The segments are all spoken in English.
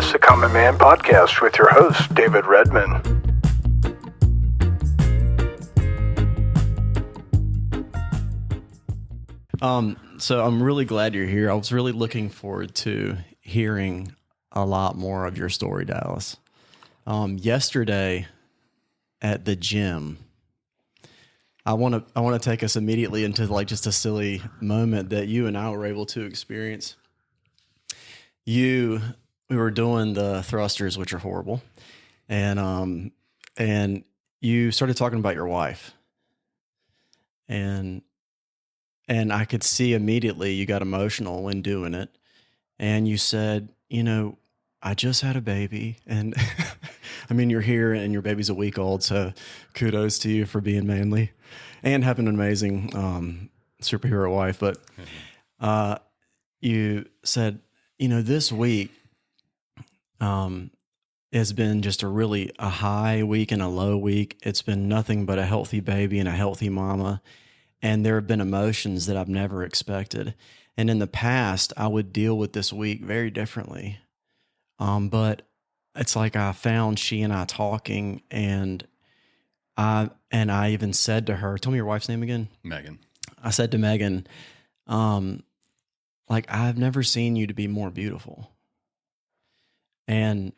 is the Common Man Podcast with your host, David Redmond. So I'm really glad you're here. I was really looking forward to hearing a lot more of your story, Dallas. Yesterday at the gym, I want to take us immediately into like just a silly moment that you and I were able to experience. We were doing the thrusters, which are horrible, and you started talking about your wife, and I could see immediately you got emotional when doing it, and you said, I just had a baby, and I mean, you're here and your baby's a week old, so kudos to you for being manly and having an amazing superhero wife. But you said, this week has been just a high week and a low week. It's been nothing but a healthy baby and a healthy mama, and there have been emotions that I've never expected. And in the past, I would deal with this week very differently. But it's like I found she and I talking, and I even said to her, tell me your wife's name again. Megan. I said to Megan, like, I've never seen you to be more beautiful. And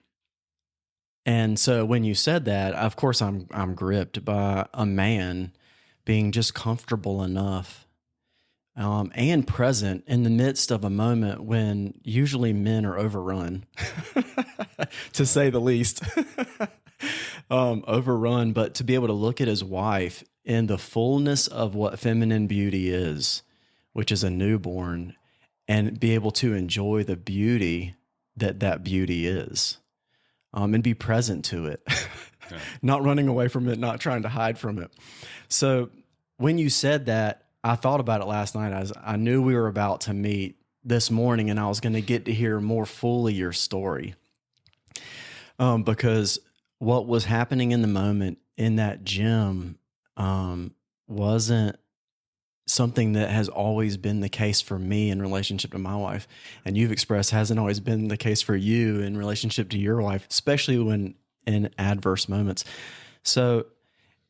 so when you said that, of course I'm gripped by a man being just comfortable enough and present in the midst of a moment when usually men are overrun, to say the least, overrun, but to be able to look at his wife in the fullness of what feminine beauty is, which is a newborn, and be able to enjoy the beauty that beauty is, and be present to it, Yeah. Not running away from it, not trying to hide from it. So when you said that, I thought about it last night as I knew we were about to meet this morning, and I was going to get to hear more fully your story. Because what was happening in the moment in that gym wasn't something that has always been the case for me in relationship to my wife. And you've expressed hasn't always been the case for you in relationship to your wife, especially when in adverse moments. So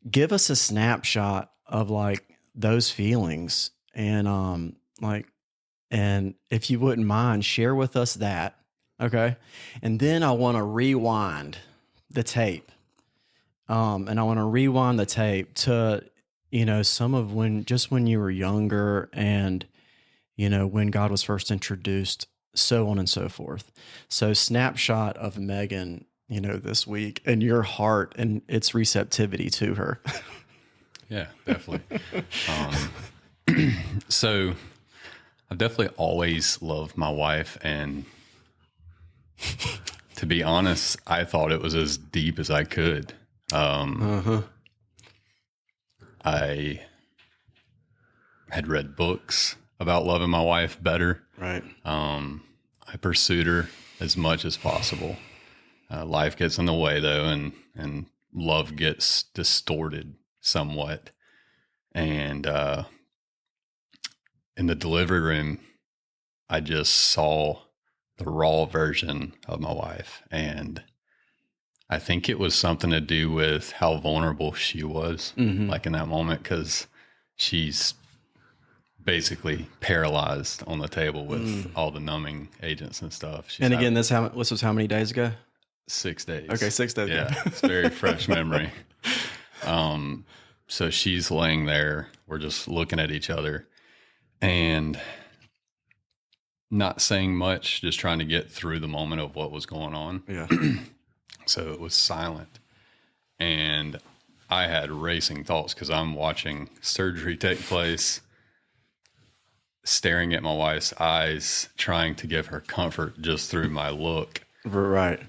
give us a snapshot of like those feelings, and and if you wouldn't mind, share with us that. Okay. And then I want to rewind the tape. And I want to rewind the tape to, some of when you were younger, and, when God was first introduced, so on and so forth. So snapshot of Megan, this week, and your heart and its receptivity to her. Yeah, definitely. So I've definitely always loved my wife, and to be honest, I thought it was as deep as I could. I had read books about loving my wife better. Right. I pursued her as much as possible. Life gets in the way though, and love gets distorted somewhat. And in the delivery room, I just saw the raw version of my wife. And I think it was something to do with how vulnerable she was, like in that moment, because she's basically paralyzed on the table with all the numbing agents and stuff. And again, this was how many days ago? 6 days. Okay, 6 days. Yeah, it's very fresh memory. So she's laying there. We're just looking at each other and not saying much, just trying to get through the moment of what was going on. Yeah. So it was silent. And I had racing thoughts because I'm watching surgery take place, staring at my wife's eyes, trying to give her comfort just through my look. Right.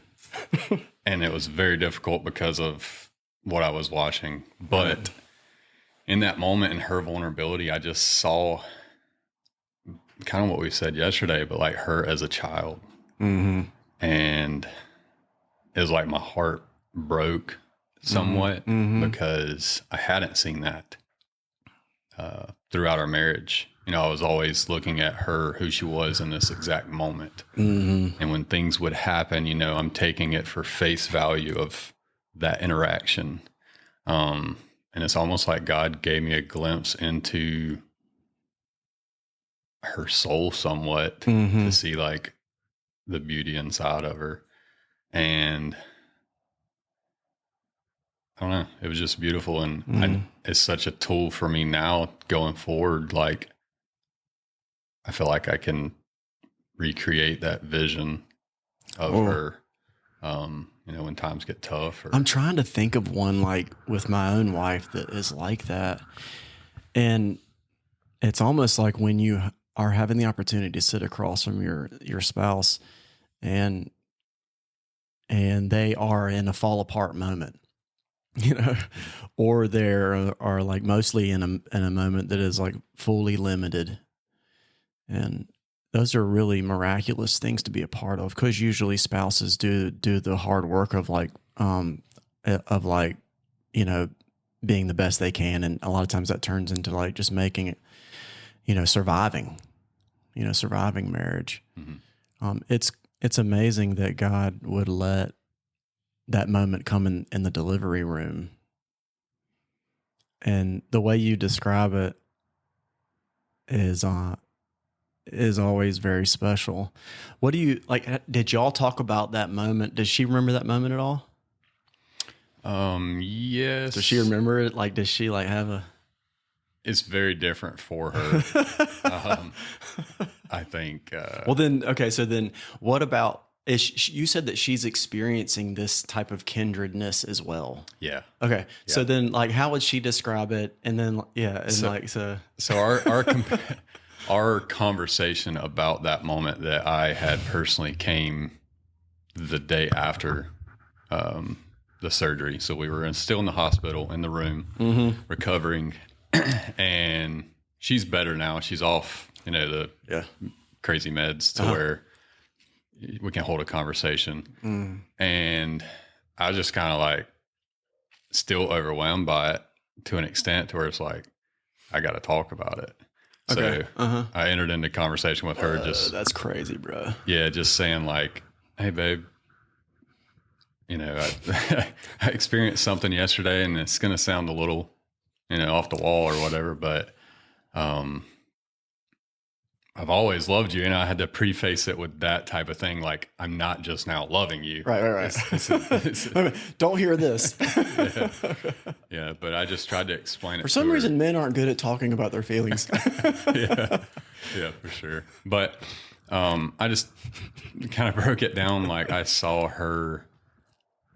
And it was very difficult because of what I was watching. But in that moment, in her vulnerability, I just saw kind of what we said yesterday, but like her as a child. And it was like my heart broke somewhat because I hadn't seen that throughout our marriage. I was always looking at her, who she was in this exact moment. Mm-hmm. And when things would happen, I'm taking it for face value of that interaction. And it's almost like God gave me a glimpse into her soul somewhat Mm-hmm. to see like the beauty inside of her. And I don't know, it was just beautiful. And it's such a tool for me now going forward. Like, I feel like I can recreate that vision of her, when times get tough. I'm trying to think of one like with my own wife that is like that. And it's almost like when you are having the opportunity to sit across from your spouse and they are in a fall apart moment, or are like mostly in a moment that is like fully limited. And those are really miraculous things to be a part of, because usually spouses do the hard work of being the best they can. And a lot of times that turns into like just making it, surviving marriage. Mm-hmm. It's amazing that God would let that moment come in the delivery room. And the way you describe it is always very special. What do you like? Did y'all talk about that moment? Does she remember that moment at all? Yes. Does she remember it? Like, does she like have a? It's very different for her. I think. Well, then, okay. So then, what about? You said that she's experiencing this type of kindredness as well. Yeah. Okay. Yeah. So then, like, how would she describe it? And then, So our conversation about that moment that I had personally came the day after the surgery. So we were still in the hospital in the room, recovering, and she's better now. She's off, the crazy meds to where we can hold a conversation. And I was just kind of like still overwhelmed by it to an extent to where it's like, I got to talk about it. Okay. So I entered into conversation with her. That's crazy, bro. Yeah. Just saying like, hey babe, I experienced something yesterday, and it's going to sound a little, off the wall or whatever, but, I've always loved you. And I had to preface it with that type of thing. Like, I'm not just now loving you. Right. Don't hear this. Yeah. But I just tried to explain it. For some reason, men aren't good at talking about their feelings. Yeah, for sure. But I just kind of broke it down. Like, I saw her,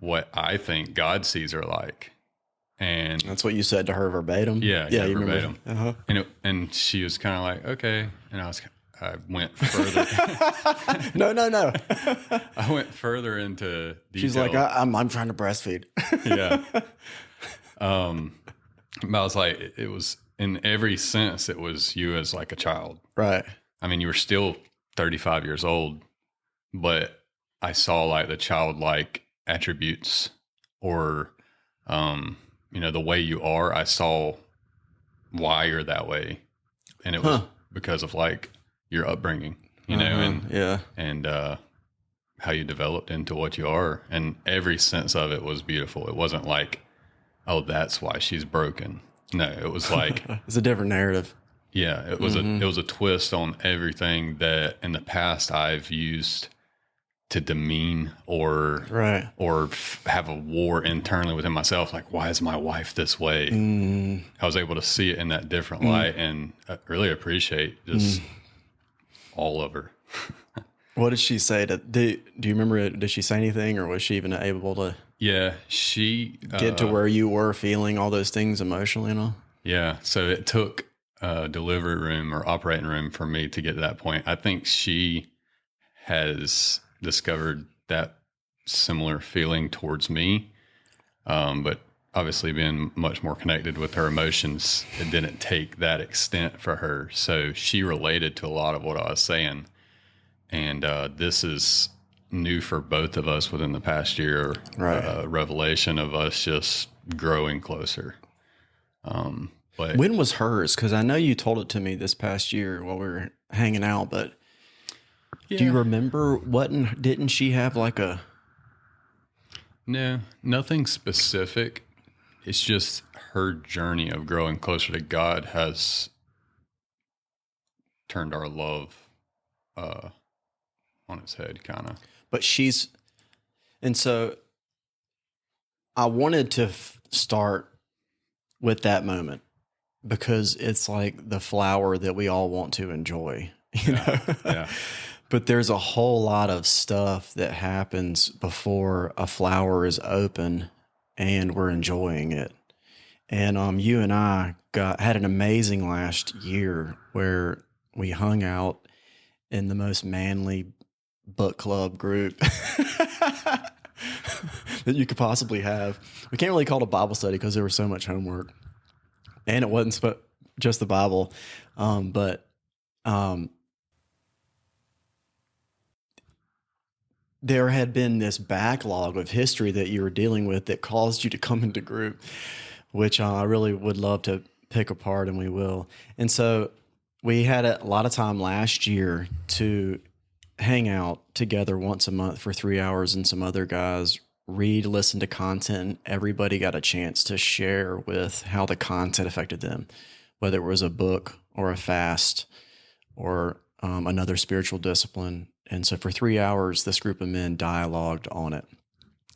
what I think God sees her like. And that's what you said to her verbatim. Yeah, you verbatim. Remember? And she was kind of like, okay. And I went further. No. I went further into detail. She's like, I'm trying to breastfeed. Yeah. But I was like, it was in every sense, it was you as like a child. Right. I mean, you were still 35 years old, but I saw like the childlike attributes, or, the way you are. I saw why you're that way. And it was because of like your upbringing, and how you developed into what you are. And every sense of it was beautiful. It wasn't like, oh, that's why she's broken. No, it was like, it's a different narrative. Yeah, it was a twist on everything that in the past I've used to demean or have a war internally within myself. Like, why is my wife this way? I was able to see it in that different light, and I really appreciate just all of her. What did she say? Do you remember it? Did she say anything, or was she even able to? Yeah, she get to where you were feeling all those things emotionally and all. Yeah, so it took a delivery room or operating room for me to get to that point. I think she has discovered that similar feeling towards me, but obviously being much more connected with her emotions, it didn't take that extent for her. So she related to a lot of what I was saying, and this is new for both of us within the past year. Revelation of us just growing closer. But when was hers? Because I know you told it to me this past year while we were hanging out, but do you remember didn't she have like a... No, nothing specific. It's just her journey of growing closer to God has turned our love on its head, kind of. But and so I wanted to start with that moment because it's like the flower that we all want to enjoy, you know? Yeah. But there's a whole lot of stuff that happens before a flower is open and we're enjoying it. And you and I had an amazing last year where we hung out in the most manly book club group that you could possibly have. We can't really call it a Bible study because there was so much homework, and it wasn't just the Bible. But there had been this backlog of history that you were dealing with that caused you to come into group, which I really would love to pick apart, and we will. And so we had a lot of time last year to hang out together once a month for 3 hours, and some other guys listen to content, and everybody got a chance to share with how the content affected them, whether it was a book or a fast or another spiritual discipline. And so for 3 hours, this group of men dialogued on it,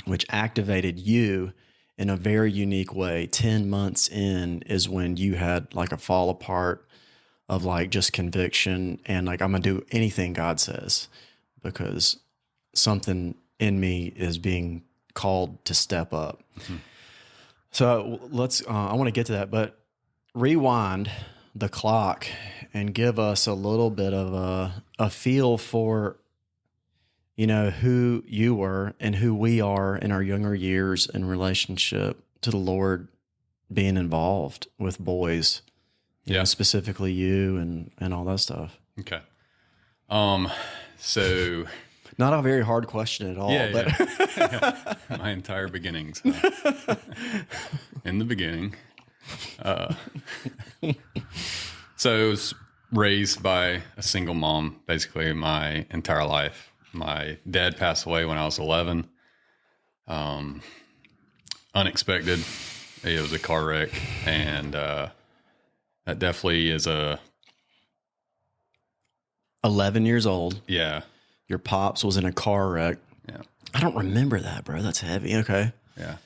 which activated you in a very unique way. 10 months in is when you had like a fall apart of like just conviction and like, I'm going to do anything God says because something in me is being called to step up. Mm-hmm. So I want to get to that, but rewind the clock and give us a little bit of a feel for, you know, who you were and who we are in our younger years in relationship to the Lord, being involved with boys. Yeah, specifically you and all that stuff. Okay. So not a very hard question at all. Yeah. My entire beginnings. In the beginning. So I was raised by a single mom, basically my entire life. My dad passed away when I was 11. Unexpected. It was a car wreck, and that definitely is 11 years old. Yeah. Your pops was in a car wreck. Yeah. I don't remember that, bro. That's heavy. Okay. Yeah.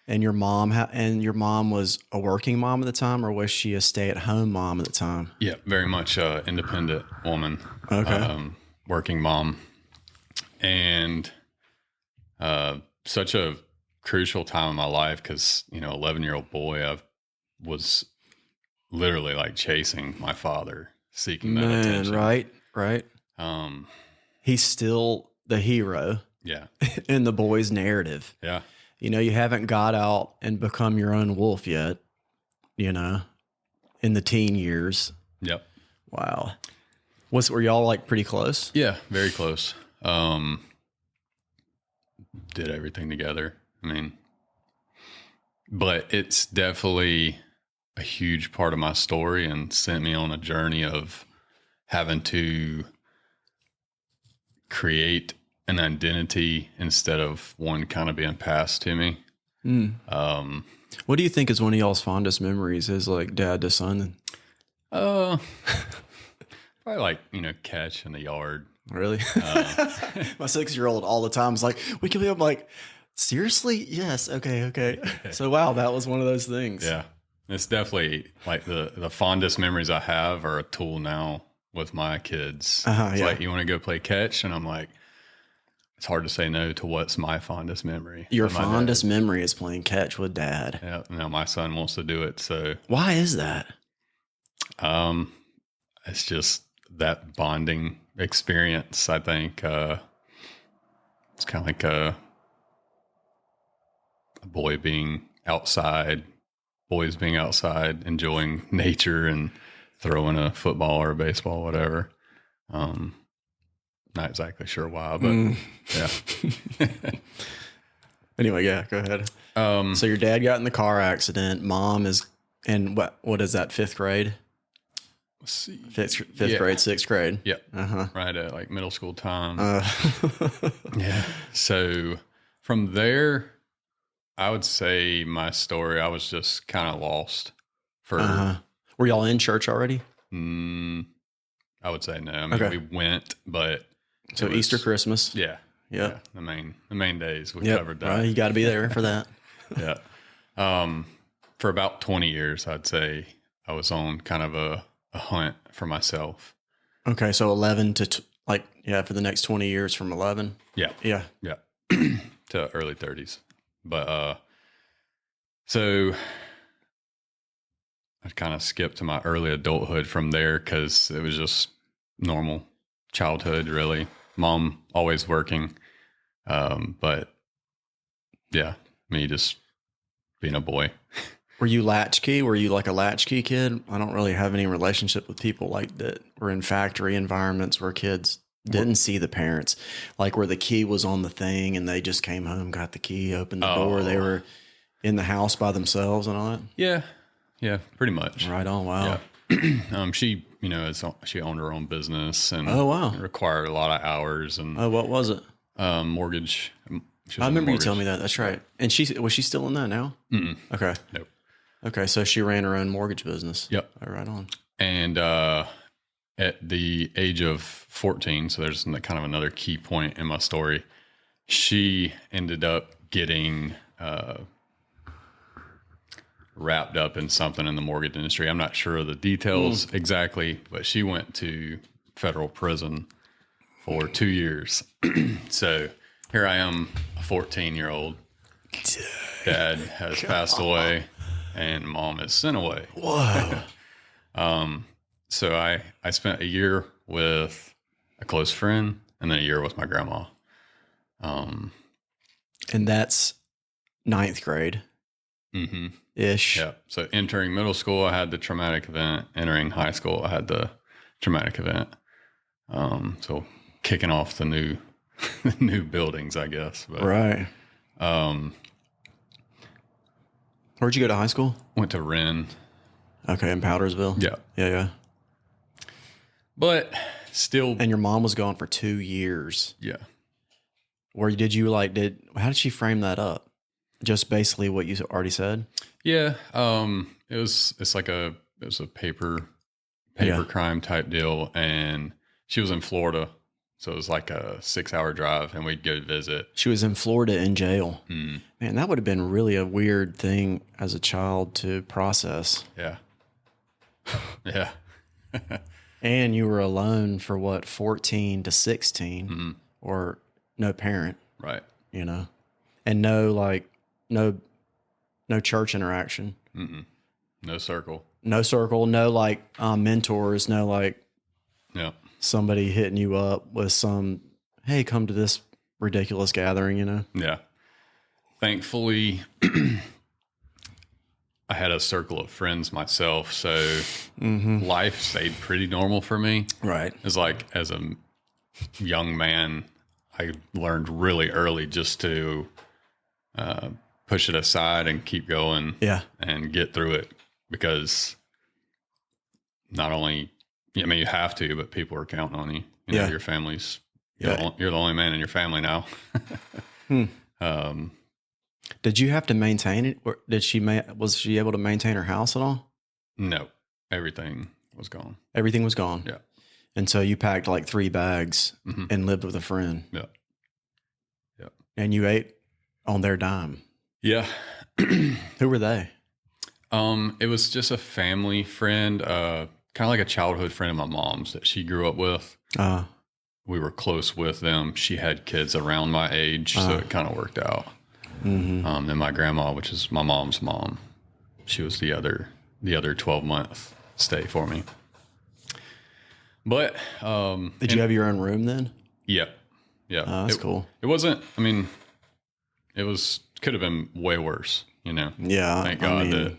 And your mom was a working mom at the time, or was she a stay-at-home mom at the time? Yeah, very much independent woman. Okay. Working mom. And such a crucial time in my life because, 11-year-old boy, I was literally like chasing my father, seeking that attention. Right. He's still the hero. Yeah. In the boy's narrative. Yeah. You haven't got out and become your own wolf yet, in the teen years. Yep. Wow. Were y'all like pretty close? Yeah, very close. Did everything together. But it's definitely a huge part of my story and sent me on a journey of having to create an identity instead of one kind of being passed to me. What do you think is one of y'all's fondest memories as like dad to son? Probably like, catch in the yard. Really? My 6-year-old all the time is like, we can be up like, seriously? Yes. Okay. So, wow, that was one of those things. Yeah. It's definitely like the fondest memories I have are a tool now with my kids. It's like, you want to go play catch? And I'm like, it's hard to say no to what's my fondest memory. Your fondest memory is playing catch with dad. Yeah. Now my son wants to do it. So why is that? It's just that bonding experience. I think, it's kind of like a boys being outside, enjoying nature and throwing a football or a baseball, whatever. Not exactly sure why, but yeah. Anyway, yeah, go ahead. So your dad got in the car accident. Mom is And what is that? Fifth grade? Let's see. Fifth grade, sixth grade. Yeah. Uh-huh. Right at like middle school time. Yeah. So from there, I would say my story, I was just kind of lost for, Were y'all in church already? I would say no. I mean, we went, but so Easter, Christmas. Yeah. Yeah. The main days we covered that. Right, you got to be there for that. Yeah. For about 20 years, I'd say I was on kind of a hunt for myself. Okay. So 11 to for the next 20 years from 11. Yeah. Yeah. Yeah. To early 30s. But, so I kind of skipped to my early adulthood from there because it was just normal childhood, really. Mom always working. But yeah, me just being a boy. Were you latchkey? Were you like a latchkey kid? I don't really have any relationship with people like that were in factory environments where kids didn't see the parents, like where the key was on the thing and they just came home, got the key, opened the door. They were in the house by themselves and all that. Yeah. Yeah, pretty much. Right on. Wow. Yeah. She, she owned her own business and required a lot of hours and what was it? Mortgage. I remember you telling me that. That's right. And was she still in that now? Mm-mm. Okay. Nope. Okay. So she ran her own mortgage business. Yep. Right on. And, at the age of 14, so there's kind of another key point in my story, she ended up getting, wrapped up in something in the mortgage industry. I'm not sure of the details exactly, but she went to federal prison for 2 years. So here I am, a 14-year-old. Dad has passed away and mom is sent away. Whoa. So I spent a year with a close friend and then a year with my grandma. And that's ninth grade. Mm-hmm. Ish. Yeah. So entering middle school, I had the traumatic event. Entering high school, I had the traumatic event. So kicking off the new buildings, I guess. But, right. Where'd you go to high school? Went to Wren. Okay, in Powdersville. Yeah. Yeah. But still. And your mom was gone for 2 years. Yeah. How did she frame that up? Just basically what you already said? Yeah. It was a paper crime type deal. And she was in Florida. So it was like a 6-hour drive and we'd go visit. She was in Florida in jail. Mm. Man, that would have been really a weird thing as a child to process. Yeah. Yeah. And you were alone for 14 to 16 or no parent. Right. And no church interaction. Mm-mm. No circle. No circle, no mentors, no yeah. Somebody hitting you up with some, hey, come to this ridiculous gathering, Yeah. Thankfully, I had a circle of friends myself, so life stayed pretty normal for me. Right. It's like as a young man, I learned really early just to push it aside and keep going. Yeah. And get through it because not only, you have to, but people are counting on you. Your family's, you're the only man in your family now. Did you have to maintain it? Or was she able to maintain her house at all? No, everything was gone. Everything was gone. Yeah. And so you packed 3 bags and lived with a friend. Yeah. Yeah. And you ate on their dime. Yeah. Who were they? It was just a family friend, kind of like a childhood friend of my mom's that she grew up with. We were close with them. She had kids around my age, so it kind of worked out. Mm-hmm. Then my grandma, which is my mom's mom, she was the other 12-month stay for me. But did you have your own room then? Yep. Yeah. That's cool. It wasn't. Could have been way worse. Yeah. Thank God that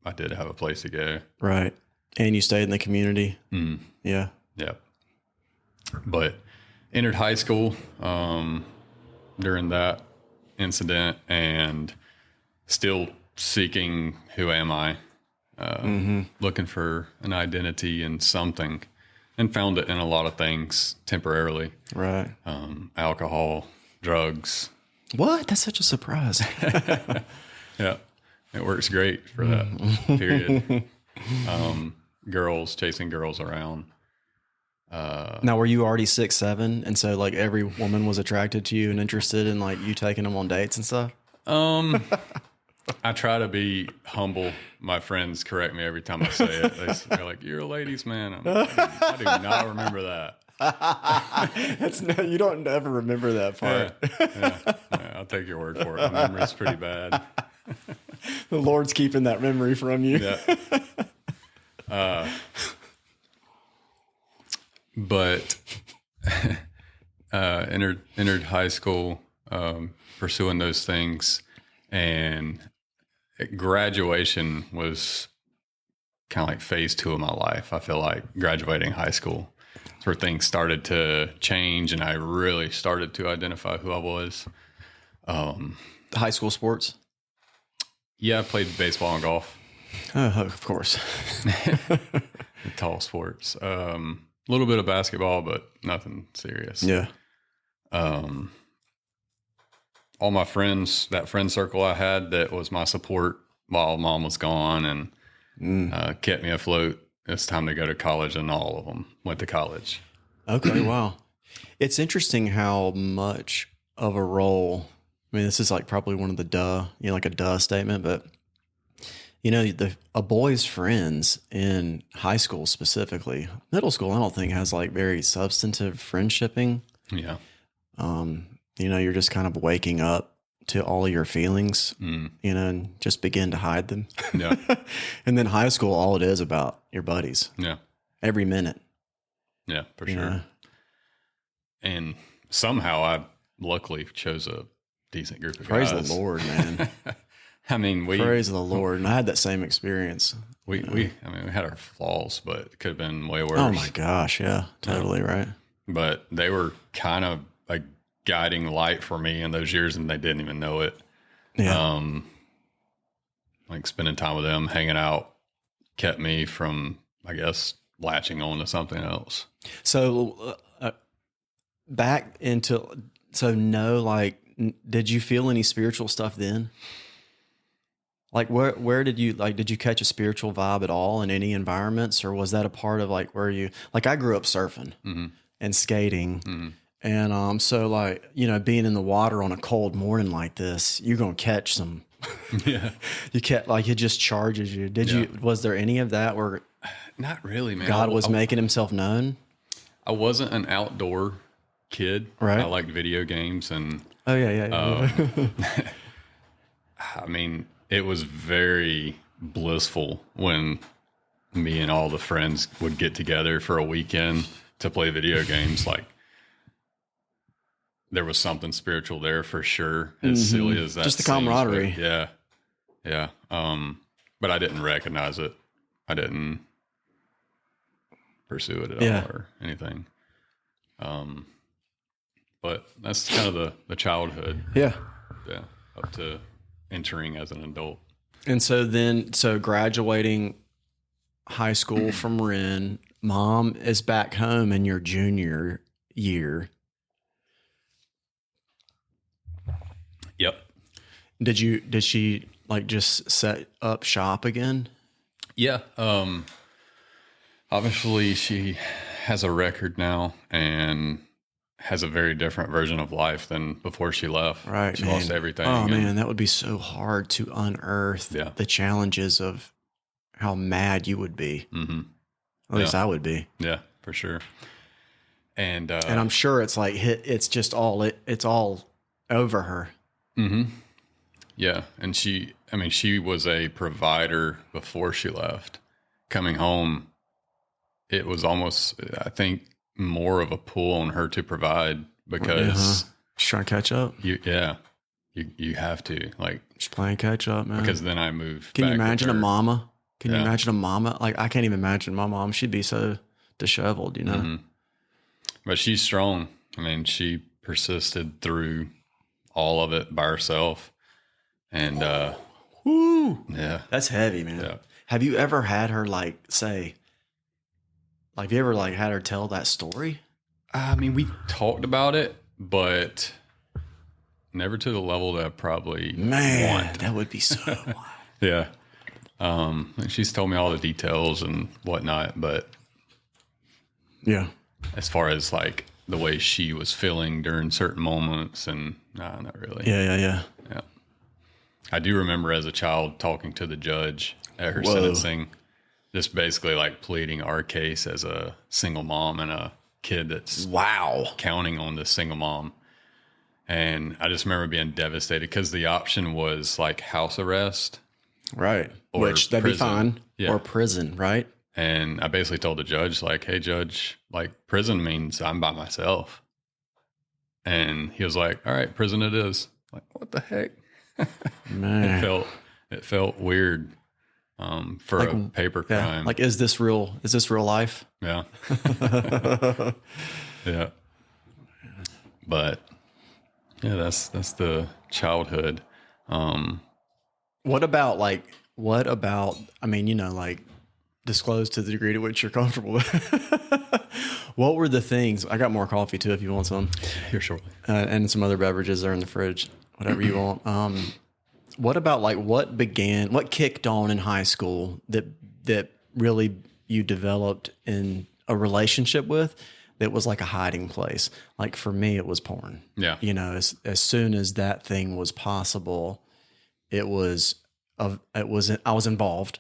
I did have a place to go. Right. And you stayed in the community. Mm. Yeah. Yeah. But entered high school during that incident and still seeking who am I, looking for an identity in something, and found it in a lot of things temporarily. Right. Alcohol, drugs. What? That's such a surprise. Yeah. It works great for that period. Girls, chasing girls around. Now, were you already 6'7", and so like every woman was attracted to you and interested in like you taking them on dates and stuff? I try to be humble. My friends correct me every time I say it. They're like, "You're a ladies' man." I do not remember that. You don't ever remember that part. Yeah, I'll take your word for it. My memory's pretty bad. The Lord's keeping that memory from you. Yeah. But entered high school, pursuing those things, and graduation was kind of like phase 2 of my life. I feel like graduating high school, that's where things started to change, and I really started to identify who I was. High school sports? Yeah, I played baseball and golf. Of course. Tall sports. A little bit of basketball, but nothing serious. Yeah. All my friends, that friend circle I had that was my support while mom was gone and kept me afloat. It's time to go to college, and all of them went to college. Okay, wow. It's interesting how much of a role, I mean, this is like probably one of the like a duh statement, but a boy's friends in high school specifically, middle school, I don't think has like very substantive friendshipping. Yeah. You're just kind of waking up to all of your feelings, and just begin to hide them. Yeah. And then high school, all it is about your buddies. Yeah. Every minute. Yeah, for sure. And somehow I luckily chose a decent group of guys. Praise the Lord, man. I mean, praise the Lord. And I had that same experience. We had our flaws, but it could have been way worse. Oh my gosh. Yeah, totally. Right. But they were kind of a guiding light for me in those years, and they didn't even know it. Yeah. Like spending time with them, hanging out, kept me from, I guess, latching on to something else. So did you feel any spiritual stuff then? Like where did you catch a spiritual vibe at all in any environments, or was that a part of like where you, like I grew up surfing and skating, and so like, being in the water on a cold morning like this, you're going to catch some, you catch, like it just charges you. Was there any of that where not really, man, God was making himself known? I wasn't an outdoor kid. Right. I liked video games and I mean, it was very blissful when me and all the friends would get together for a weekend to play video games. Like there was something spiritual there for sure. As silly as that just the seems, camaraderie. Yeah. But I didn't recognize it. I didn't pursue it at all or anything. But that's kind of the childhood. Yeah. Yeah. Up to entering as an adult. And so graduating high school from Ren, mom is back home in your junior year. Yep. Did she like just set up shop again? Yeah. Obviously she has a record now and has a very different version of life than before she left. Right. She lost everything. Oh man, that would be so hard to unearth the challenges of how mad you would be. Mm-hmm. At least I would be. Yeah, for sure. And I'm sure it's like it's all over her. Mm-hmm. Yeah. And she was a provider before she left. Coming home, it was almost, I think, more of a pull on her to provide because she's trying to catch up. You have to, like, she's playing catch up, man. Because then I moved. Can you imagine a mama? Can you Yeah. imagine a mama? Like, I can't even imagine my mom. She'd be so disheveled, you know? Mm-hmm. But she's strong. I mean, she persisted through all of it by herself. And, Woo! yeah. That's heavy, man. Yeah. Have you ever had her have you ever had her tell that story? I mean, we talked about it, but never to the level that I probably want. That would be so wild. Yeah. She's told me all the details and whatnot, but Yeah. as far as like the way she was feeling during certain moments, and no, not really. Yeah. Yeah. I do remember as a child talking to the judge at her Whoa. sentencing, just basically like pleading our case as a single mom and a kid that's Wow. counting on the single mom. And I just remember being devastated because the option was like house arrest. Right. Or Which that'd prison. be fine. Yeah. Or prison, right? And I basically told the judge, like, hey, judge, like prison means I'm by myself. And he was like, all right, prison it is. Like, what the heck? Man. It felt weird for a paper crime. Like, is this real life? Yeah. Yeah. But yeah, that's the childhood. What about, I mean, disclose to the degree to which you're comfortable with. What were the things? I got more coffee too if you want some. Here shortly. And some other beverages are in the fridge, whatever you want. What about what kicked on in high school that really you developed in a relationship with that was like a hiding place? Like for me, it was porn. Yeah. As soon as that thing was possible, I was involved,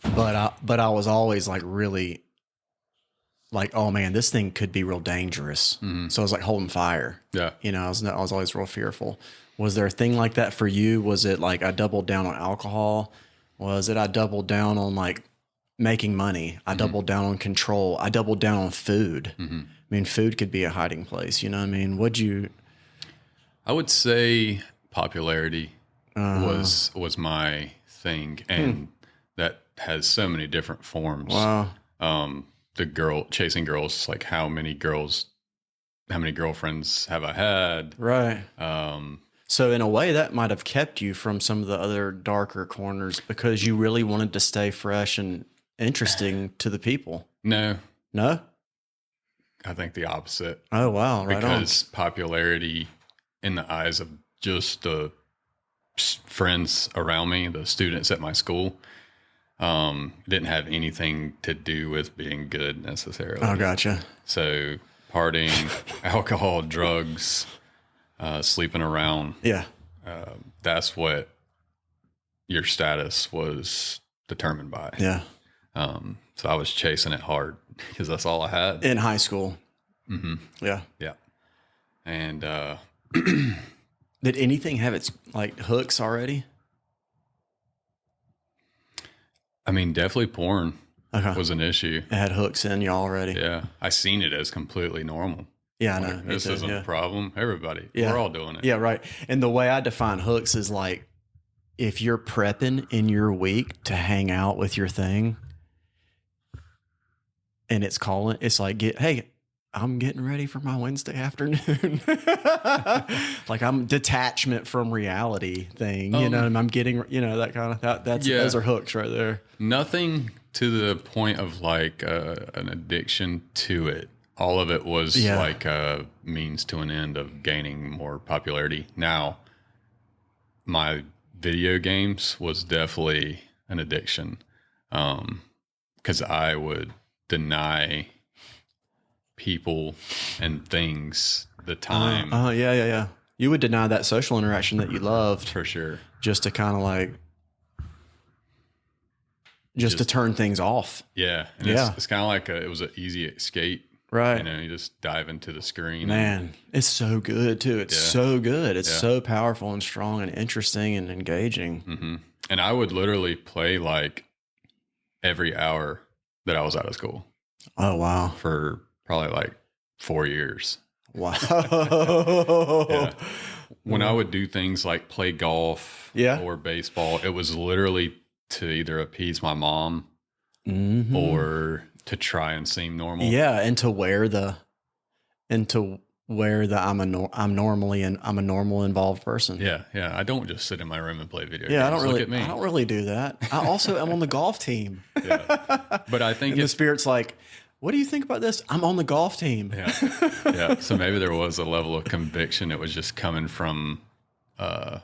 but I was always like really like, oh man, this thing could be real dangerous. Mm-hmm. So I was like holding fire. Yeah. I was always real fearful. Was there a thing like that for you? Was it like I doubled down on alcohol? Was it I doubled down on like making money? I doubled down on control. I doubled down on food. Mm-hmm. I mean, food could be a hiding place. You know what I mean? I would say popularity was my thing, and that has so many different forms. Wow. Chasing girls, like how many girlfriends have I had? Right. So in a way that might have kept you from some of the other darker corners because you really wanted to stay fresh and interesting to the people. No, I think the opposite. Oh, wow. Right because popularity in the eyes of just the friends around me, the students at my school, didn't have anything to do with being good necessarily. on. Oh, gotcha. So partying, alcohol, drugs, sleeping around. Yeah. That's what your status was determined by. Yeah. So I was chasing it hard because that's all I had. In high school. Mm-hmm. Yeah. Yeah. And Did anything have its like hooks already? I mean, definitely porn Okay. was an issue. It had hooks in you already. Yeah. I seen it as completely normal. Yeah, I know. Like, Me this too, isn't yeah. a problem. Everybody. Yeah. We're all doing it. Yeah, right. And the way I define hooks is like if you're prepping in your week to hang out with your thing and it's like, hey, I'm getting ready for my Wednesday afternoon. Like I'm detachment from reality thing, and I'm getting, that kind of, those are hooks right there. Nothing to the point of like an addiction to it. All of it was like a means to an end of gaining more popularity. Now, my video games was definitely an addiction because I would deny people and things the time. Yeah. You would deny that social interaction that you loved For sure. just to kind of like, just to turn things off. Yeah. And it's kind of like it was an easy escape. Right. You just dive into the screen. Man, it's so good too. It's so good. It's so powerful and strong and interesting and engaging. Mm-hmm. And I would literally play like every hour that I was out of school. Oh, wow. For probably like 4 years. Wow. Yeah. When I would do things like play golf or baseball, it was literally to either appease my mom or to try and seem normal. Yeah. And to wear where I'm a normal involved person. Yeah. I don't just sit in my room and play video games. Yeah, I don't Look at me. really do that. I also am on the golf team. Yeah. But I think And the spirit's like, what do you think about this? I'm on the golf team. Yeah. So maybe there was a level of conviction. It was just coming from, I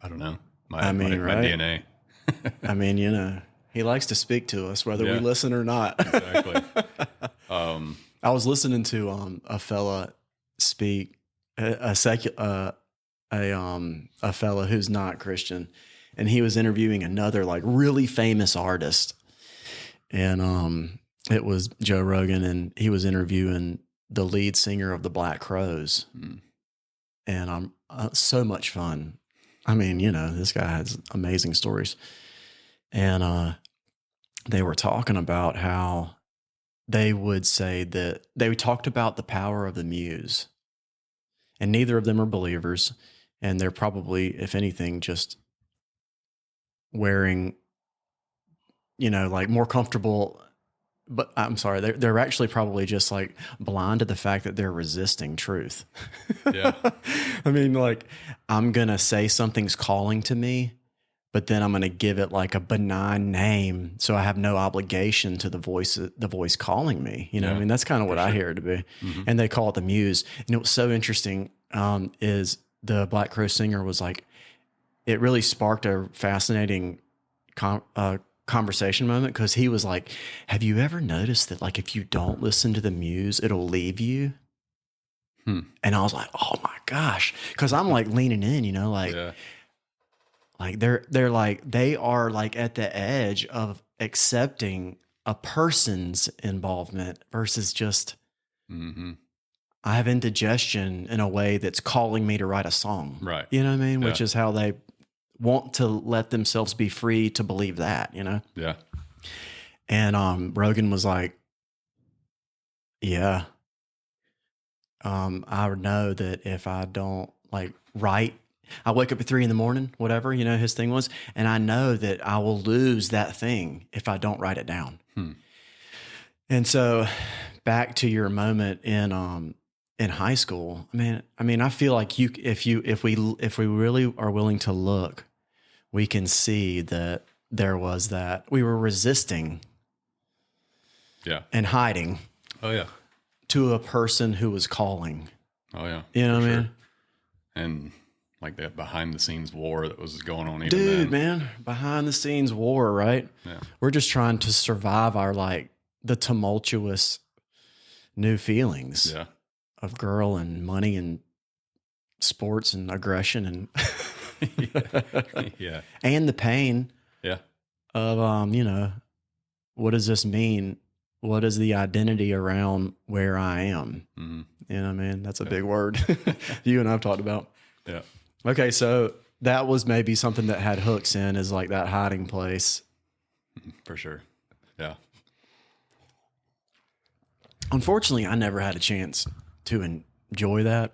don't know, my DNA. I mean, he likes to speak to us whether we listen or not. Exactly. I was listening to a fella speak, a fella who's not Christian, and he was interviewing another like really famous artist, and it was Joe Rogan, and he was interviewing the lead singer of the Black Crowes, and so much fun. I mean, this guy has amazing stories, and they were talking about how they would say that they talked about the power of the muse, and neither of them are believers, and they're probably, if anything, just wearing, like more comfortable. But I'm sorry, they're actually probably just like blind to the fact that they're resisting truth. Yeah. I mean, like, I'm going to say something's calling to me, but then I'm going to give it like a benign name, so I have no obligation to the voice calling me. I mean, that's kind of what I hear it to be. Mm-hmm. And they call it the muse. And it was so interesting is the Black Crow singer was like, it really sparked a fascinating conversation moment, because he was like, have you ever noticed that like if you don't listen to the muse, it'll leave you? And I was like, oh my gosh, because I'm like leaning in, like they're like, they are like at the edge of accepting a person's involvement versus just I have indigestion in a way that's calling me to write a song, right? You know what I mean? Which is how they want to let themselves be free to believe that, Yeah. And Rogan was like, yeah, I would know that if I don't like write, I wake up at 3 a.m, whatever, his thing was, and I know that I will lose that thing if I don't write it down. And so back to your moment in high school, I feel like if we really are willing to look, we can see that there was that we were resisting and hiding to a person who was calling. Oh yeah. You know what I mean? And like that behind the scenes war that was going on even Dude, then. man, behind the scenes war, right? Yeah. We're just trying to survive our like the tumultuous new feelings of girl and money and sports and aggression and and the pain of what does this mean? What is the identity around where I am? You know what I mean? That's a big word. You and I've talked about. Yeah. Okay, so that was maybe something that had hooks in, is like that hiding place. For sure. Yeah. Unfortunately, I never had a chance to enjoy that.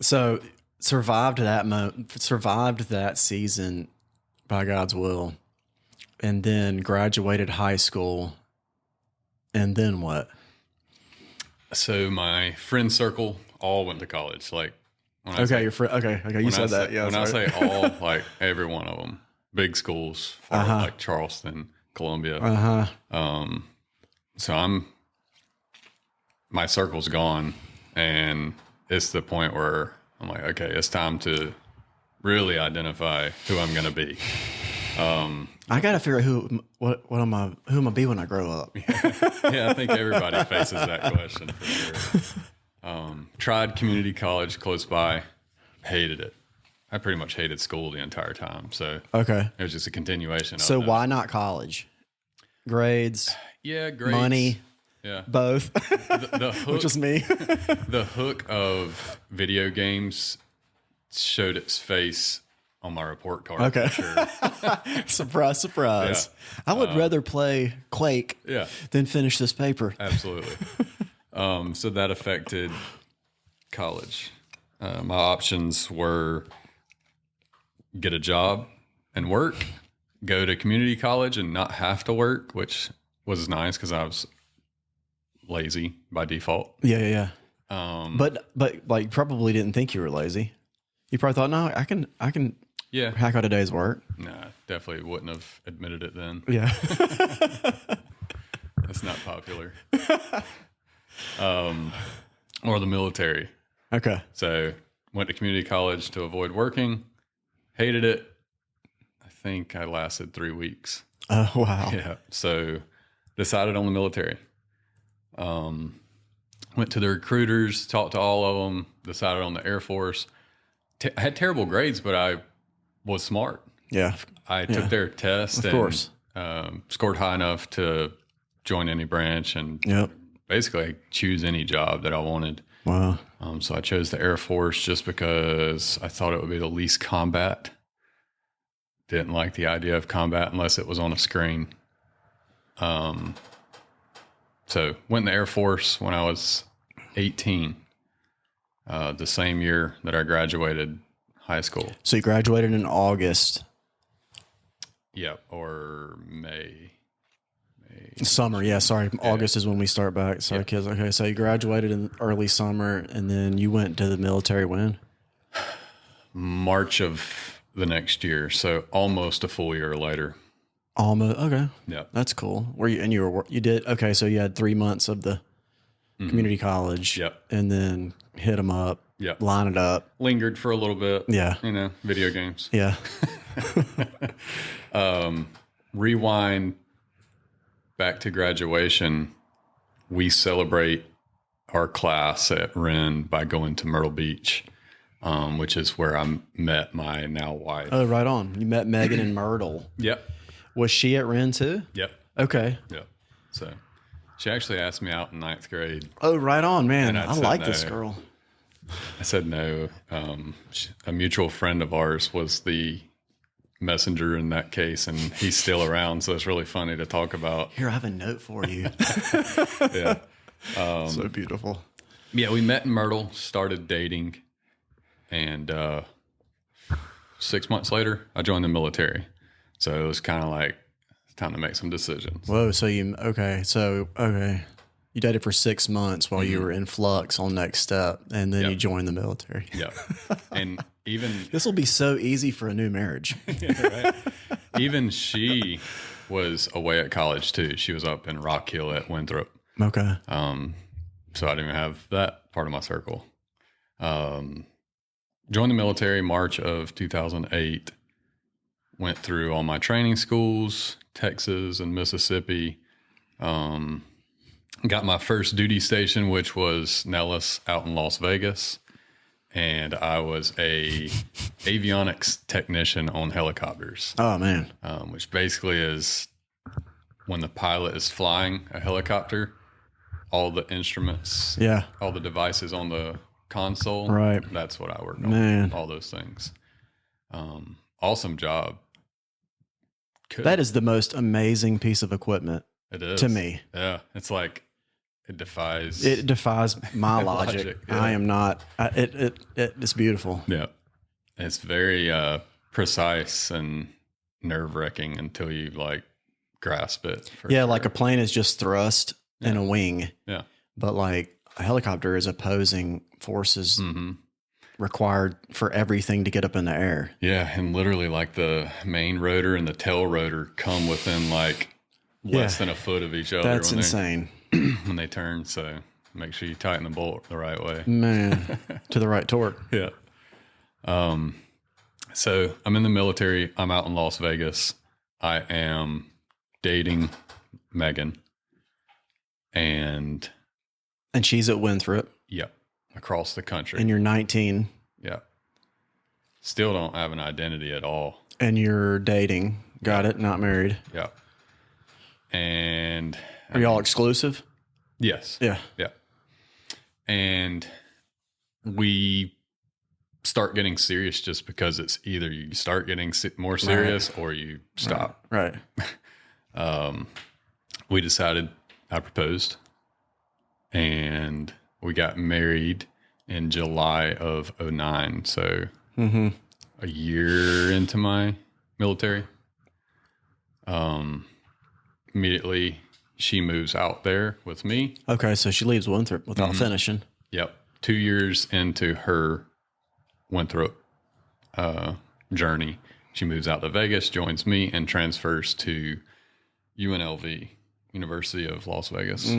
So survived that season by God's will, and then graduated high school. And then what? So my friend circle all went to college. Like, your friend. Okay. You said that. Yeah. When I say all, like every one of them, big schools, like Charleston, Columbia. So my circle's gone, and it's the point where I'm like, okay, it's time to really identify who I'm going to be. I got to figure out who am I going to be when I grow up? Yeah, I think everybody faces that question for sure. Tried community college close by, hated it. I pretty much hated school the entire time. So it was just a continuation. So why not college? Grades? Yeah, grades. Money? Yeah. Both. The hook, which is me. The hook of video games showed its face on my report card. Okay. For sure. Surprise. Yeah. I would rather play Quake than finish this paper. Absolutely. So that affected college. My options were get a job and work, go to community college and not have to work, which was nice because I was lazy by default. Yeah. But like probably didn't think you were lazy. You probably thought, no, I can hack out a day's work. Nah, definitely wouldn't have admitted it then. Yeah. That's not popular. Or the military. Okay. So went to community college to avoid working. Hated it. I think I lasted 3 weeks. Oh, wow. Yeah. So decided on the military. Went to the recruiters, talked to all of them, decided on the Air Force. I had terrible grades, but I was smart. Yeah. I took their test Of course. Scored high enough to join any branch and basically choose any job that I wanted. Wow. So I chose the Air Force just because I thought it would be the least combat. Didn't like the idea of combat unless it was on a screen. So went in the Air Force when I was 18, the same year that I graduated high school. So you graduated in August. Yep, or May. Summer, yeah. Sorry, August is when we start back. Sorry, kids. Okay, so you graduated in early summer, and then you went to the military when? March of the next year, so almost a full year later. Almost. Okay. Yep. That's cool. You did okay. So you had 3 months of the community college. Yep. And then hit them up. Yep. Line it up. Lingered for a little bit. Yeah. Video games. Yeah. Rewind back to graduation. We celebrate our class at Wren by going to Myrtle Beach, which is where I met my now wife. Oh, right on. You met Megan in Myrtle. Yep. Was she at Wren too? Yep. Okay. Yep. So she actually asked me out in 9th grade. Oh, right on, man. And I like this girl. I said no. A mutual friend of ours was the messenger in that case, and he's still around, so it's really funny to talk about. Here, I have a note for you. Yeah. So beautiful. Yeah, we met in Myrtle, started dating, and 6 months later, I joined the military. So it was kind of like time to make some decisions. Whoa, okay. You dated for 6 months while you were in flux on next step, and then you joined the military. Yeah. And even this will be so easy for a new marriage. right? Even she was away at college too. She was up in Rock Hill at Winthrop. Okay. So I didn't even have that part of my circle. Joined the military March of 2008. Went through all my training schools, Texas and Mississippi. Got my first duty station, which was Nellis out in Las Vegas. And I was a avionics technician on helicopters. Oh, man. Which basically is when the pilot is flying a helicopter, all the instruments, all the devices on the console. Right. That's what I worked on. Man. All those things. Awesome job. That is the most amazing piece of equipment. It is. To me. Yeah. It's like, it defies my logic. Yeah. I am not, it's beautiful. Yeah. It's very precise and nerve wracking until you like grasp it. Yeah. Sure. Like a plane is just thrust and a wing. Yeah. But like a helicopter is opposing forces required for everything to get up in the air. Yeah. And literally like the main rotor and the tail rotor come within like less than a foot of each other. That's insane. When they turn. So make sure you tighten the bolt the right way. Man, to the right torque. Yeah. So I'm in the military. I'm out in Las Vegas. I am dating Megan. And she's at Winthrop. Yep. Across the country. And you're 19. Yeah. Still don't have an identity at all. And you're dating. Got it. Not married. Yeah. And are y'all exclusive? Yes. Yeah. Yeah. And we start getting serious just because it's either you start getting more serious or you stop. Right. We decided, I proposed, and we got married in July of 2009. So a year into my military. Immediately she moves out there with me. Okay, so she leaves Winthrop without finishing. Yep. 2 years into her Winthrop journey, she moves out to Vegas, joins me, and transfers to UNLV, University of Las Vegas.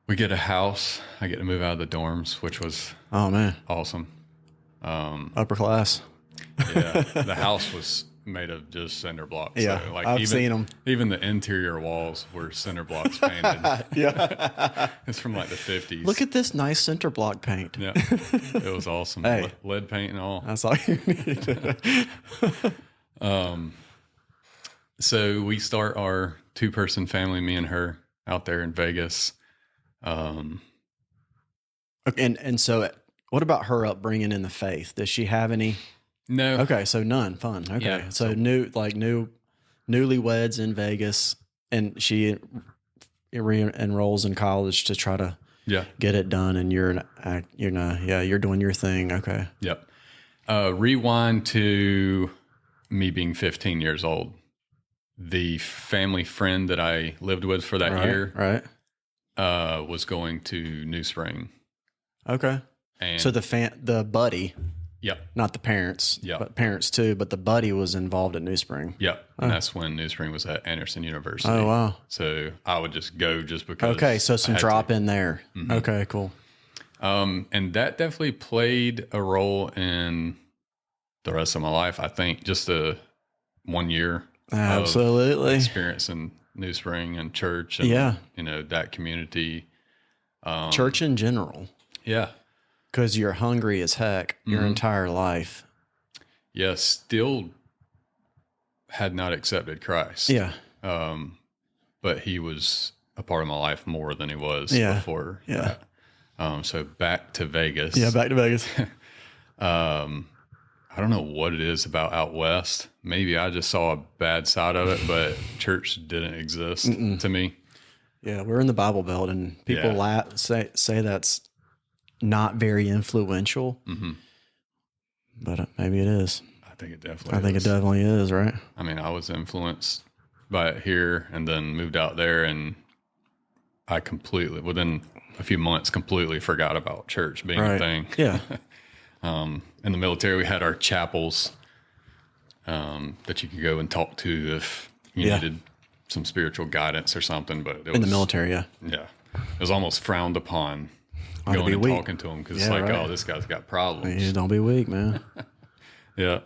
We get a house. I get to move out of the dorms, which was awesome. Upper class. Yeah, the house was made of just cinder blocks. Yeah, so, I've seen them. Even the interior walls were cinder blocks painted. Yeah. It's from like the 50s. Look at this nice center block paint. Yeah, it was awesome. Hey. Lead paint and all. That's all you need. So we start our 2-person family, me and her, out there in Vegas. And so what about her upbringing in the faith? Does she have any? No. Okay, so none. Fun. Okay, Yeah, so newlyweds in Vegas, and she re-enrolls in college to try to get it done, and you're doing your thing. Okay. Yep. Rewind to me being 15 years old. The family friend that I lived with for that year, was going to New Spring. Okay. And so the buddy, not the parents, but parents too, but the buddy was involved at New Spring. Yep. And that's when New Spring was at Anderson University. Oh, wow. So I would just go just because. Okay. So some drop in there. Mm-hmm. Okay, cool. And that definitely played a role in the rest of my life. I think just 1 year. Absolutely. Of experience in New Spring and church and, that community. Church in general. Yeah. Because you're hungry as heck your entire life. Yeah, still had not accepted Christ. Yeah. But he was a part of my life more than he was before that. So back to Vegas. Yeah, back to Vegas. I don't know what it is about out west. Maybe I just saw a bad side of it, but church didn't exist to me. Yeah, we're in the Bible Belt, and people say that's not very influential. Mm-hmm. But maybe it is. I think it definitely it definitely is, right? I mean, I was influenced by it here and then moved out there, and I completely, within a few months, completely forgot about church being a thing. Yeah. In the military, we had our chapels that you could go and talk to if you needed some spiritual guidance or something. But it was, in the military, it was almost frowned upon going and talking to them because it's like, oh, this guy's got problems. Yeah, don't be weak, man. Don't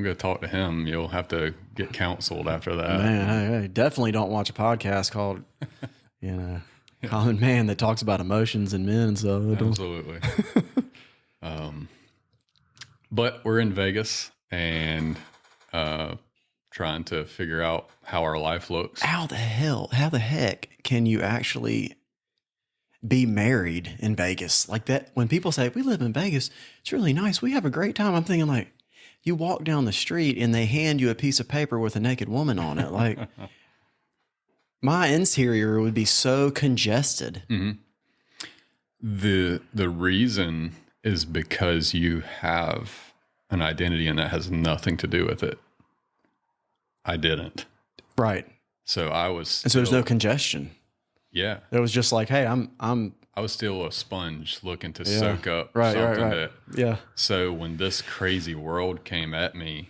go talk to him. You'll have to get counseled after that. Man, I definitely don't watch a podcast called, Common Man that talks about emotions and men. So absolutely. But we're in Vegas and trying to figure out how our life looks. How the heck can you actually be married in Vegas like that? When people say, we live in Vegas, it's really nice, we have a great time. I'm thinking like, you walk down the street and they hand you a piece of paper with a naked woman on it. Like my interior would be so congested. Mm-hmm. The reason is because you have an identity and that has nothing to do with it. I didn't. Right. So I was. And so there's no congestion. Yeah. It was just like, hey, I was still a sponge looking to soak up something. Yeah. So when this crazy world came at me,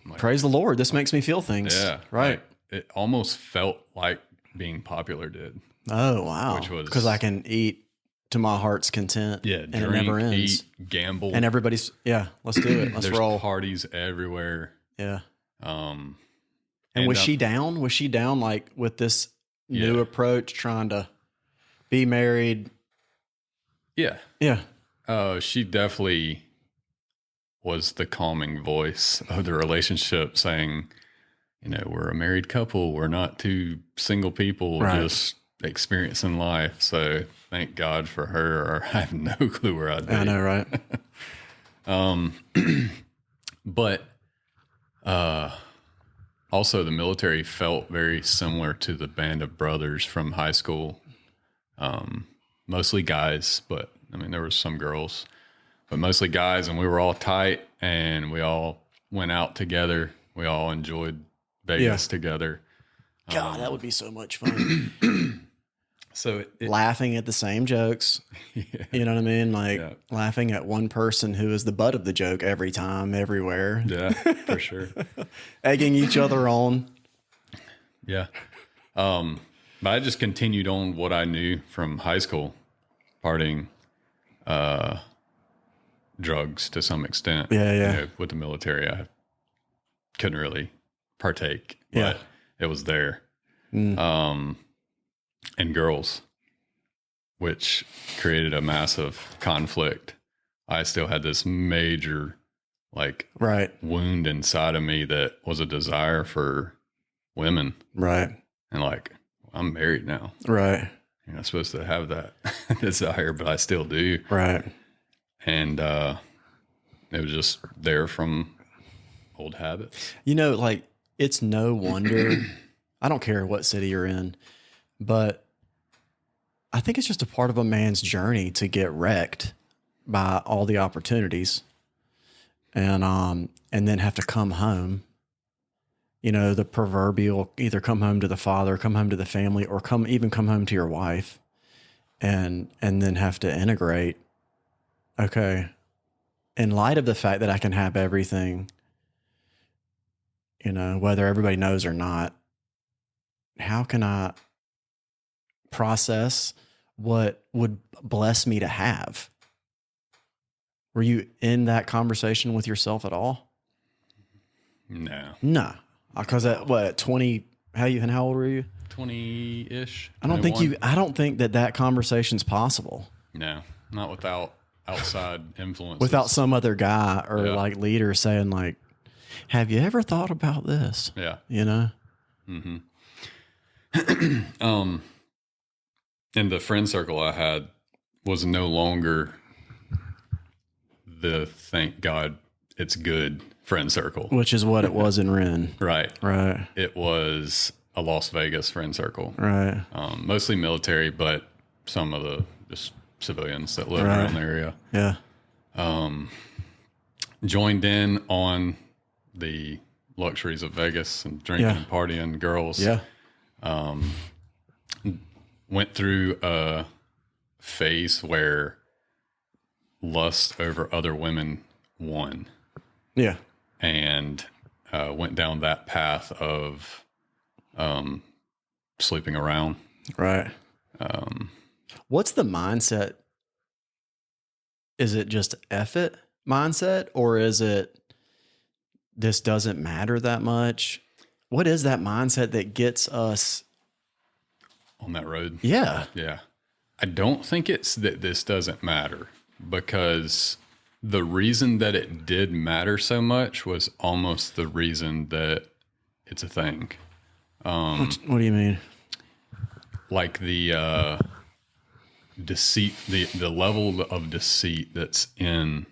I'm like, praise the Lord. This makes me feel things. Yeah. Right. Like, it almost felt like being popular did. Oh, wow. Which was. Because I can eat to my heart's content. Yeah. And drink, it never ends. Eat, gamble. And everybody's, let's do it. Let's There's roll. Parties everywhere. Yeah. And was she down? Was she down like with this new approach, trying to be married? Yeah. Yeah. She definitely was the calming voice of the relationship, saying, we're a married couple. We're not two single people just experiencing life. So thank God for her, or I have no clue where I'd be. I know, right? But also the military felt very similar to the band of brothers from high school. Mostly guys, but I mean, there were some girls, but mostly guys, and we were all tight and we all went out together. We all enjoyed Vegas together. God, that would be so much fun. So laughing at the same jokes. You know what I mean? Like laughing at one person who is the butt of the joke every time, everywhere. Yeah, for sure. Egging each other on. Yeah. But I just continued on what I knew from high school, partying, drugs to some extent. Yeah, yeah. You know, with the military, I couldn't really partake, but it was there. And girls, which created a massive conflict. I still had this major, wound inside of me that was a desire for women. Right. And I'm married now. Right. You're not supposed to have that desire, but I still do. Right. And it was just there from old habits. You know, it's no wonder. I don't care what city you're in, but I think it's just a part of a man's journey to get wrecked by all the opportunities and then have to come home. You know, the proverbial either come home to the father, come home to the family, or come home to your wife and then have to integrate. Okay. In light of the fact that I can have everything, you know, whether everybody knows or not, how can I process what would bless me to have? Were you in that conversation with yourself at all? No. Because at 20, how old were you? 20-ish. I don't think that conversation's possible. No, not without outside influence. Without some other guy or leader saying have you ever thought about this? Yeah. You know? Mm-hmm. And the friend circle I had was no longer the thank God it's good friend circle. Which is what it was in Ren. Right. Right. It was a Las Vegas friend circle. Right. Mostly military, but some of the just civilians that live around the area. Yeah. Joined in on the luxuries of Vegas and drinking, partying, girls. Yeah. Went through a phase where lust over other women won. Yeah. And went down that path of sleeping around. Right. What's the mindset? Is it just F it mindset, or is it this doesn't matter that much? What is that mindset that gets us on that road? Yeah. Yeah. I don't think it's that this doesn't matter, because the reason that it did matter so much was almost the reason that it's a thing. What do you mean? Like the deceit, the level of deceit that's in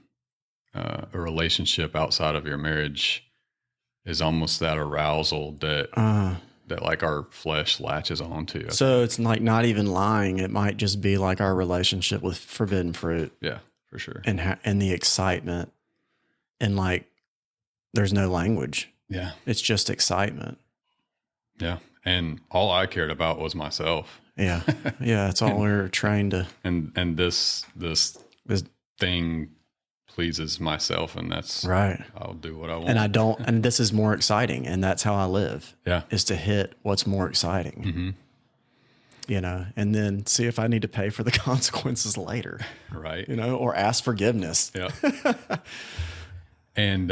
a relationship outside of your marriage is almost that arousal that our flesh latches onto. So it's not even lying. It might just be like our relationship with forbidden fruit. Yeah, for sure. And the excitement, and there's no language. Yeah. It's just excitement. Yeah. And all I cared about was myself. Yeah. Yeah. It's all we're trained to. And this thing pleases myself, and that's right. I'll do what I want. And this is more exciting. And that's how I live. Yeah. Is to hit what's more exciting. Mm-hmm. You know, and then see if I need to pay for the consequences later. Right. You know, or ask forgiveness. Yeah. And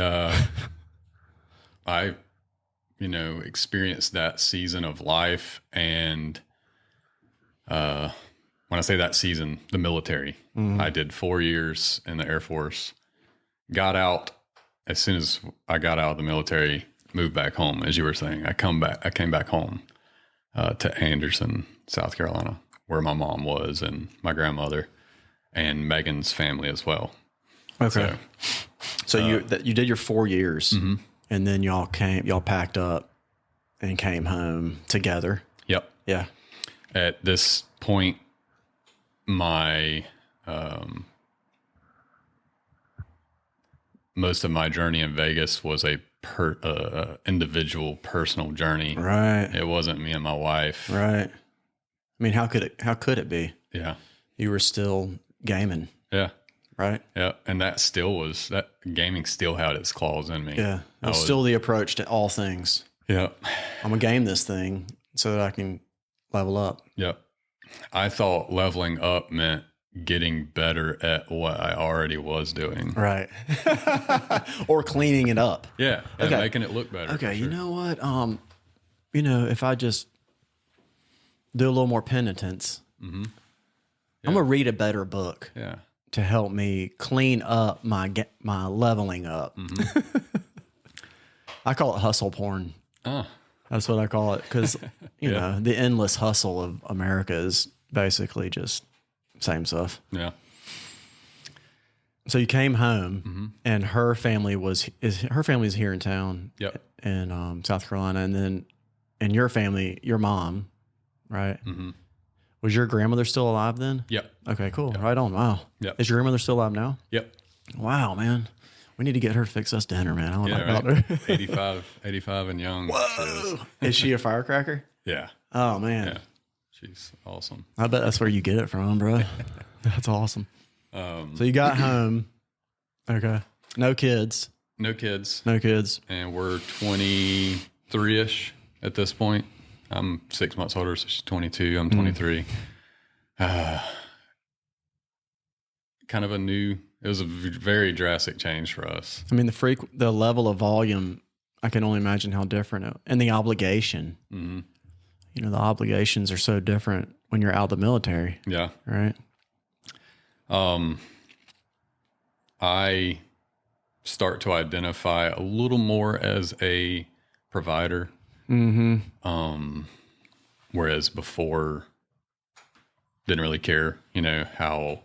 I, experienced that season of life. And when I say that season, the military, I did 4 years in the Air Force, got out. As soon as I got out of the military, moved back home. As you were saying, I came back home to Anderson, South Carolina, where my mom was and my grandmother and Megan's family as well. Okay. So you did your 4 years, and then y'all packed up and came home together. Yep. Yeah. At this point, my most of my journey in Vegas was a individual personal journey. Right. It wasn't me and my wife. Right. I mean, how could it be? Yeah. You were still gaming. Yeah. Right. Yeah. And that gaming still had its claws in me. Yeah. It was still the approach to all things. Yeah. I'm going to game this thing so that I can level up. Yep. I thought leveling up meant getting better at what I already was doing. Right. Or cleaning it up. Yeah. And Okay. making it look better. Okay. For You sure. know what? If I just do a little more penitence, I'm going to read a better book Yeah. to help me clean up my leveling up. I call it hustle porn. Oh, That's what I call it. Because, the endless hustle of America is basically just same stuff. yeah. So you came home, and her family is here in town, Yep. in South Carolina, and then in your family, your mom, right? Mm-hmm. Was your grandmother still alive then? Yep. Okay, cool. Right on. Wow. Yep. Is your grandmother still alive now? Yep. Wow, man. We need to get her to fix us dinner, man. I want to Yeah, talk about her. 85 and young. Whoa. Is she a firecracker? Yeah. Oh, man. Yeah. She's awesome. I bet that's where you get it from, bro. That's awesome. So you got home. Okay. No kids. No kids. No kids. And we're 23-ish at this point. I'm 6 months older, so she's 22. I'm 23. Kind of it was a very drastic change for us. I mean, the level of volume, I can only imagine how different and the obligation. Mm-hmm. The obligations are so different when you're out of the military, Yeah. right? I start to identify a little more as a provider. Whereas before, didn't really care, how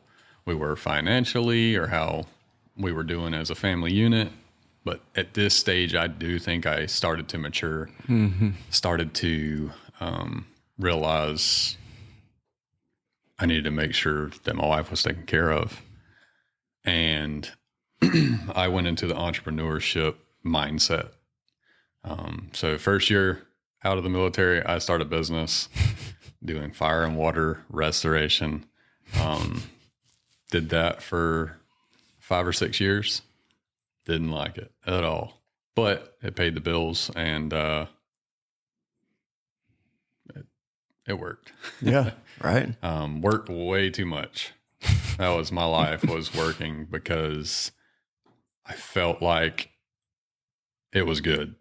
we were financially or how we were doing as a family unit. But at this stage, I do think I started to mature, started to realize I needed to make sure that my wife was taken care of. And I went into the entrepreneurship mindset. So first year out of the military, I started a business doing fire and water restoration. Did that for 5 or 6 years. Didn't like it at all, but it paid the bills and it worked. Yeah, right. Worked way too much. That was my life, was working because I felt like it was good.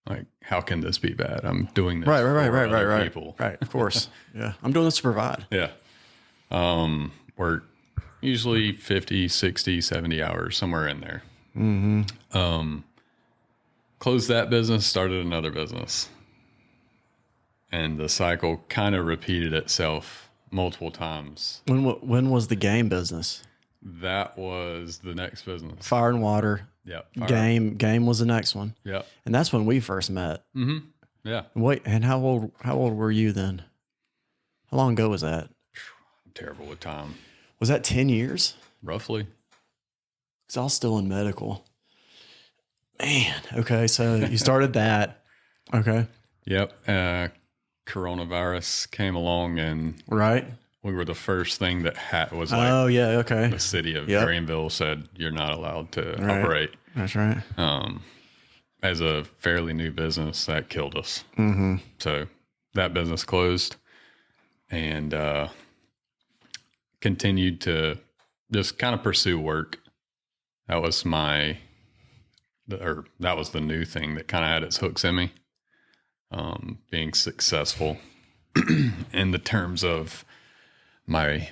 Like, how can this be bad? I'm doing this Right, for other people. Right, of course. Yeah, I'm doing this to provide. Yeah. Work usually 50, 60, 70 hours, somewhere in there. Closed that business, started another business. And the cycle kind of repeated itself multiple times. When was the game business? That was the next business. Fire and water. Yep. Game was the next one. Yep. And that's when we first met. Mm-hmm. Yeah. Wait, and how old were you then? How long ago was that? I'm terrible with time. Was that 10 years? Roughly. Because I was still in medical. Man, okay, so you started that. Okay. Yep. Coronavirus came along and Right. we were the first thing that was like, Oh, yeah, okay. the city of Yep. Greenville said you're not allowed to Right. operate. That's right. As a fairly new business, that killed us. Mm-hmm. So that business closed and continued to just kind of pursue work. That was that was the new thing that kind of had its hooks in me. Being successful in the terms of my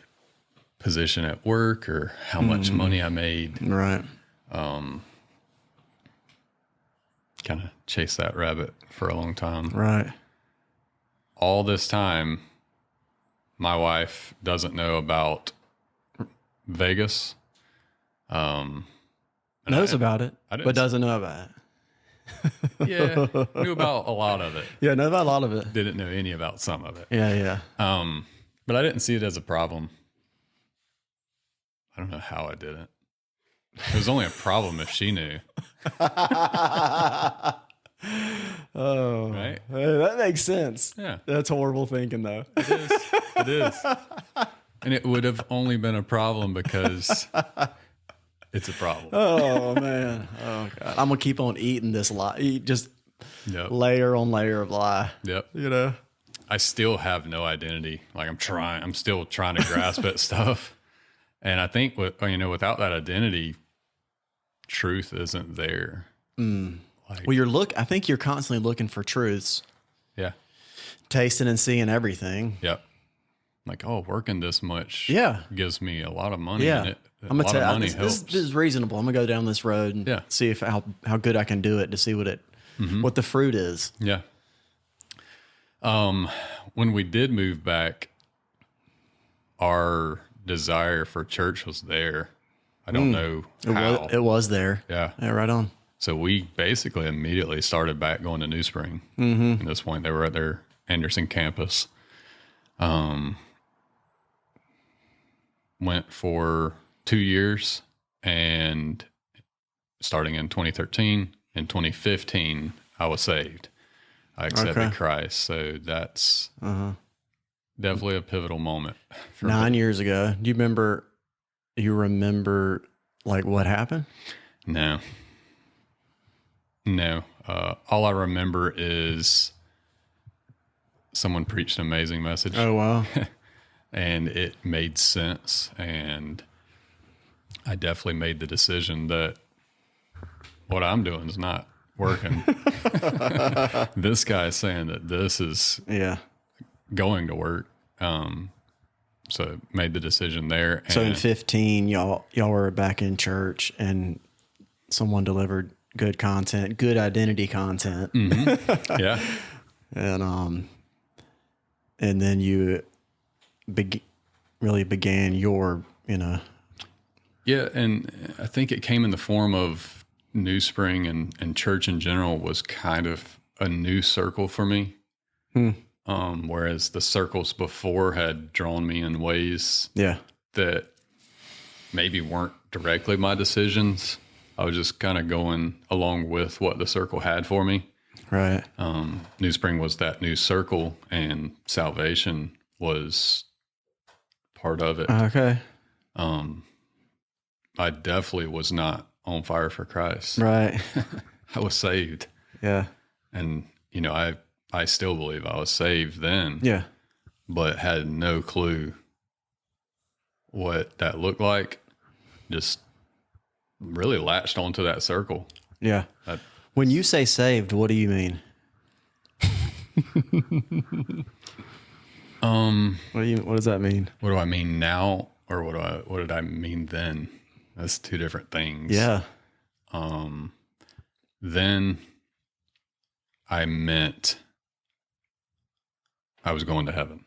position at work or how much money I made. Right. Kind of chased that rabbit for a long time. Right. All this time, my wife doesn't know about Vegas. Knows about it, I didn't- but doesn't know about it. Yeah, knew about a lot of it. Yeah, know about a lot of it. Didn't know any about some of it. Yeah, yeah. But I didn't see it as a problem. I don't know how I didn't. It was only a problem if she knew. Oh, Right? hey, that makes sense. Yeah. That's horrible thinking, though. It is. It is. And it would have only been a problem because it's a problem. Oh man. Oh god. I'm gonna keep on eating this lie. Eat just Yep. layer on layer of lie. Yep. You know. I still have no identity. Like I'm still trying to grasp at stuff. And I think without that identity, truth isn't there. Like, Well, I think you're constantly looking for truths, yeah. tasting and seeing everything. Yep. Like, oh, working this much Yeah. gives me a lot of money. Yeah. And I'm gonna a lot tell of you, money this helps. is reasonable. I'm gonna go down this road and Yeah. see if how good I can do it to see what the fruit is. Yeah. When we did move back, our desire for church was there. I don't know how. It was there. Yeah. Yeah, right on. So we basically immediately started back going to New Spring. At this point, they were at their Anderson campus. Went for 2 years, and starting in 2013, in 2015, I was saved. I accepted Christ. So that's definitely a pivotal moment. For 9 me. years ago. Do you remember? You remember like what happened? No. All I remember is someone preached an amazing message. Oh wow. And it made sense. And I definitely made the decision that what I'm doing is not working. This guy is saying that this is Yeah. going to work. So made the decision there. So in And 15, y'all were back in church, and someone delivered good content, good identity content, yeah, and then you really began your, yeah. And I think it came in the form of New Spring, and church in general was kind of a new circle for me. Whereas the circles before had drawn me in ways yeah, that maybe weren't directly my decisions. I was just kind of going along with what the circle had for me. right, New Spring was that new circle, and salvation was part of it. okay, I definitely was not on fire for Christ. right, I was saved. yeah, And, I still believe I was saved then, yeah, but had no clue what that looked like. Just really latched onto that circle. yeah. That- When you say saved, what do you mean? What does that mean? What do I mean now, or what did I mean then? That's two different things. Yeah, Then I meant I was going to heaven.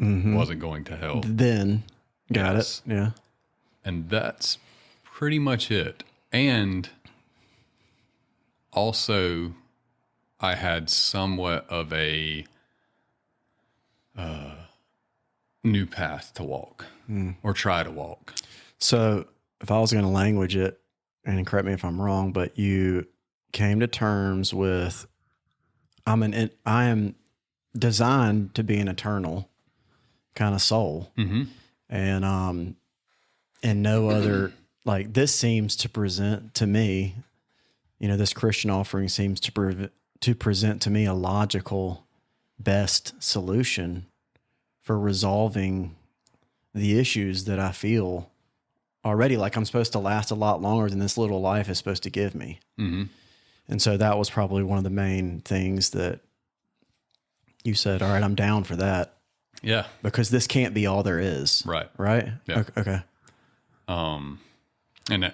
Wasn't going to hell. then got Yes. it. Yeah, And that's pretty much it. And also, I had somewhat of a new path to walk or try to walk. So if I was going to language it, and correct me if I'm wrong, but you came to terms with, I am designed to be an eternal kind of soul, and no other, like, this seems to present to me, this Christian offering seems to present to me a logical, best solution for resolving the issues that I feel already like I'm supposed to last a lot longer than this little life is supposed to give me. And so that was probably one of the main things that you said, all right, I'm down for that, Yeah. because this can't be all there is. Right. Right? Yeah. Okay. And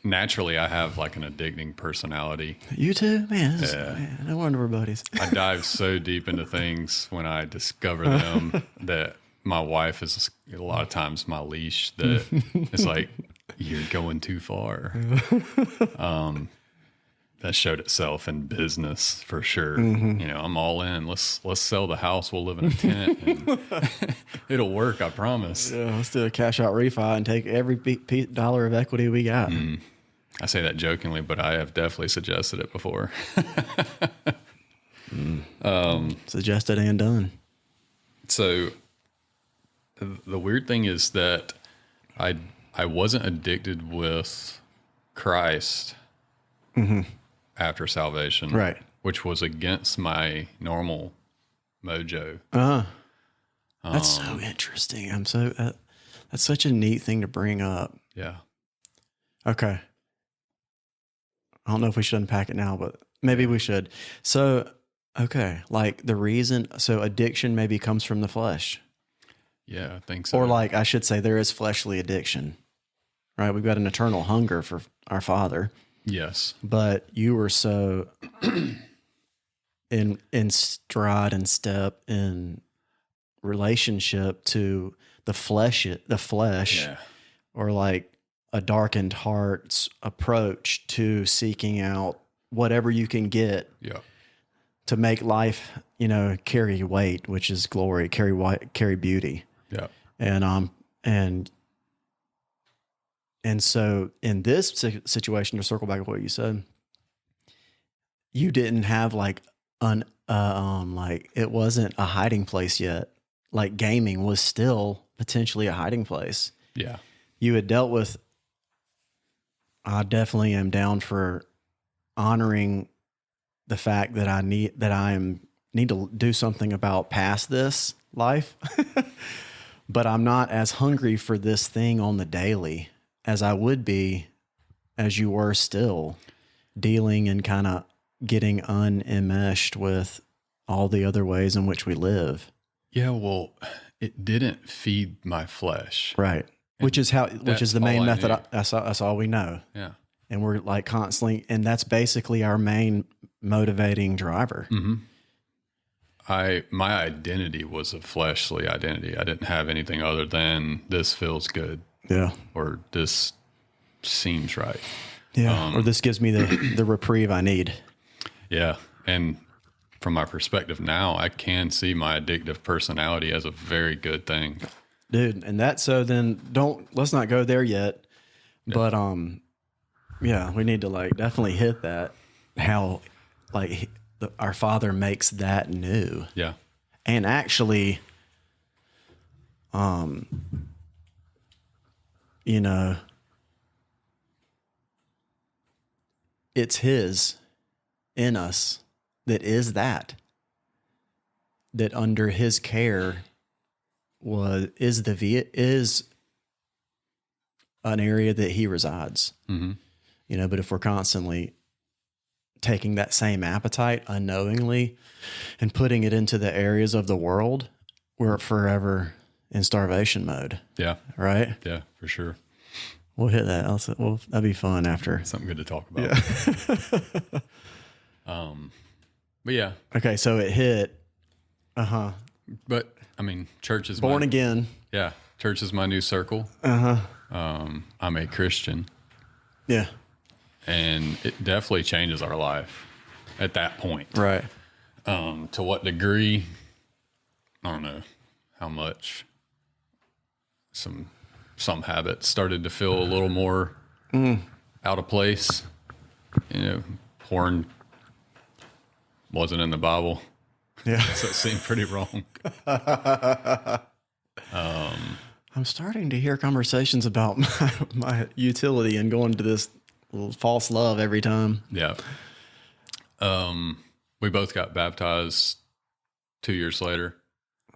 naturally, I have like an addicting personality. You too? Man, man, no wonder we're buddies. I dive so deep into things when I discover them that my wife is a lot of times my leash, that it's like, you're going too far. That showed itself in business for sure. I'm all in. Let's sell the house. We'll live in a tent. And it'll work. I promise. Yeah, let's do a cash out refi and take every dollar of equity we got. I say that jokingly, but I have definitely suggested it before. Suggested and done. So the weird thing is that I wasn't addicted with Christ after salvation, Right. which was against my normal mojo. That's so interesting. That's such a neat thing to bring up. Yeah. Okay. I don't know if we should unpack it now, but maybe we should. So, okay, like the reason, so addiction maybe comes from the flesh. Yeah, I think so. Or like I should say there is fleshly addiction, right? We've got an eternal hunger for our Father, Yes. but you were so in stride and step in relationship to the flesh, Yeah. or like a darkened heart's approach to seeking out whatever you can get Yeah. to make life, carry weight, which is glory, carry beauty. Yeah. And so in this situation, to circle back to what you said, you didn't have like like it wasn't a hiding place yet. Like gaming was still potentially a hiding place. Yeah. You had dealt with, I definitely am down for honoring the fact that I need to do something about past this life. But I'm not as hungry for this thing on the daily as I would be as you were still dealing and kind of getting unenmeshed with all the other ways in which we live. Yeah. Well, it didn't feed my flesh. Right. Which is the main all I method. knew. That's all we know. Yeah. And we're like constantly, and that's basically our main motivating driver. Mm-hmm. My identity was a fleshly identity. I didn't have anything other than this feels good Yeah. or this seems right. Yeah. Or this gives me the reprieve I need. Yeah. And from my perspective now, I can see my addictive personality as a very good thing. Dude. And let's not go there yet. But, yeah, we need to like definitely hit that, how like our Father makes that new. Yeah. And actually, it's His in us that under His care is an area that He resides. Mm-hmm. But if we're constantly taking that same appetite unknowingly and putting it into the areas of the world, we're forever in starvation mode. Yeah. Right? Yeah, for sure. We'll hit that. That'd be fun after. Something good to talk about. Yeah. But yeah. Okay, so it hit. But I mean, church is Born again. Yeah. Church is my new circle. I'm a Christian. Yeah. And it definitely changes our life at that point. Right. To what degree, I don't know how much. Some habits started to feel a little more out of place. Porn wasn't in the Bible. Yeah. So it seemed pretty wrong. I'm starting to hear conversations about my utility and going to this false love every time. Yeah. We both got baptized 2 years later.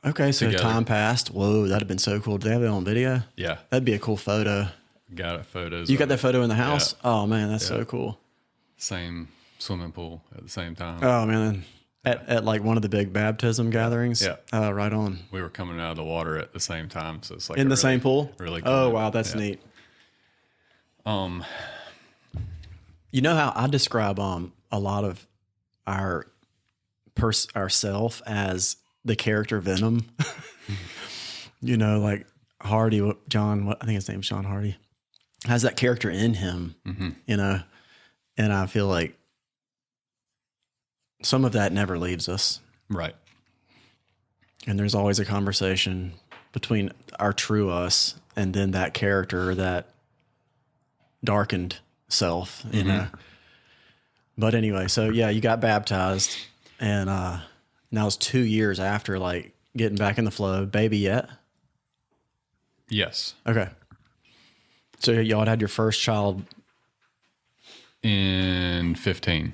Okay, so together. time passed. Whoa, that'd have been so cool. Do they have it on video? Yeah. That'd be a cool photo. Got photos. You got that photo in the house? Yeah. Oh, man, that's so cool. Same swimming pool at the same time. Oh, man. At like one of the big baptism gatherings? Yeah. Right on. We were coming out of the water at the same time. So it's like in the same pool? Really cool. Oh, wow, that's neat. You know how I describe a lot of our ourself as the character Venom? Like Hardy, I think his name's John Hardy, has that character in him, and I feel like some of that never leaves us. Right. And there's always a conversation between our true us and then that character, that darkened self, you know. But anyway, so yeah, you got baptized, and now it's 2 years after, like, getting back in the flow. Baby yet? Yes. Okay. So y'all had your first child In 15.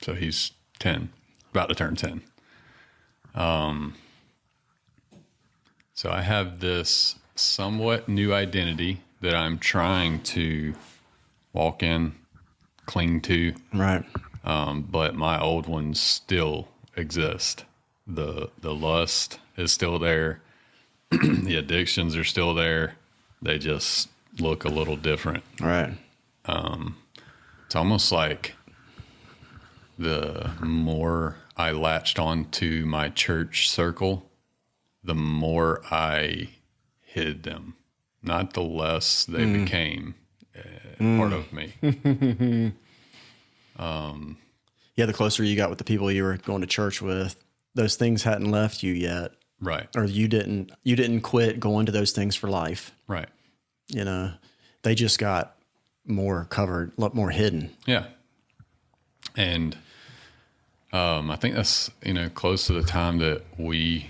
So he's 10, about to turn 10. So I have this somewhat new identity that I'm trying to walk in, cling to. right. But my old ones still exist. The lust is still there. The addictions are still there. They just look a little different. Right. It's almost like the more I latched on to my church circle, the more I hid them. Not the less they became part of me. Yeah, the closer you got with the people you were going to church with, those things hadn't left you yet, Right. or you didn't quit going to those things for life. Right. You know, they just got more covered, a lot more hidden. Yeah. And I think that's, close to the time that we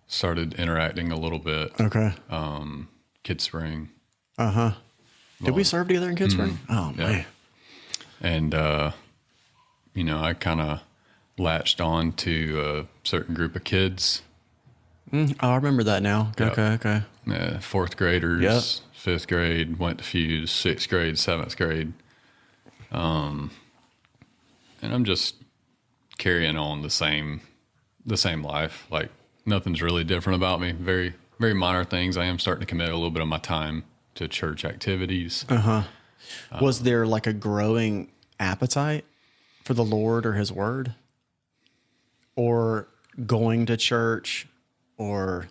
started interacting a little bit. Okay. Kid Spring. Did we serve together in Kid Spring? Oh, man. And, I kind of latched on to a certain group of kids. I remember that now. Yep. Okay. Fourth graders, Yep. fifth grade, went to Fuse, sixth grade, seventh grade. And I'm just carrying on the same life. Like, nothing's really different about me. Very, very minor things. I am starting to commit a little bit of my time to church activities. Was there like a growing appetite for the Lord or His Word, or going to church, or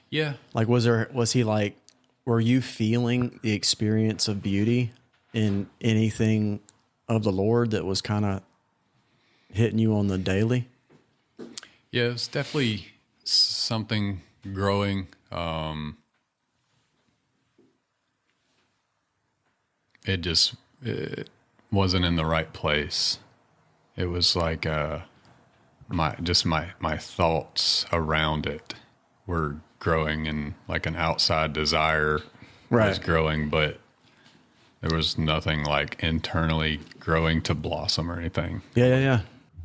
Yeah. like were you feeling the experience of beauty in anything of the Lord that was kind of hitting you on the daily? Yeah, it's definitely something growing. It wasn't in the right place. It was like my thoughts around it were growing, and like an outside desire was growing, but there was nothing like internally growing to blossom or anything. Yeah.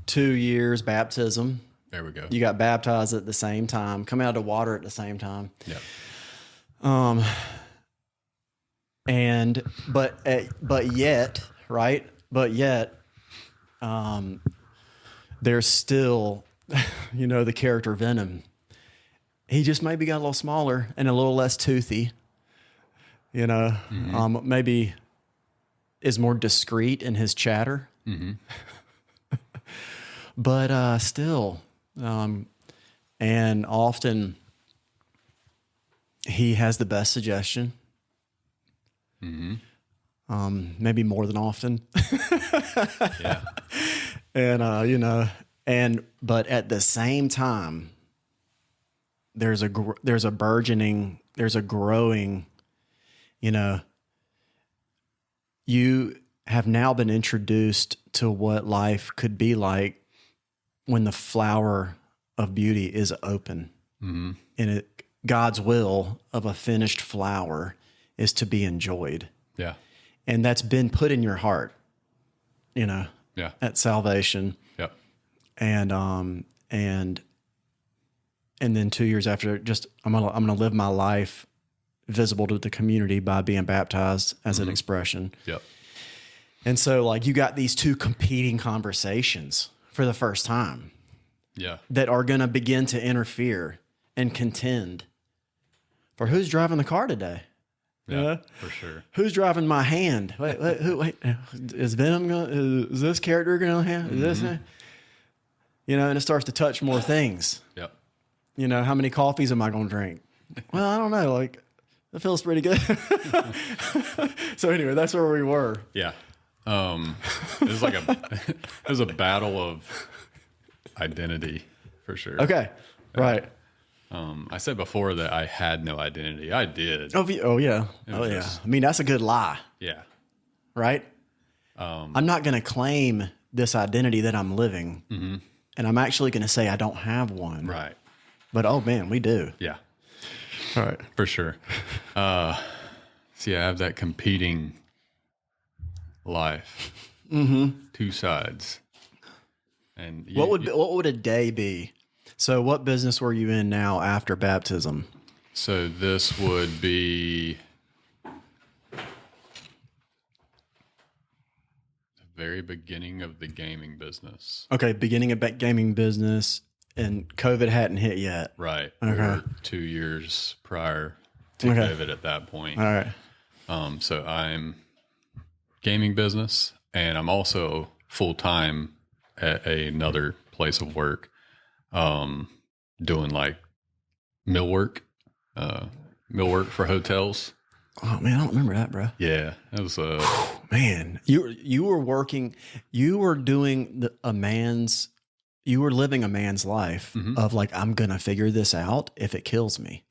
2 years baptism. There we go. You got baptized at the same time, come out of water at the same time. Yeah. But yet, there's still, the character Venom. He just maybe got a little smaller and a little less toothy, maybe is more discreet in his chatter. But still, and often he has the best suggestion. Maybe more than often. Yeah. And but at the same time, there's a growing, you have now been introduced to what life could be like when the flower of beauty is open. And God's will of a finished flower is to be enjoyed. Yeah. And that's been put in your heart, Yeah. at salvation. Yep. And then 2 years after, I'm gonna live my life visible to the community by being baptized as an expression. Yep. And so, like, you got these two competing conversations for the first time Yeah. that are going to begin to interfere and contend for who's driving the car today. Yeah. For sure. Who's driving my hand? Wait, is Venom going? Is this character going to have? Is this? And it starts to touch more things. Yep. How many coffees am I going to drink? Well, I don't know. Like, it feels pretty good. So anyway, that's where we were. Yeah. It was like it was a battle of identity for sure. Okay. Right. I said before that I had no identity. I did. Oh yeah. Oh yeah. just- I mean, that's a good lie, Yeah. right? I'm not going to claim this identity that I'm living, and I'm actually going to say I don't have one. Right. But oh man, we do. Yeah. All right. For sure. See, I have that competing life. Two sides. And What would a day be? So, what business were you in now after baptism? So this would be the very beginning of the gaming business. Okay, beginning of gaming business, and COVID hadn't hit yet. Right. Okay. We were 2 years prior to COVID at that point. All right. So I'm gaming business, and I'm also full time at another place of work, doing like millwork for hotels. Oh man, I don't remember that, bro. Yeah, it was Man, you were working, you were doing you were living a man's life of like, I'm gonna figure this out if it kills me.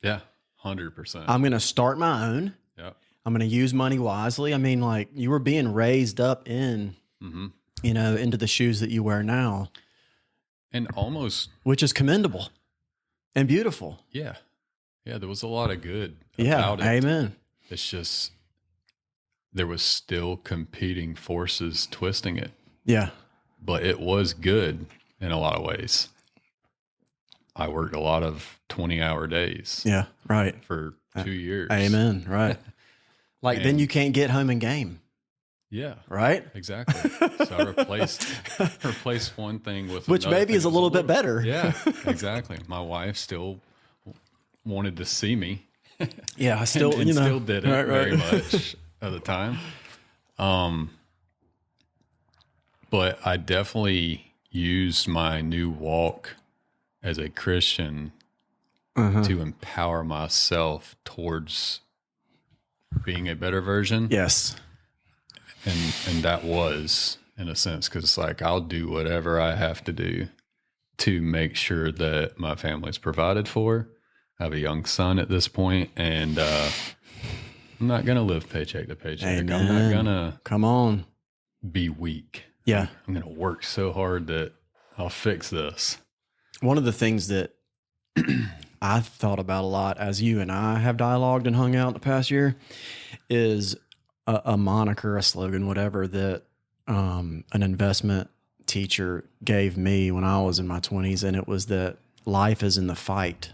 100%. I'm gonna start my own. Yep. I'm gonna use money wisely. I mean, like you were being raised up in, into the shoes that you wear now, And almost, which is commendable and beautiful. yeah, there was a lot of good Yeah, about it. amen. It's just there was still competing forces twisting it, Yeah, but it was good in a lot of ways. I worked a lot of 20-hour days yeah, right. for 2 years. Amen, right. Like then And- you can't get home and game, Yeah, right? exactly. So I replaced one thing with Which another maybe thing. is a It was little bit better. Yeah, exactly. My wife still wanted to see me. Yeah, I still, and still didn't right, very much of the time. But I definitely used my new walk as a Christian to empower myself towards being a better version. Yes. And that was, in a sense, because like I'll do whatever I have to do to make sure that my family's provided for. I have a young son at this point, and I'm not going to live paycheck to paycheck. Amen. I'm not going to Come on. be weak. Yeah. I'm going to work so hard that I'll fix this. One of the things that I've thought about a lot as you and I have dialogued and hung out the past year is a moniker, a slogan, whatever, that an investment teacher gave me when I was in my 20s. And it was that life is in the fight.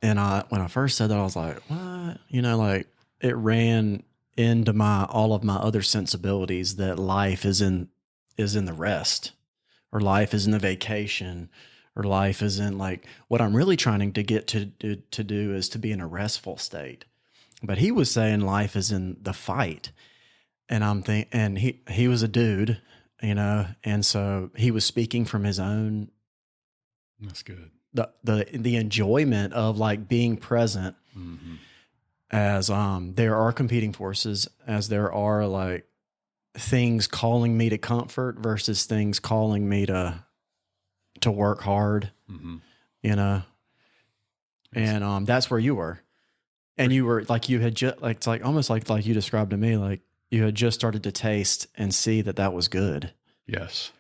And when I first said that, I was like, what? Like it ran into all of my other sensibilities that life is in the rest, or life is in the vacation, or life is in like what I'm really trying to get to do is to be in a restful state. But he was saying life is in the fight. And and he was a dude, and so he was speaking from his own, That's good. the enjoyment of like being present, as there are competing forces, as there are like things calling me to comfort versus things calling me to work hard, and that's where you were. And you were like, you had just like, it's like almost like you described to me, like you had just started to taste and see that was good. Yes.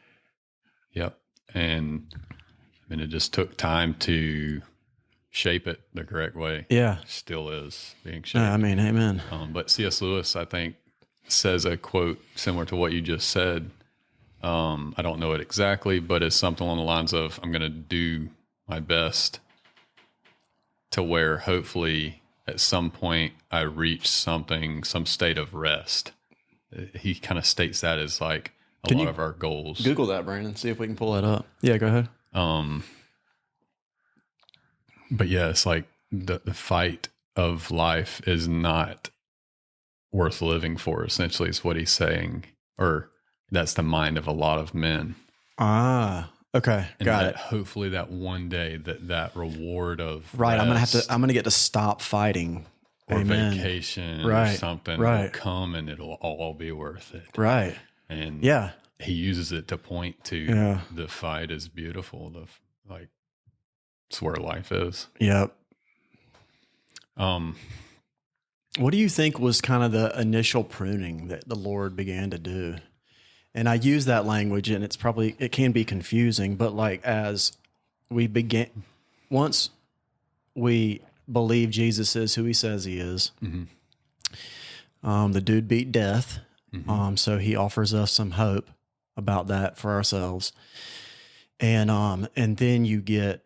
Yep. And I mean, it just took time to shape it the correct way. Yeah. Still is being shaped. I mean, amen. But C.S. Lewis, I think, says a quote similar to what you just said. I don't know it exactly, but it's something along the lines of, I'm going to do my best to where hopefully at some point I reach some state of rest. He kind of states that as like a lot of our goals. Google that, Brandon. See if we can pull that up. Yeah, go ahead. But yeah, it's like the fight of life is not worth living for, essentially, is what he's saying. Or that's the mind of a lot of men. Ah, okay. And Got it. Hopefully that one day that reward of Right. rest I'm going to get to stop fighting. or Amen. vacation or Right. something Right. will come and it'll all be worth it. Right. And Yeah. he uses it to point to Yeah. the fight is beautiful. it's where life is. Yep. Um, What do you think was kind of the initial pruning that the Lord began to do? And I use that language, and it can be confusing, but like as we began, once we believe Jesus is who he says he is, the dude beat death. So he offers us some hope about that for ourselves. And then you get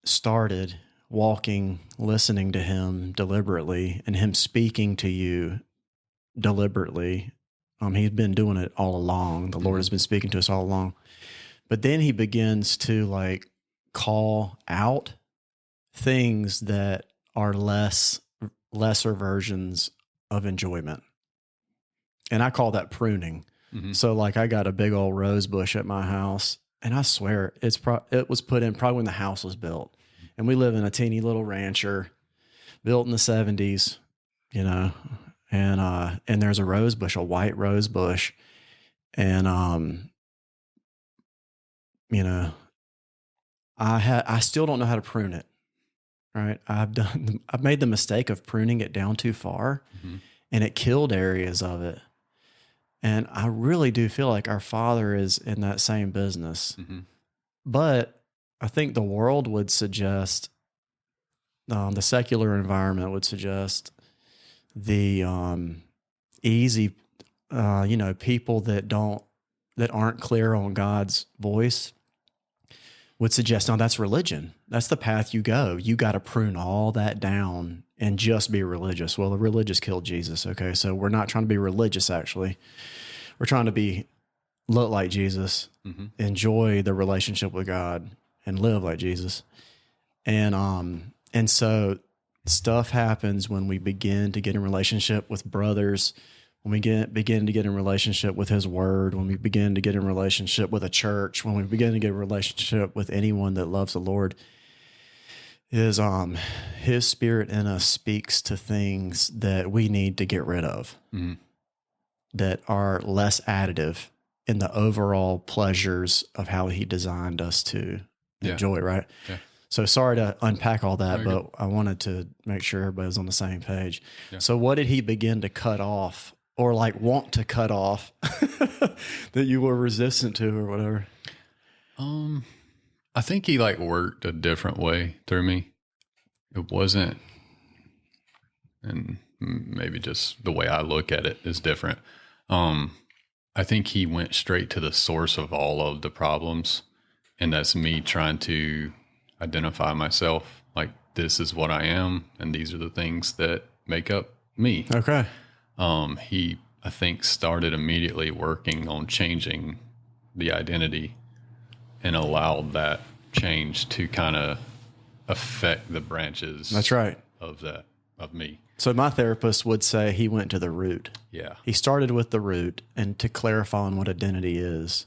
started walking, listening to him deliberately, and him speaking to you deliberately. He's been doing it all along. The Lord has been speaking to us all along. But then he begins to like call out things that are lesser versions of enjoyment. And I call that pruning. So like I got a big old rose bush at my house, and I swear it was put in probably when the house was built. And we live in a teeny little rancher built in the 70s, you know, and there's a rose bush, a white rose bush. And, you know, I still don't know how to prune it. Right. I've made the mistake of pruning it down too far, and it killed areas of it. And I really do feel like our Father is in that same business. But I think the world would suggest, the secular environment would suggest the easy, people that aren't clear on God's voice would suggest, no, that's religion. That's the path you go. You got to prune all that down and just be religious. Well, the religious killed Jesus. Okay. So we're not trying to be religious, actually. We're trying to look like Jesus, enjoy the relationship with God, and live like Jesus. And so stuff happens when we begin to get in relationship with brothers, when we begin to get in relationship with his word, when we begin to get in relationship with a church, when we begin to get a relationship with anyone that loves the Lord, is his spirit in us speaks to things that we need to get rid of, that are less additive in the overall pleasures of how he designed us to enjoy, right? Yeah. So sorry to unpack all that, but I wanted to make sure everybody was on the same page. Yeah. So what did he begin to cut off, or like want to cut off, that you were resistant to, or whatever? I think he like worked a different way through me. It wasn't, and maybe just the way I look at it is different. I think he went straight to the source of all of the problems, and that's me trying to identify myself. Like, this is what I am, and these are the things that make up me. Okay. He, I think, started immediately working on changing the identity, and allowed that change to kind of affect the branches. That's right. Of me. So my therapist would say he went to the root. Yeah. He started with the root, and to clarify on what identity is,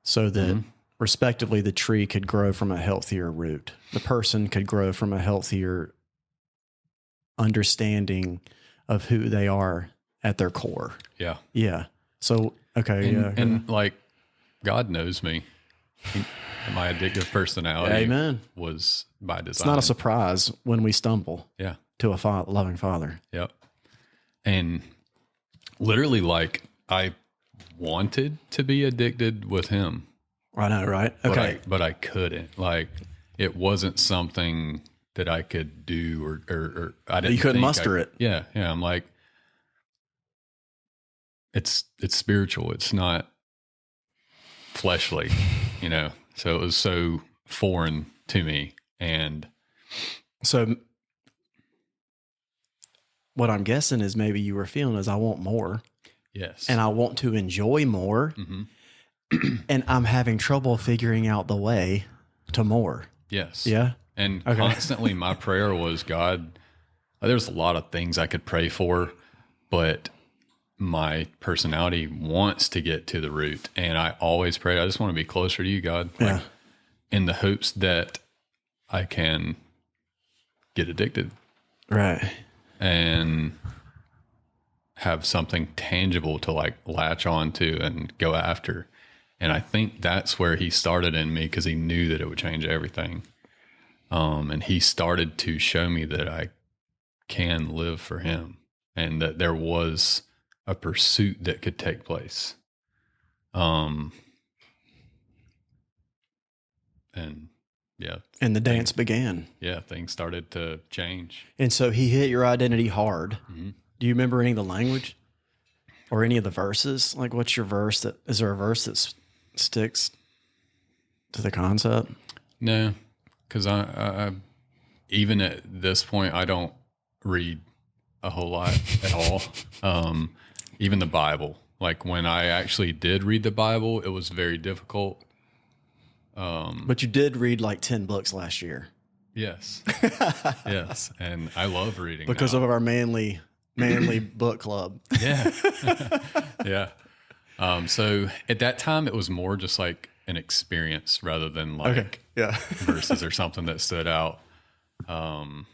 so that respectively the tree could grow from a healthier root. The person could grow from a healthier understanding of who they are at their core. Yeah. Yeah. So, okay. And like, God knows me. My addictive personality was by design. It's not a surprise when we stumble. Yeah. To a loving Father. Yep. And literally, like, I wanted to be addicted with him. I know, right? Okay. But I couldn't. Like, it wasn't something that I could do, or I didn't. You couldn't muster it. Yeah. Yeah. I'm like, it's spiritual. It's not fleshly, you know? So it was so foreign to me. And so what I'm guessing is maybe you were feeling is, I want more. Yes. And I want to enjoy more. And I'm having trouble figuring out the way to more. Yes. Yeah. And constantly my prayer was, God, there's a lot of things I could pray for, but my personality wants to get to the root. And I always pray, I just want to be closer to you, God. Like, in the hopes that I can get addicted. Right. And have something tangible to like latch on to and go after. And I think that's where he started in me, because he knew that it would change everything. And he started to show me that I can live for him and that there was a pursuit that could take place. And yeah. And the dance began. Yeah, things started to change. And so he hit your identity hard. Mm-hmm. Do you remember any of the language or any of the verses? Like, what's your verse is there a verse that sticks to the concept? No, because I even at this point, I don't read a whole lot at all. Even the Bible. Like when I actually did read the Bible, it was very difficult. But you did read like 10 books last year. Yes. Yes. And I love reading because now. of our manly book club. Yeah. Yeah. So at that time, it was more just like an experience rather than like verses or something that stood out.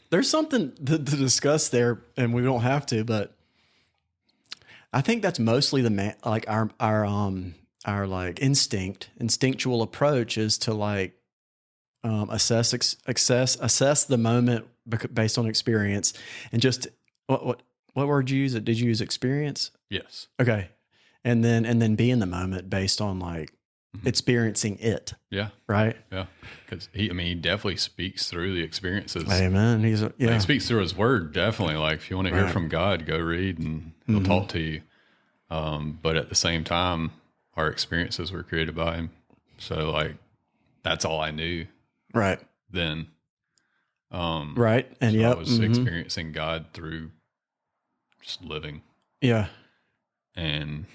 There's something to discuss there, and we don't have to, but I think that's mostly our like instinctual approach is to like assess the moment based on experience, and just what word did you use? Did you use experience? Yes. Okay, and then be in the moment based on like experiencing it. Yeah. Right. Yeah. Because he definitely speaks through the experiences. Amen. He speaks through his word. Definitely. Like if you want to hear from God, go read and he'll talk to you. But at the same time, our experiences were created by him. So like, that's all I knew. Right. Then. Right. And so I was experiencing God through just living. Yeah. And,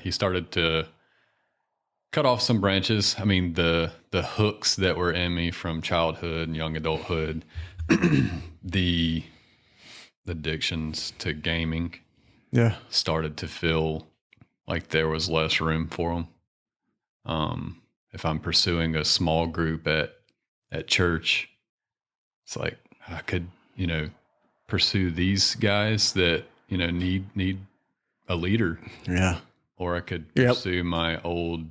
he started to cut off some branches. I mean, the hooks that were in me from childhood and young adulthood, the addictions to gaming, started to feel like there was less room for them. If I'm pursuing a small group at church, it's like I could, pursue these guys that, need a leader. Yeah. Or I could pursue my old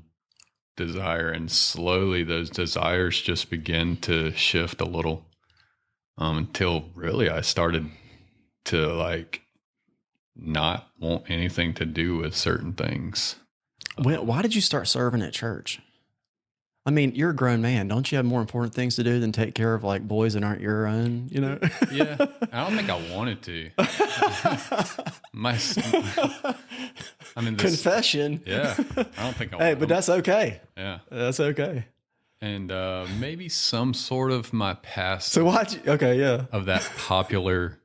desire, and slowly those desires just begin to shift a little, until really I started to like not want anything to do with certain things. Why did you start serving at church? I mean, you're a grown man. Don't you have more important things to do than take care of like boys that aren't your own, Yeah. I don't think I wanted to. Confession. Yeah. I don't think I wanted Hey, but that's okay. Yeah. That's okay. And maybe some sort of my past. So of that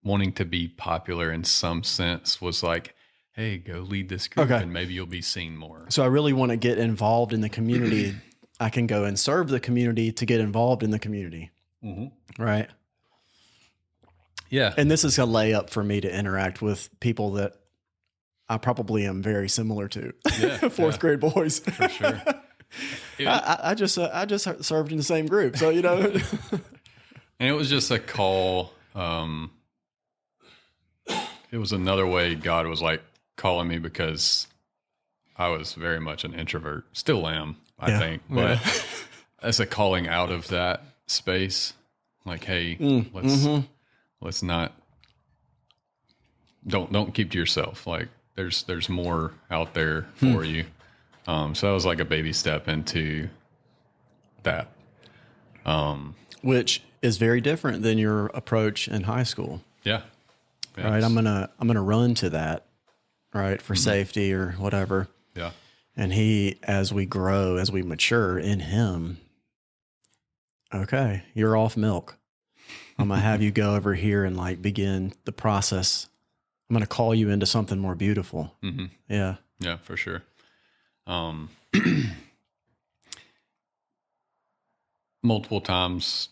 wanting to be popular in some sense was like, hey, go lead this group and maybe you'll be seen more. So I really want to get involved in the community. I can go and serve the community to get involved in the community. Mm-hmm. Right. Yeah. And this is a layup for me to interact with people that I probably am very similar to. Yeah. Fourth grade boys. For sure. I just served in the same group. So, And it was just a call. It was another way God was like calling me, because I was very much an introvert. Still am, I think. But it's a calling out of that space. Like, hey, let's not, don't keep to yourself. Like there's more out there for you. So that was like a baby step into that. Which is very different than your approach in high school. Yeah. Yes. Right. I'm gonna run to that, right, for safety or whatever. Yeah. And as we grow, as we mature in him, okay, you're off milk. I'm gonna have you go over here and like begin the process. I'm gonna call you into something more beautiful. Mm-hmm. Yeah. Yeah, for sure. Multiple times,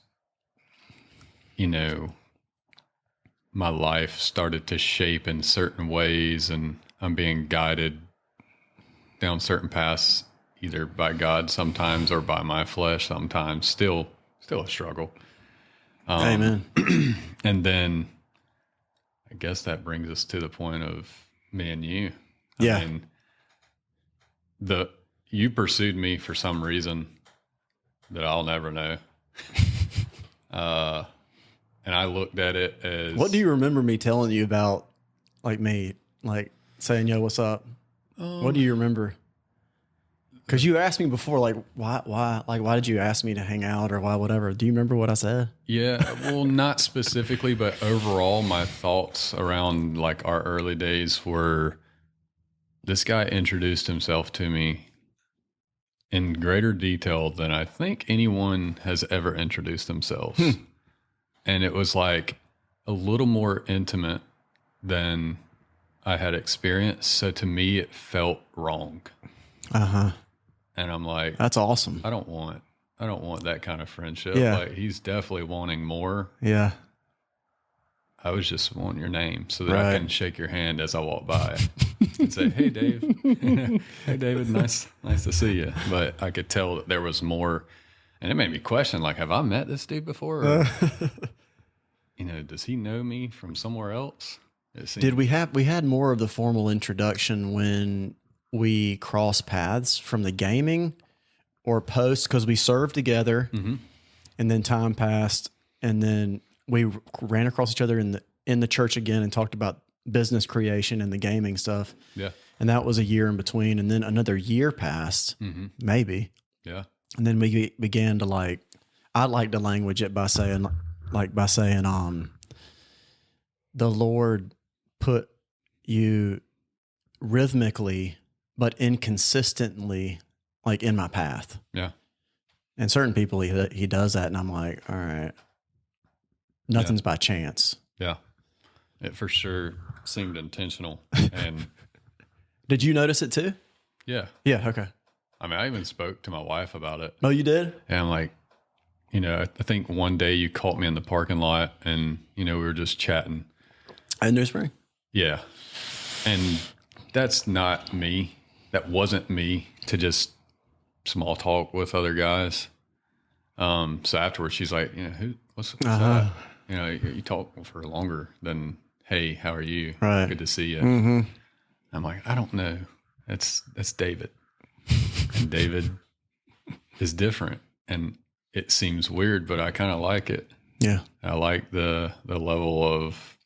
my life started to shape in certain ways, and I'm being guided down certain paths, either by God sometimes or by my flesh sometimes. Still a struggle. Amen. And then I guess that brings us to the point of me and you. Yeah. I mean, you pursued me for some reason, that I'll never know. And I looked at it as... What do you remember me telling you about, like me, like saying, yo, what's up? What do you remember? Because you asked me before, like, why did you ask me to hang out or why, whatever? Do you remember what I said? Yeah, well, not specifically, but overall, my thoughts around like our early days were this guy introduced himself to me in greater detail than I think anyone has ever introduced themselves. And it was like a little more intimate than I had experienced. So to me, it felt wrong. Uh-huh. And I'm like, that's awesome. I don't want that kind of friendship. Yeah. Like, he's definitely wanting more. Yeah. I was just wanting your name so that I can shake your hand as I walk by and say, "Hey, Dave." "Hey, David, nice to see you." But I could tell that there was more, and it made me question, like, have I met this dude before? Or, does he know me from somewhere else? Did we had more of the formal introduction when we crossed paths from the gaming or post, because we served together, and then time passed, and then we ran across each other in the church again and talked about business creation and the gaming stuff. Yeah. And that was a year in between. And then another year passed, maybe. Yeah. And then we began to I like to language it by saying, the Lord put you rhythmically, but inconsistently, like in my path. Yeah. And certain people, he does that. And I'm like, all right, nothing's by chance. Yeah. It for sure seemed intentional. And did you notice it too? yeah. Yeah. Okay. I mean, I even spoke to my wife about it. Oh, you did? And I'm like, I think one day you caught me in the parking lot and, we were just chatting. At New Spring? Yeah. And that's not me. That wasn't me to just small talk with other guys. So afterwards she's like, what's that? You talk for longer than, "Hey, how are you? Right. Good to see you." Mm-hmm. I'm like, I don't know. That's David. And David is different. And it seems weird, but I kind of like it. Yeah. I like the level of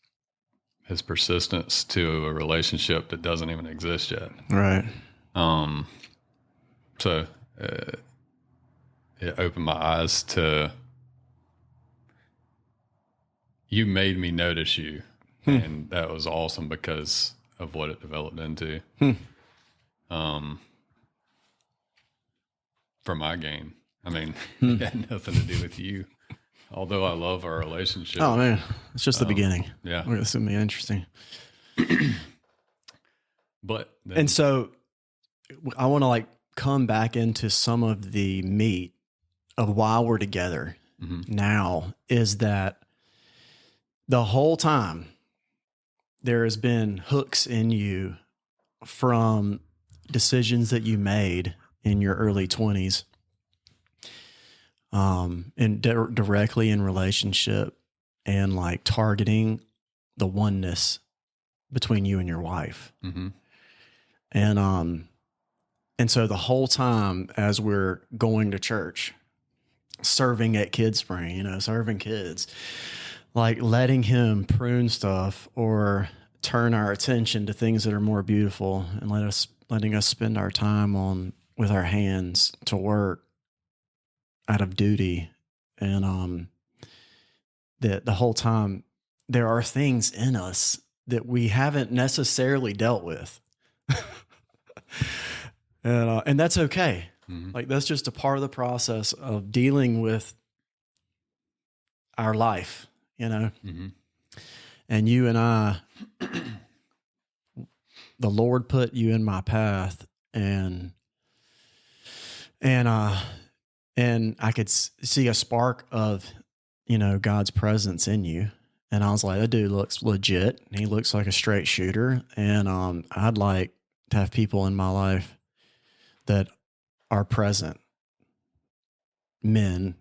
his persistence to a relationship that doesn't even exist yet. Right. So it opened my eyes to, you made me notice you. And that was awesome because of what it developed into. For my game. I mean, it had nothing to do with you. Although I love our relationship. Oh man, it's just the beginning. Yeah. It's going to be interesting. But and so I want to come back into some of the meat of why we're together now, is that the whole time there has been hooks in you from decisions that you made in your early 20s, and directly in relationship, and targeting the oneness between you and your wife. And so the whole time as we're going to church, serving at Kid Spring, serving kids, letting him prune stuff or turn our attention to things that are more beautiful, and letting us spend our time with our hands to work out of duty. And that the whole time there are things in us that we haven't necessarily dealt with. And that's okay. That's just a part of the process of dealing with our life, And you and I, the Lord put you in my path, and I could see a spark of, God's presence in you. And I was like, that dude looks legit. He looks like a straight shooter. And I'd like to have people in my life that are present, men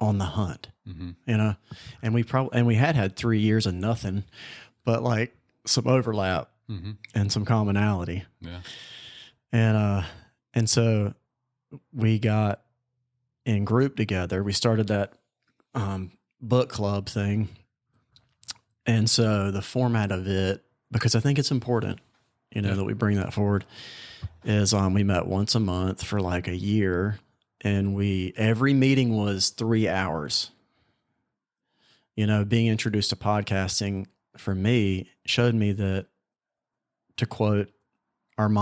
on the hunt, and we had 3 years of nothing, but some overlap and some commonality. Yeah. And so we got in group together. We started that book club thing. And so the format of it, because I think it's important, that we bring that forward, is we met once a month for like a year, and every meeting was 3 hours. Being introduced to podcasting for me showed me that, to quote one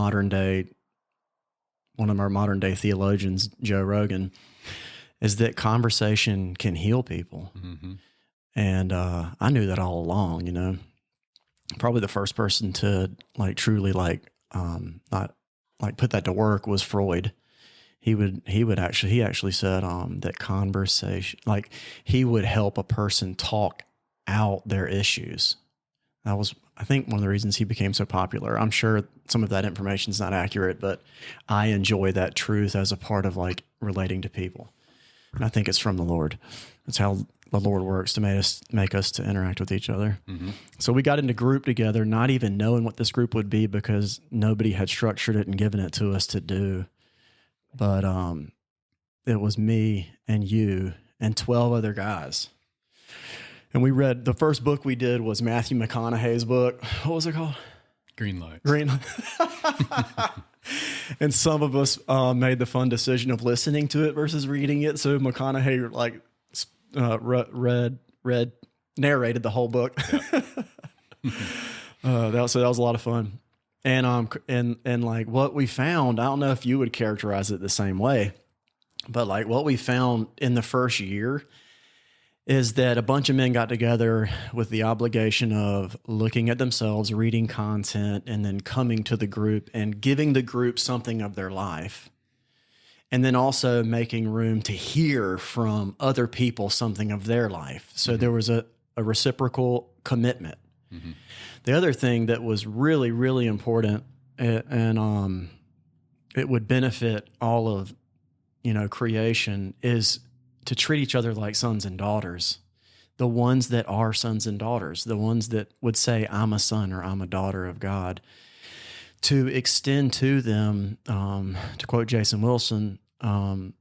of our modern day theologians, Joe Rogan, is that conversation can heal people. Mm-hmm. And I knew that all along, probably the first person to truly not put that to work was Freud. He actually said that conversation, he would help a person talk out their issues. That was, I think, one of the reasons he became so popular. I'm sure some of that information is not accurate, but I enjoy that truth as a part of relating to people. And I think it's from the Lord. That's how the Lord works to make us to interact with each other. Mm-hmm. So we got into group together, not even knowing what this group would be because nobody had structured it and given it to us to do. But it was me and you and 12 other guys. And we read, the first book we did was Matthew McConaughey's book. What was it called? Green Lights. Green Lights. And some of us made the fun decision of listening to it versus reading it. So McConaughey narrated the whole book. Yeah. That was a lot of fun. And what we found, I don't know if you would characterize it the same way, but what we found in the first year is that a bunch of men got together with the obligation of looking at themselves, reading content, and then coming to the group and giving the group something of their life. And then also making room to hear from other people something of their life. So there was a reciprocal commitment. Mm-hmm. The other thing that was really, really important, and it would benefit all of creation, is to treat each other like sons and daughters. The ones that are sons and daughters, the ones that would say, I'm a son or I'm a daughter of God, to extend to them, to quote Jason Wilson, to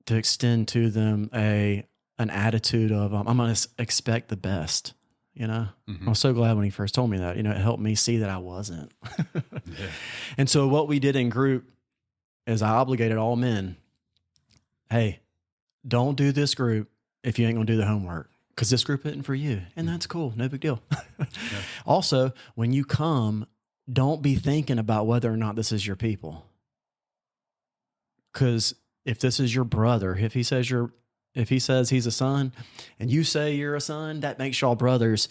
extend to them an attitude of, I'm going to expect the best. Mm-hmm. I was so glad when he first told me that. It helped me see that I wasn't. Yeah. And so what we did in group is I obligated all men, hey, don't do this group if you ain't going to do the homework, because this group isn't for you. And that's cool. No big deal. Yeah. Also, when you come, don't be thinking about whether or not this is your people. Because if this is your brother, if he says he's a son and you say you're a son, that makes y'all brothers.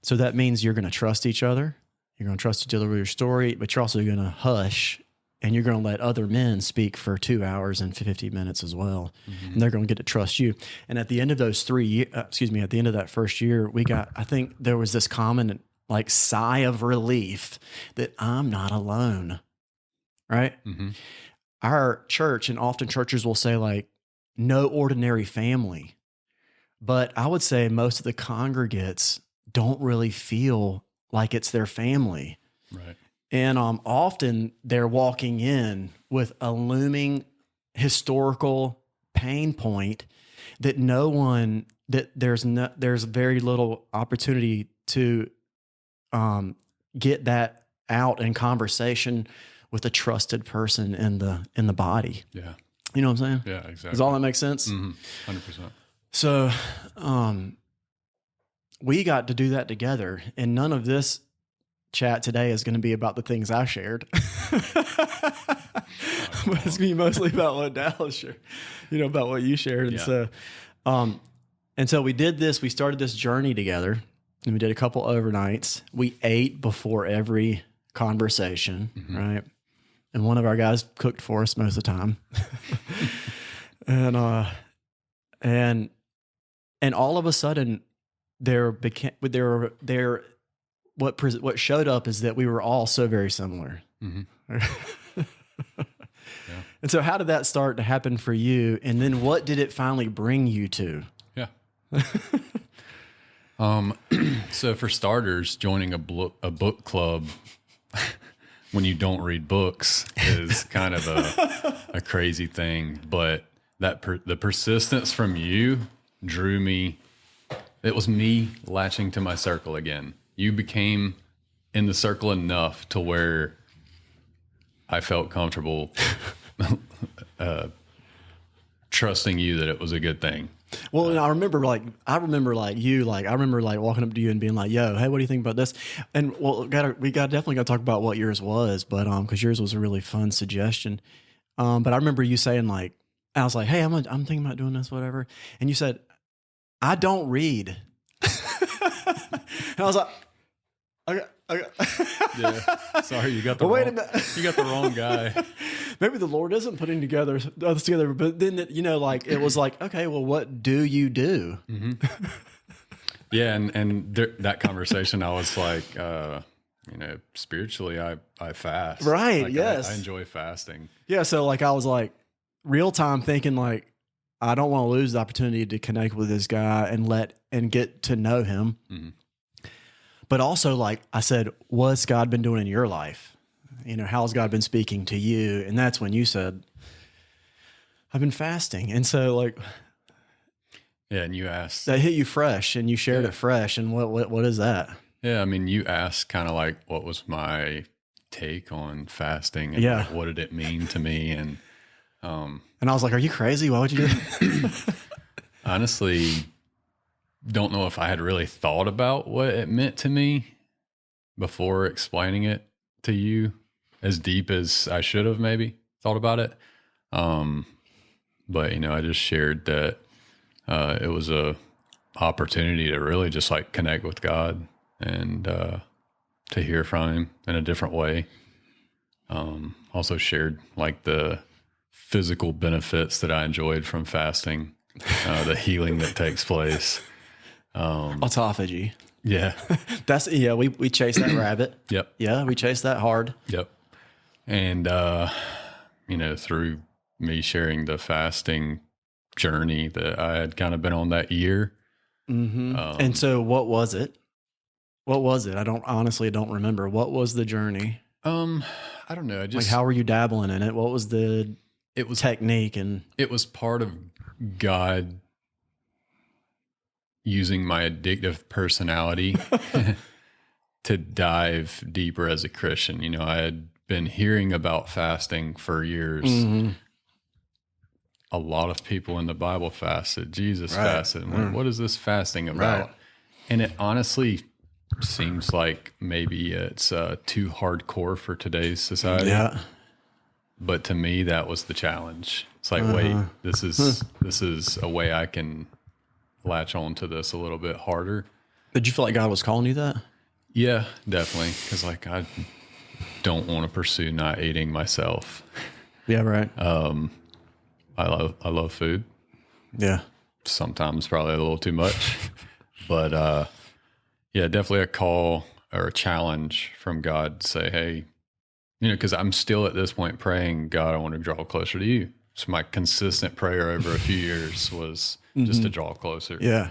So that means you're going to trust each other. You're going to trust each other with your story, but you're also going to hush and you're going to let other men speak for 2 hours and 50 minutes as well. Mm-hmm. And they're going to get to trust you. And at the end of those at the end of that first year, I think there was this common sigh of relief that I'm not alone. Right. Mm-hmm. Our church, and often churches will say no ordinary family, but I would say most of the congregates don't really feel like it's their family. Right. And often they're walking in with a looming historical pain point that there's very little opportunity to get that out in conversation with a trusted person in the body. Yeah. You know what I'm saying? Yeah, exactly. Does all that make sense? 100%. So, we got to do that together, and none of this chat today is going to be about the things I shared. But it's going to be mostly about what Dallas shared, about what you shared. And so we did this, we started this journey together, and we did a couple overnights. We ate before every conversation, mm-hmm. right? And one of our guys cooked for us most of the time. and all of a sudden what showed up is that we were all so very similar. Mm-hmm. Yeah. And so how did that start to happen for you? And then what did it finally bring you to? Yeah. So for starters, joining a book club when you don't read books is kind of a crazy thing. But the persistence from you drew me. It was me latching to my circle again. You became in the circle enough to where I felt comfortable trusting you that it was a good thing. Well, and I remember walking up to you and being like, "Yo, hey, what do you think about this?" And well, definitely got to talk about what yours was, but because yours was a really fun suggestion. But I remember you saying like, I was like, "Hey, I'm thinking about doing this, whatever," and you said, "I don't read," and I was like, "Okay." Yeah, sorry, you got the Wait a minute. You got the wrong guy. Maybe the Lord isn't putting us together, but then it was like, okay, well, what do you do? Mm-hmm. Yeah, and that conversation, I was like, spiritually, I fast, right? Like, yes, I enjoy fasting. Yeah, so like I was like real time thinking like I don't want to lose the opportunity to connect with this guy and get to know him. Mm-hmm. But also, like I said, what's God been doing in your life? How's God been speaking to you? And that's when you said, I've been fasting. And so, like, yeah, and you asked. That hit you fresh, and you shared it fresh. And what is that? Yeah, I mean, you asked kind of like what was my take on fasting and like, what did it mean to me? And I was like, are you crazy? Why would you do that? Honestly, don't know if I had really thought about what it meant to me before explaining it to you as deep as I should have maybe thought about it. But I just shared that it was a opportunity to really just like connect with God and to hear from him in a different way. Also shared like the physical benefits that I enjoyed from fasting, the healing that takes place. Autophagy. Yeah. We chased that rabbit. Yep. Yeah, we chased that hard. Yep. And, through me sharing the fasting journey that I had kind of been on that year. Mm-hmm. And so what was it? What was it? I honestly don't remember. What was the journey? I don't know. Like, how were you dabbling in it? What was the technique? And it was part of God using my addictive personality to dive deeper as a Christian. I had been hearing about fasting for years. Mm-hmm. A lot of people in the Bible fasted. Jesus fasted. And what is this fasting about? Right. And it honestly seems like maybe it's too hardcore for today's society. Yeah. But to me, that was the challenge. It's like, wait, this is a way I can latch on to this a little bit harder. Did you feel like God was calling you that? Yeah, definitely. Because like I don't want to pursue not eating myself. Yeah, right. I love food. Yeah. Sometimes probably a little too much. But yeah, definitely a call or a challenge from God to say, hey, because I'm still at this point praying, God, I want to draw closer to you. So my consistent prayer over a few years was just to draw closer. Yeah.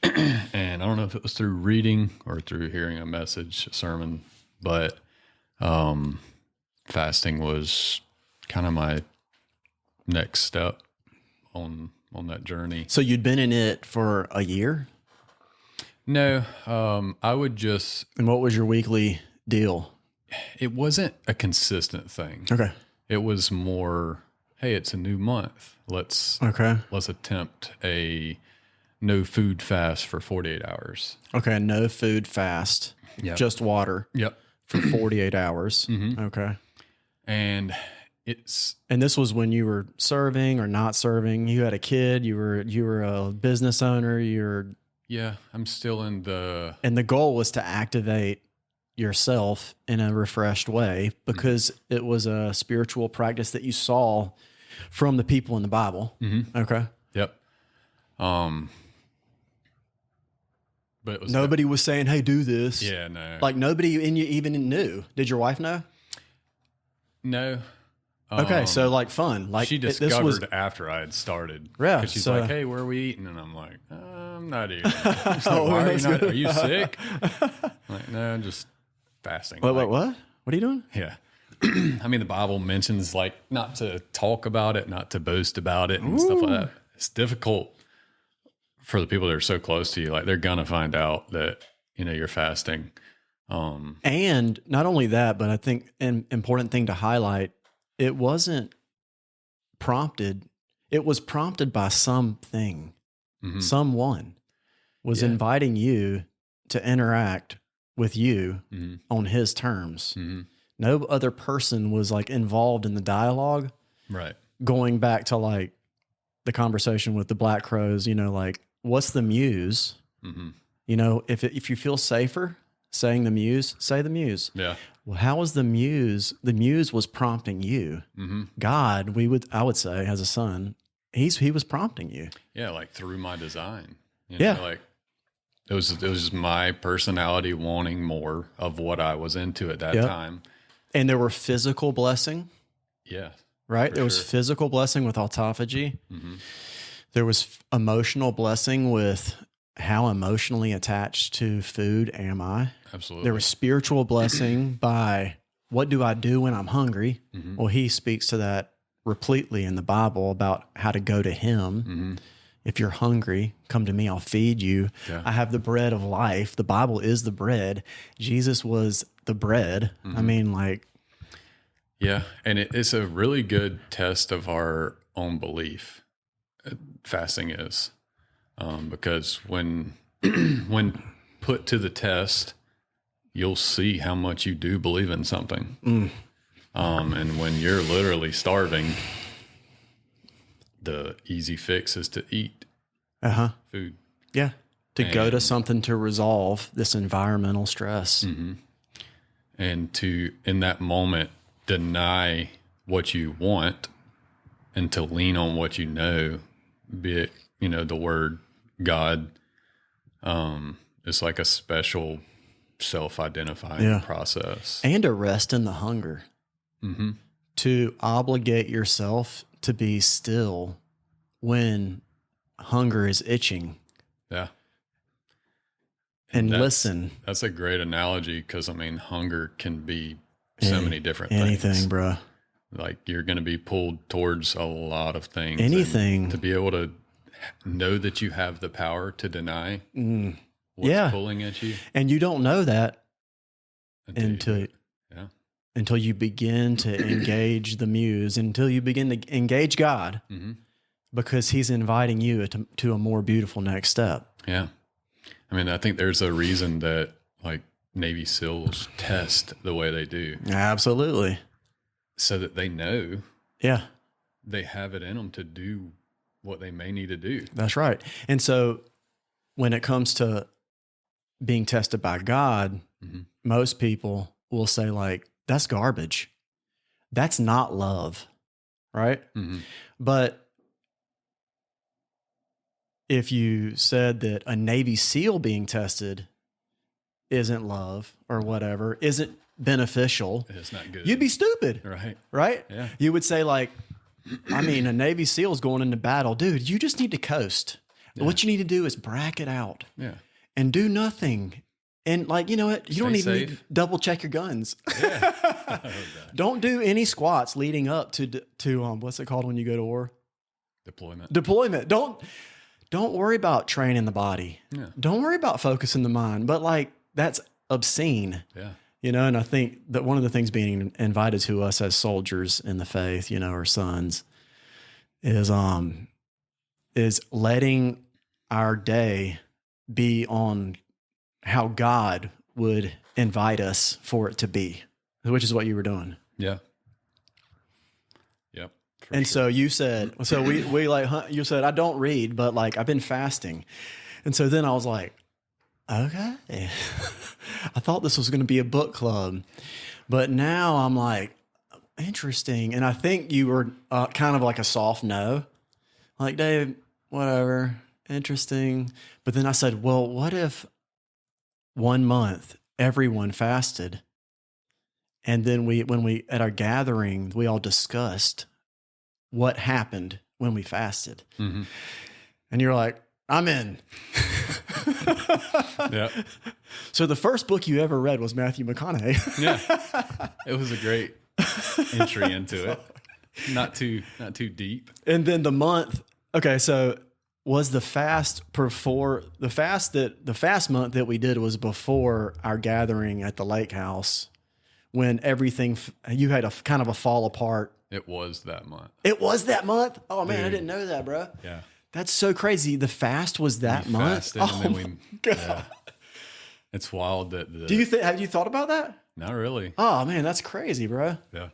And I don't know if it was through reading or through hearing a message, a sermon, but fasting was kind of my next step on that journey. So you'd been in it for a year? No, I would just... And what was your weekly deal? It wasn't a consistent thing. Okay. It was more, hey, it's a new month. Let's attempt a no food fast for 48 hours. Okay, no food fast. Yep. Just water. Yep. For 48 hours. Mm-hmm. Okay. And this was when you were serving or not serving. You had a kid. You were a business owner. Yeah, I'm still in the... And the goal was to activate yourself in a refreshed way because it was a spiritual practice that you saw from the people in the Bible. Mm-hmm. Okay. Yep. But it was nobody was saying, hey, do this. Yeah, no. Like nobody in you even knew. Did your wife know? No. Okay, so like fun. Like she discovered after I had started. Yeah. Because she's like, hey, where are we eating? And I'm like, I'm not eating. She's like, why are you not? Are you sick? I'm like, no, I'm just fasting. What? What are you doing? Yeah. I mean, the Bible mentions like not to talk about it, not to boast about it and stuff like that. It's difficult for the people that are so close to you. Like they're going to find out that, you're fasting. And not only that, but I think an important thing to highlight, it wasn't prompted. It was prompted by something. Someone was inviting you to interact with you on his terms. No other person was like involved in the dialogue. Right. Going back to like the conversation with the Black Crows, like what's the muse? If you feel safer saying the muse, say the muse. Yeah. Well, how was the muse? The muse was prompting you. God, I would say as a son, he was prompting you. Yeah. Like through my design, Yeah. It was my personality wanting more of what I was into at that time. And there were physical blessing. Yeah. Right. There was physical blessing with autophagy. There was emotional blessing with how emotionally attached to food am I? Absolutely. There was spiritual blessing by what do I do when I'm hungry? Well, he speaks to that repletely in the Bible about how to go to him. If you're hungry, come to me, I'll feed you. Yeah. I have the bread of life. The Bible is the bread. Jesus was the bread. I mean, like. Yeah. And it's a really good test of our own belief. Fasting is. Because when put to the test, you'll see how much you do believe in something. And when you're literally starving, the easy fix is to eat food. Yeah. To go to something to resolve this environmental stress. And to, in that moment, deny what you want and to lean on what you know, be it, the word God. It's like a special self-identifying process. And a rest in the hunger. To obligate yourself to be still when hunger is itching. Yeah. And listen. That's a great analogy because, hunger can be so many different things. Anything, bro. Like you're going to be pulled towards a lot of things. Anything. To be able to know that you have the power to deny what's pulling at you. And you don't know that until you begin to engage the muse, until you begin to engage God, because he's inviting you to a more beautiful next step. Yeah. I think there's a reason that like Navy SEALs test the way they do. Absolutely. So that they know they have it in them to do what they may need to do. That's right. And so when it comes to being tested by God, most people will say like, that's garbage. That's not love. Right. But if you said that a Navy SEAL being tested isn't love or whatever, isn't beneficial, it's not good. You'd be stupid. Right. Right. Yeah. You would say like, a Navy SEAL's going into battle. Dude, you just need to coast. Yeah. What you need to do is bracket out and do nothing. And like, you know what? You don't even need to double check your guns. Yeah. Don't do any squats leading up to what's it called when you go to war? Deployment. Don't worry about training the body. Yeah. Don't worry about focusing the mind. But like, that's obscene. Yeah. And I think that one of the things being invited to us as soldiers in the faith, or sons, is letting our day be on how God would invite us for it to be, which is what you were doing. Yeah. Yep. And so you said, we like, you said, I don't read, but like I've been fasting. And so then I was like, okay. I thought this was going to be a book club, but now I'm like, interesting. And I think you were kind of like a soft no, like, Dave, whatever, interesting. But then I said, well, what if 1 month everyone fasted? And then when we at our gathering, we all discussed what happened when we fasted. And you're like, I'm in. Yeah. So the first book you ever read was Matthew McConaughey. Yeah. It was a great entry into it. Not too deep. And then the month. Okay, so was the fast before the fast month that we did was before our gathering at the lake house, when everything you had a kind of a fall apart. It was that month. It was that month. Oh man, Dude. I didn't know that, bro. Yeah. That's so crazy. The fast was that We month. fasted, Oh and my then God. yeah. It's wild that Have you thought about that? not really. Oh man, that's crazy, bro. Yeah.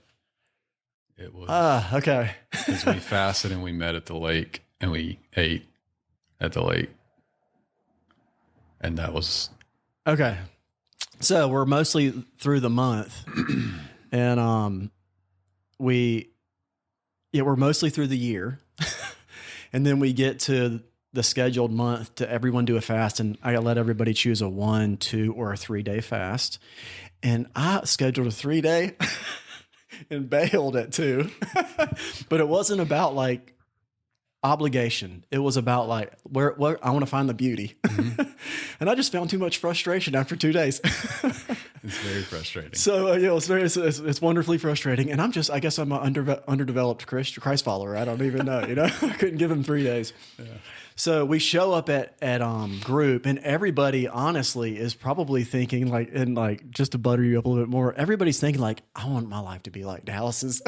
It was Okay. because we fasted and we met at the lake and we ate at the lake. And that was Okay. So we're mostly through the month. And we're mostly through the year. And then we get to the scheduled month to everyone do a fast, and I let everybody choose a 1, 2, or a 3-day fast. And I scheduled a 3-day and bailed at 2. But it wasn't about like obligation. It was about like where I want to find the beauty. And I just found too much frustration after 2 days. it's very frustrating. So it's wonderfully frustrating. And I guess I'm an underdeveloped Christ follower. I don't even know, I couldn't give him 3 days. Yeah. So we show up at group, and everybody honestly is probably thinking like just to butter you up a little bit more, everybody's thinking like, I want my life to be like Dallas's.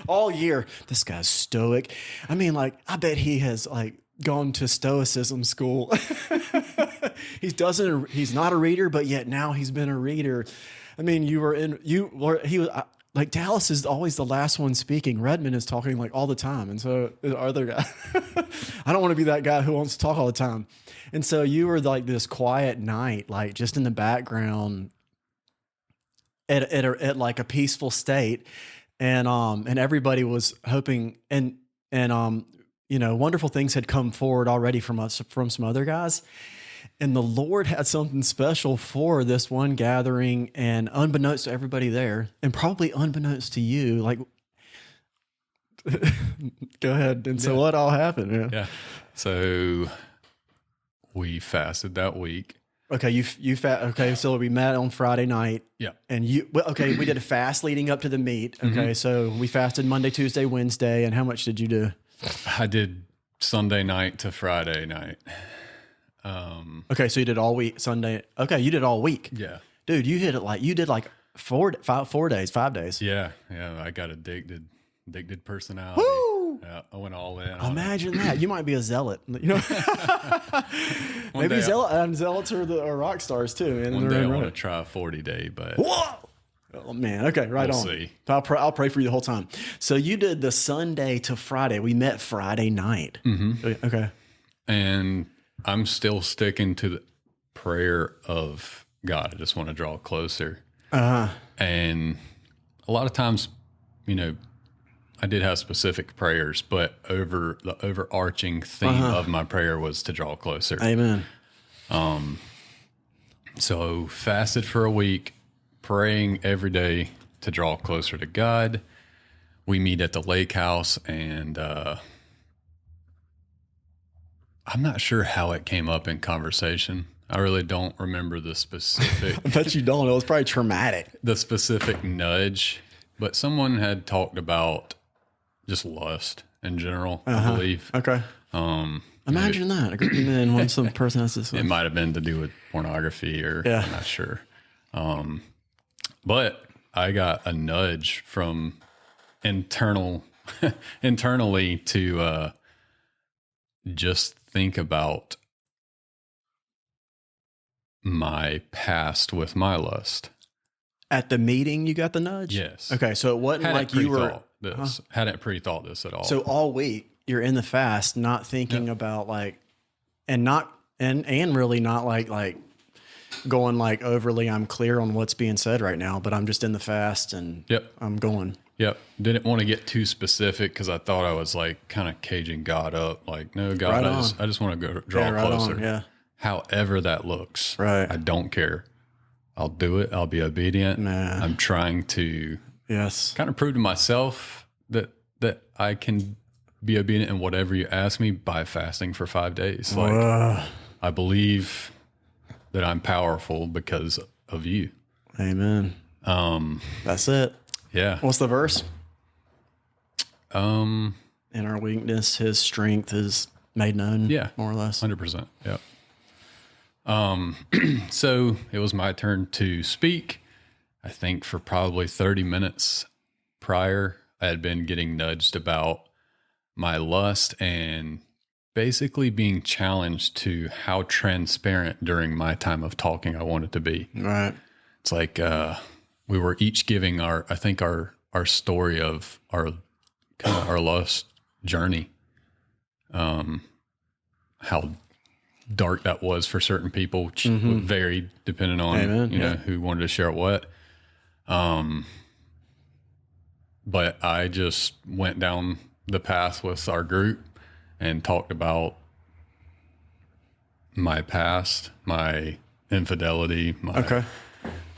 All year. This guy's stoic. I mean, like, I bet he has like gone to stoicism school. He's not a reader, but yet now he's been a reader. I mean, he was like, Dallas is always the last one speaking. Redmond is talking like all the time. And so the other guy, I don't want to be that guy who wants to talk all the time. And so you were like this quiet night, like just in the background at like a peaceful state. And everybody was hoping and wonderful things had come forward already from some other guys. And the Lord had something special for this one gathering, and unbeknownst to everybody there, and probably unbeknownst to you, like, go ahead. And so what all happened? Yeah. So we fasted that week. Okay. Okay. So we met on Friday night. Yeah. And we did a fast leading up to the meet. Okay. So we fasted Monday, Tuesday, Wednesday. And how much did you do? I did Sunday night to Friday night. Okay, so you did all week, Sunday. Okay, you did all week. Yeah. Dude, you did like 4 days, 5 days. Yeah. I got addicted personality. Woo! Yeah, I went all in. Imagine that. You might be a zealot. Maybe zealots are rock stars too, man. One day I want to try a 40-day, but whoa! Oh man, okay, right we'll on. See. I'll pray for you the whole time. So you did the Sunday to Friday. We met Friday night. Mm-hmm. Okay. And I'm still sticking to the prayer of God. I just want to draw closer. And a lot of times, I did have specific prayers, but the overarching theme of my prayer was to draw closer. Amen. So fasted for a week, praying every day to draw closer to God. We meet at the lake house, and I'm not sure how it came up in conversation. I really don't remember the specific. I bet you don't. It was probably traumatic. The specific nudge, but someone had talked about just lust in general, I believe. Okay. Imagine that. A group of men, some person has this. It might have been to do with pornography or I'm not sure. But I got a nudge from internally to just think about my past with my lust. At the meeting, you got the nudge? Yes. Okay, so it wasn't like you were... Hadn't pre-thought this at all. So all week, you're in the fast, not thinking about like... And really not like going like overly, I'm clear on what's being said right now, but I'm just in the fast and I'm going. Yep. Didn't want to get too specific because I thought I was like kind of caging God up. Like, no, God, I just want to go draw closer. On, yeah. However that looks. Right. I don't care. I'll do it. I'll be obedient. Nah. I'm trying to kind of prove to myself that I can be obedient in whatever you ask me by fasting for 5 days. Like, I believe that I'm powerful because of you. Amen. That's it. Yeah. What's the verse? Um, In our weakness, his strength is made known. Yeah. More or less. 100%. Yep. So it was my turn to speak. I think for probably 30 minutes prior, I had been getting nudged about my lust and basically being challenged to how transparent during my time of talking I wanted to be. Right. It's like we were each giving our story of our kind of our lust journey. How dark that was for certain people, which varied depending on Amen. you know who wanted to share what. But I just went down the path with our group and talked about my past, my infidelity,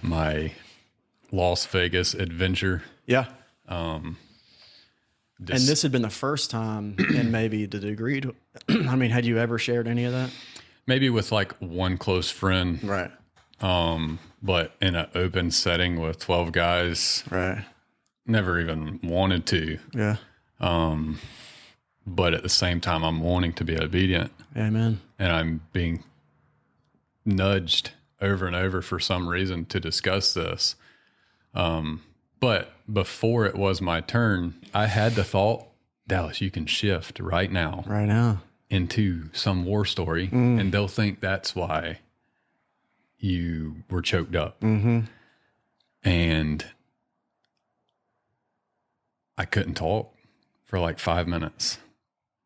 my Las Vegas adventure. Yeah. And this had been the first time and maybe the degree to, I mean, had you ever shared any of that? Maybe with like one close friend. Right. But in an open setting with 12 guys, Right. never even wanted to. Yeah. But at the same time, I'm wanting to be obedient. Amen. And I'm being nudged over and over for some reason to discuss this. But before it was my turn, I had the thought, Dallas, you can shift right now into some war story, and they'll think that's why you were choked up. Mm-hmm. And I couldn't talk for like 5 minutes.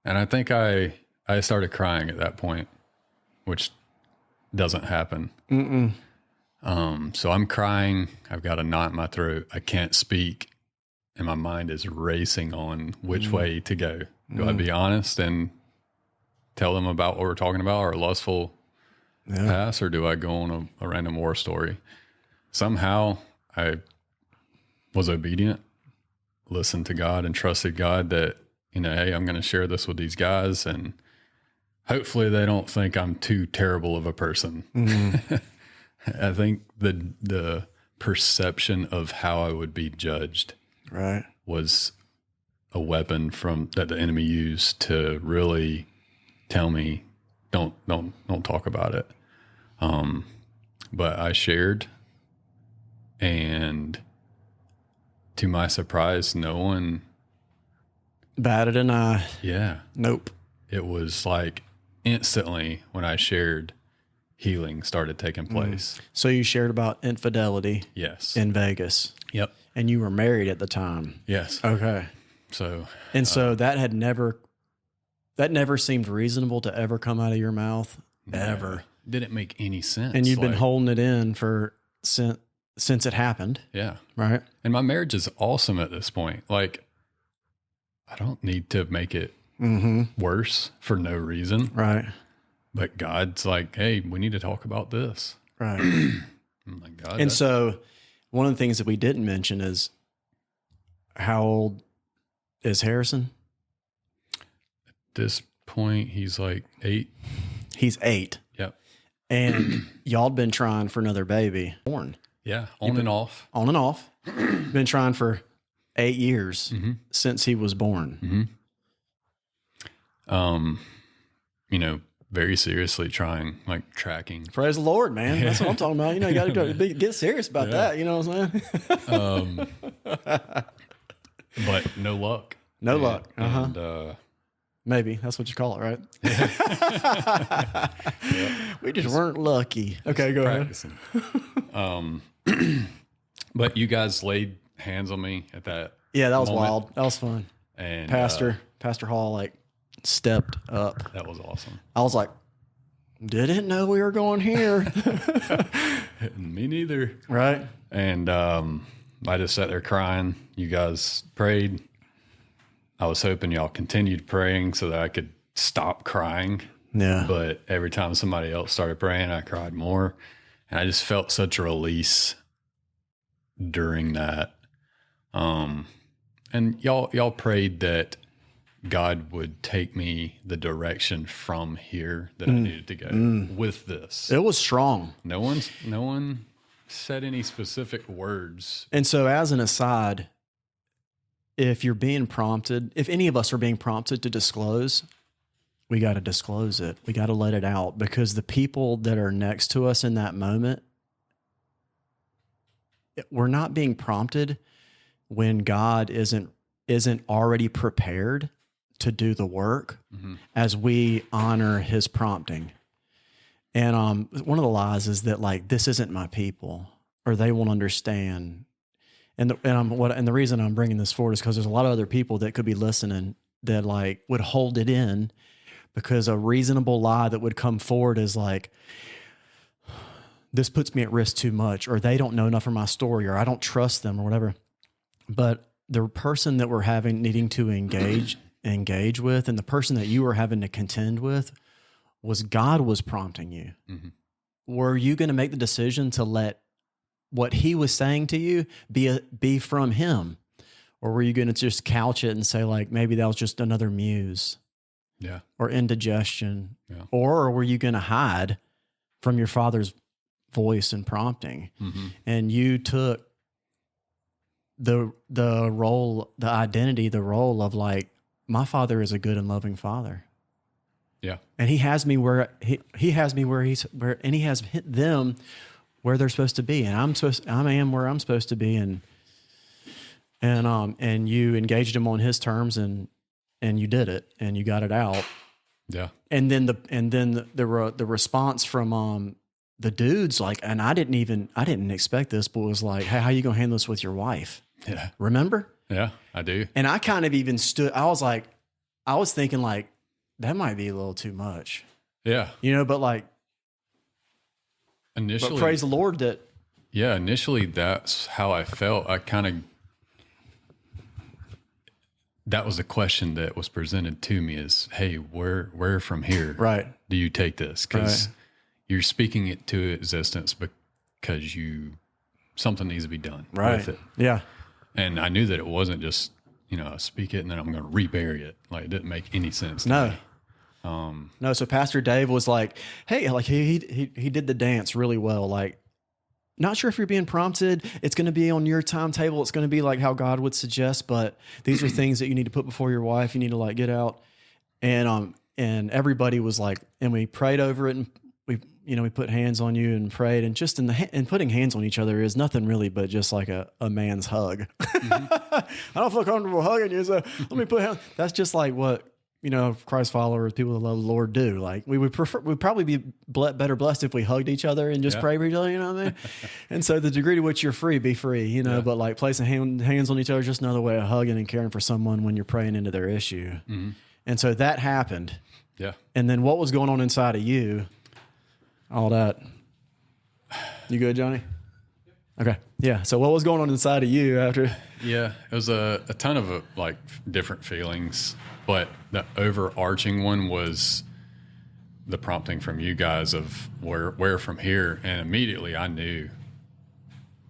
And I think I started crying at that point, which doesn't happen. So I'm crying. I've got a knot in my throat. I can't speak. And my mind is racing on which way to go. Do I be honest and tell them about what we're talking about, our lustful past, or do I go on a random war story? Somehow I was obedient, listened to God, and trusted God that, you know, hey, I'm going to share this with these guys, and hopefully they don't think I'm too terrible of a person. I think the perception of how I would be judged was a weapon that the enemy used to really tell me, don't talk about it. But I shared, and to my surprise, no one batted an eye. Yeah. Nope. It was like instantly when I shared, healing started taking place. So you shared about infidelity. Yes. In Vegas. Yep. And you were married at the time. Yes. Okay. So. And so that never seemed reasonable to ever come out of your mouth. Ever. Didn't make any sense. And you've been holding it in since it happened. Yeah. Right. And my marriage is awesome at this point. Like, I don't need to make it worse for no reason. Right. But God's like, hey, we need to talk about this. Right. Oh my God. And so one of the things that we didn't mention is, how old is Harrison? At this point, he's like 8. He's 8. Yep. And y'all been trying for another baby. Born. Yeah. On and off. On and off. Been trying for 8 years since he was born. You know, very seriously trying, like tracking. Praise the Lord, man. That's what I'm talking about. You know, you got to get serious about that. You know what I'm saying? But no luck. No luck. And, maybe that's what you call it, right? We just weren't lucky. Okay, go practicing. But you guys laid hands on me at that. Yeah, that was moment. wild. That was fun. And Pastor Hall like stepped up. That was awesome. I was like, didn't know we were going here. Me neither. Right. And I just sat there crying. You guys prayed. I was hoping y'all continued praying so that I could stop crying. Yeah. But every time somebody else started praying, I cried more. And I just felt such a release during that. And y'all prayed that God would take me the direction from here that I needed to go with this. It was strong. No one said any specific words. And so as an aside, if you're being prompted, if any of us are being prompted to disclose, we got to disclose it. We got to let it out, because the people that are next to us in that moment, we're not being prompted when God isn't already prepared to do the work as we honor his prompting. And one of the lies is that, like, this isn't my people, or they won't understand. And the reason I'm bringing this forward is because there's a lot of other people that could be listening that, like, would hold it in, because a reasonable lie that would come forward is like, this puts me at risk too much, or they don't know enough of my story, or I don't trust them, or whatever. But the person that we're needing to engage with, and the person that you were having to contend with, was God was prompting you. Mm-hmm. Were you going to make the decision to let what he was saying to you be from him? Or were you going to just couch it and say, like, maybe that was just another muse? Yeah. Or indigestion? Yeah. Or were you going to hide from your father's voice and prompting? Mm-hmm. And you took the role, the identity, the role of, like, my father is a good and loving father. Yeah. And he has me where he has me where and he has them where they're supposed to be. And I am where I'm supposed to be. And you engaged him on his terms, and you did it, and you got it out. Yeah. And then the response from the dudes, like, and I didn't expect this, but it was like, hey, how you going to handle this with your wife? Yeah. Remember? Yeah, I do. And I kind of even I was thinking, like, that might be a little too much. Yeah. But, like, initially, but praise the Lord that. Yeah. Initially, that's how I felt. That was the question that was presented to me is, hey, where from here right. do you take this? Because you're speaking it to existence because something needs to be done with it. Yeah. And I knew that it wasn't just, I speak it and then I'm going to rebury it. Like, it didn't make any sense to me. No. So Pastor Dave was like, hey, like, he did the dance really well. Like, not sure if you're being prompted. It's going to be on your timetable. It's going to be like how God would suggest, but these are things that you need to put before your wife. You need to, like, get out. And everybody was like, and we prayed over it, and we put hands on you and prayed, and just and putting hands on each other is nothing really but just like a man's hug. Mm-hmm. I don't feel comfortable hugging you, so let me put hands. That's just like what, Christ followers, people that love the Lord, do. Like, we'd probably be better blessed if we hugged each other and just prayed for each other, you know what I mean? And so the degree to which you're free, be free, but, like, placing hands on each other is just another way of hugging and caring for someone when you're praying into their issue. Mm-hmm. And so that happened. Yeah. And then what was going on inside of you? All that. You good, Johnny? Okay. Yeah. So what was going on inside of you after? Yeah. It was a ton of like different feelings, but the overarching one was the prompting from you guys of where from here. And immediately I knew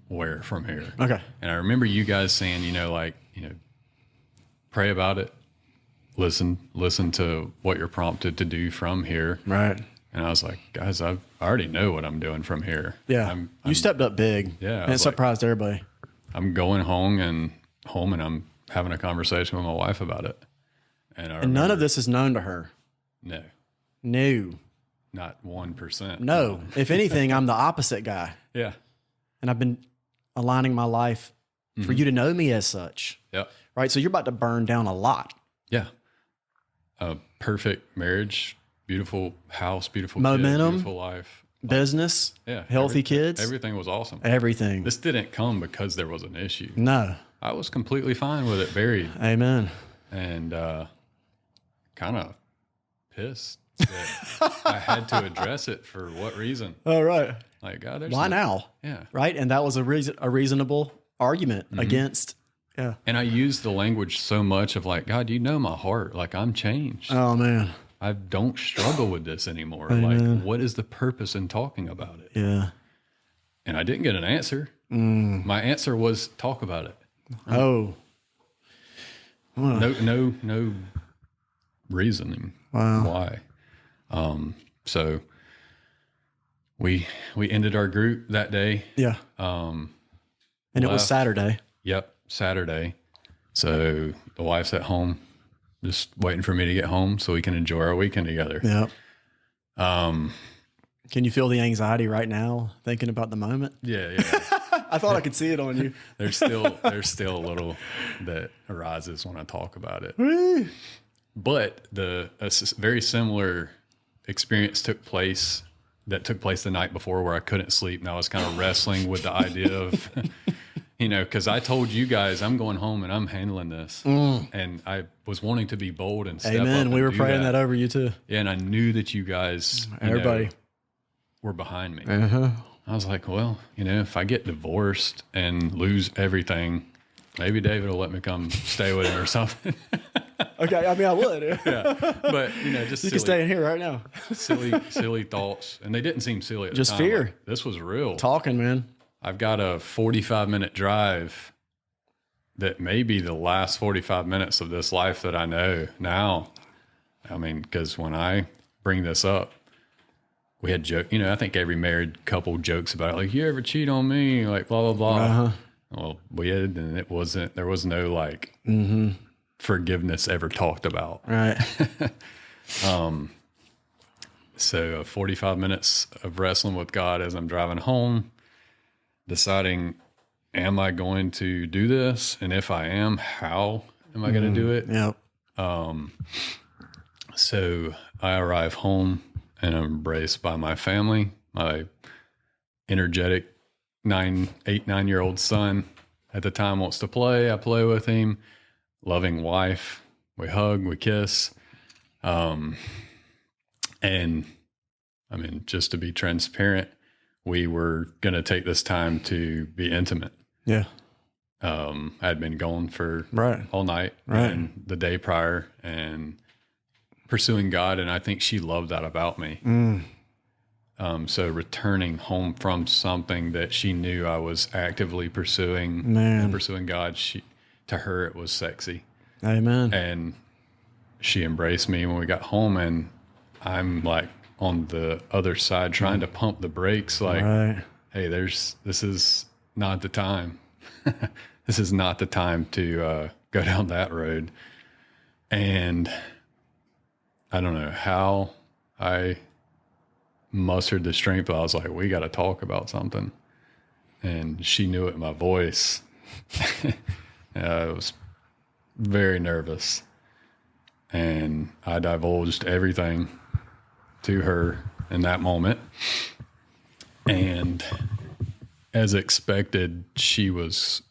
where from here. Okay. And I remember you guys saying, pray about it. Listen to what you're prompted to do from here. Right. And I was like, guys, I already know what I'm doing from here. Yeah. You stepped up big. Yeah. And it surprised everybody. I'm going home and I'm having a conversation with my wife about it. And none of this is known to her. No. Not 1%. No. If anything, I'm the opposite guy. Yeah. And I've been aligning my life for you to know me as such. Yeah. Right. So you're about to burn down a lot. Yeah. A perfect marriage. Beautiful house, beautiful momentum, kids, beautiful life, business, healthy kids. Everything was awesome. Everything. This didn't come because there was an issue. No. I was completely fine with it buried. Amen. And kind of pissed that I had to address it. For what reason? Oh, right. Like, God, why now? Yeah. Right. And that was a reasonable argument against. Yeah. And I used the language so much of, like, God, you know my heart. Like, I'm changed. Oh, man. I don't struggle with this anymore. Amen. Like, what is the purpose in talking about it? Yeah. And I didn't get an answer. My answer was talk about it. Oh. No reasoning. Wow. Why? So we ended our group that day. Yeah. And it was Saturday. Yep. Saturday. So the wife's at home, just waiting for me to get home so we can enjoy our weekend together. Yep. Can you feel the anxiety right now thinking about the moment? Yeah. I thought I could see it on you. There's still a little that arises when I talk about it. But a very similar experience took place the night before where I couldn't sleep. And I was kind of wrestling with the idea of, because I told you guys I'm going home and I'm handling this. And I was wanting to be bold and step up. Amen. We were praying that over you too. Yeah, and I knew that you guys, everybody, were behind me. Uh-huh. I was like, well, if I get divorced and lose everything, maybe David will let me come stay with him or something. Okay, I mean, I would. Yeah, but just you can stay in here right now. silly thoughts, and they didn't seem silly at the time. Just fear. Like, this was real. Talking, man. I've got a 45-minute drive that may be the last 45 minutes of this life that I know now. I mean, because when I bring this up, we had joke. I think every married couple jokes about it. Like, you ever cheat on me? Like, blah, blah, blah. Uh-huh. Well, we did, and there was no like forgiveness ever talked about. Right. So 45 minutes of wrestling with God as I'm driving home, deciding, am I going to do this? And if I am, how am I going to do it? Yep. So I arrive home and I'm embraced by my family, my energetic 9-year-old son at the time wants to play. I play with him. Loving wife. We hug, we kiss. And I mean, just to be transparent, we were going to take this time to be intimate. Yeah. I'd been gone for all night and the day prior and pursuing God. And I think she loved that about me. So returning home from something that she knew I was actively pursuing and pursuing God, to her, it was sexy. Amen. And she embraced me when we got home, and I'm like on the other side trying to pump the brakes. Like, hey, this is not the time. This is not the time to go down that road. And I don't know how I mustered the strength, but I was like, we got to talk about something. And she knew it in my voice. I was very nervous. And I divulged everything to her in that moment. And as expected, she was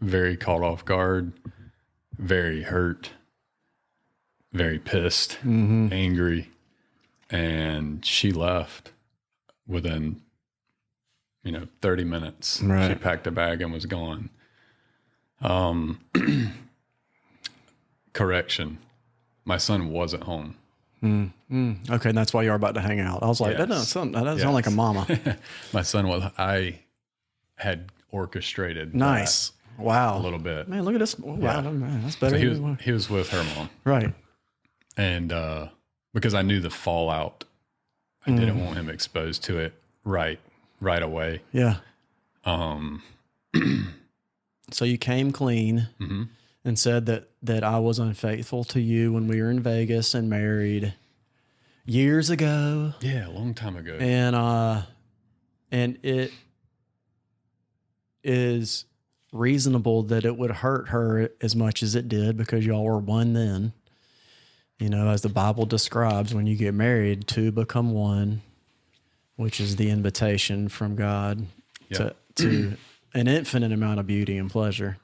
very caught off guard, very hurt, very pissed, angry. And she left within, 30 minutes. She packed a bag and was gone. Correction. My son wasn't home. Okay, and that's why you're about to hang out. I was like, that doesn't sound like a mama. My son I had orchestrated. Nice. Wow. A little bit. Man, look at this. Wow, man, that's better. So he was with her mom. Right. And because I knew the fallout, I didn't want him exposed to it right away. Yeah. So you came clean and said that I was unfaithful to you when we were in Vegas and married years ago. Yeah, a long time ago. And it is reasonable that it would hurt her as much as it did because y'all were one then. As the Bible describes, when you get married, two become one, which is the invitation from God to an infinite amount of beauty and pleasure.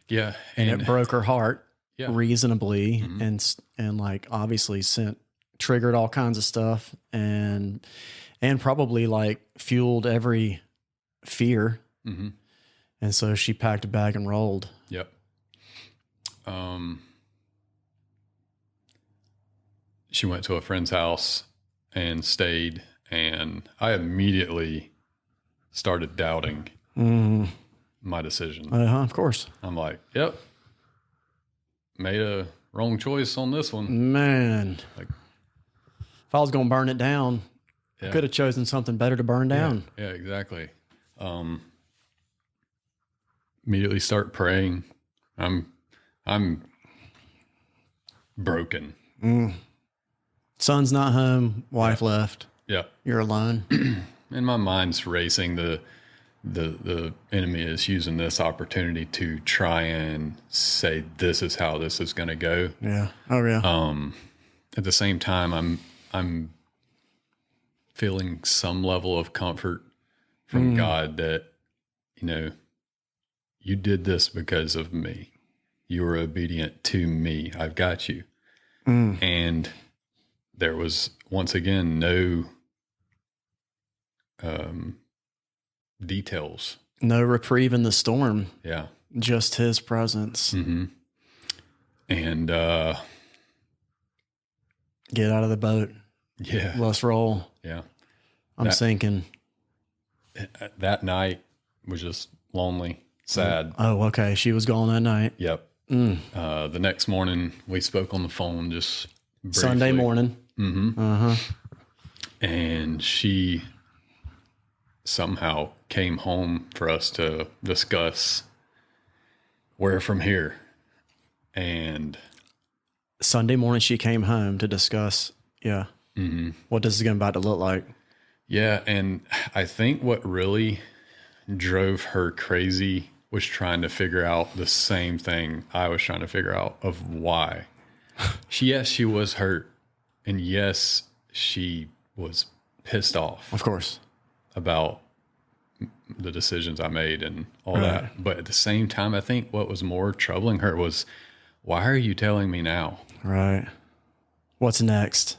Yeah. And it broke her heart reasonably and like obviously triggered all kinds of stuff and probably like fueled every fear. And so she packed a bag and rolled. Yep. She went to a friend's house and stayed, and I immediately started doubting my decision. Of course. I'm like, yep, made a wrong choice on this one. Man. Like, if I was going to burn it down, I could have chosen something better to burn down. Yeah, exactly. Immediately start praying. I'm I'm broken. Son's not home. Wife left. Yeah. You're alone. And my mind's racing. The enemy is using this opportunity to try and say, this is how this is going to go. Yeah. Oh yeah. At the same time, I'm feeling some level of comfort from God that, you did this because of me. You were obedient to me. I've got you. And there was, once again, no details. No reprieve in the storm. Yeah. Just his presence. Mm-hmm. And Get out of the boat. yeah. Let's roll. Yeah. I'm sinking. That night was just lonely, sad. Oh, okay. She was gone that night. Yep. The next morning we spoke on the phone just briefly. Sunday morning. And she somehow came home for us to discuss where from here. And Sunday morning she came home to discuss, what this is going about to look like. yeah, and I think what really drove her crazy was trying to figure out the same thing I was trying to figure out of why. Yes, she was hurt. And yes, she was pissed off Of course. about the decisions I made and all that. But at the same time, I think what was more troubling her was, why are you telling me now? Right. What's next?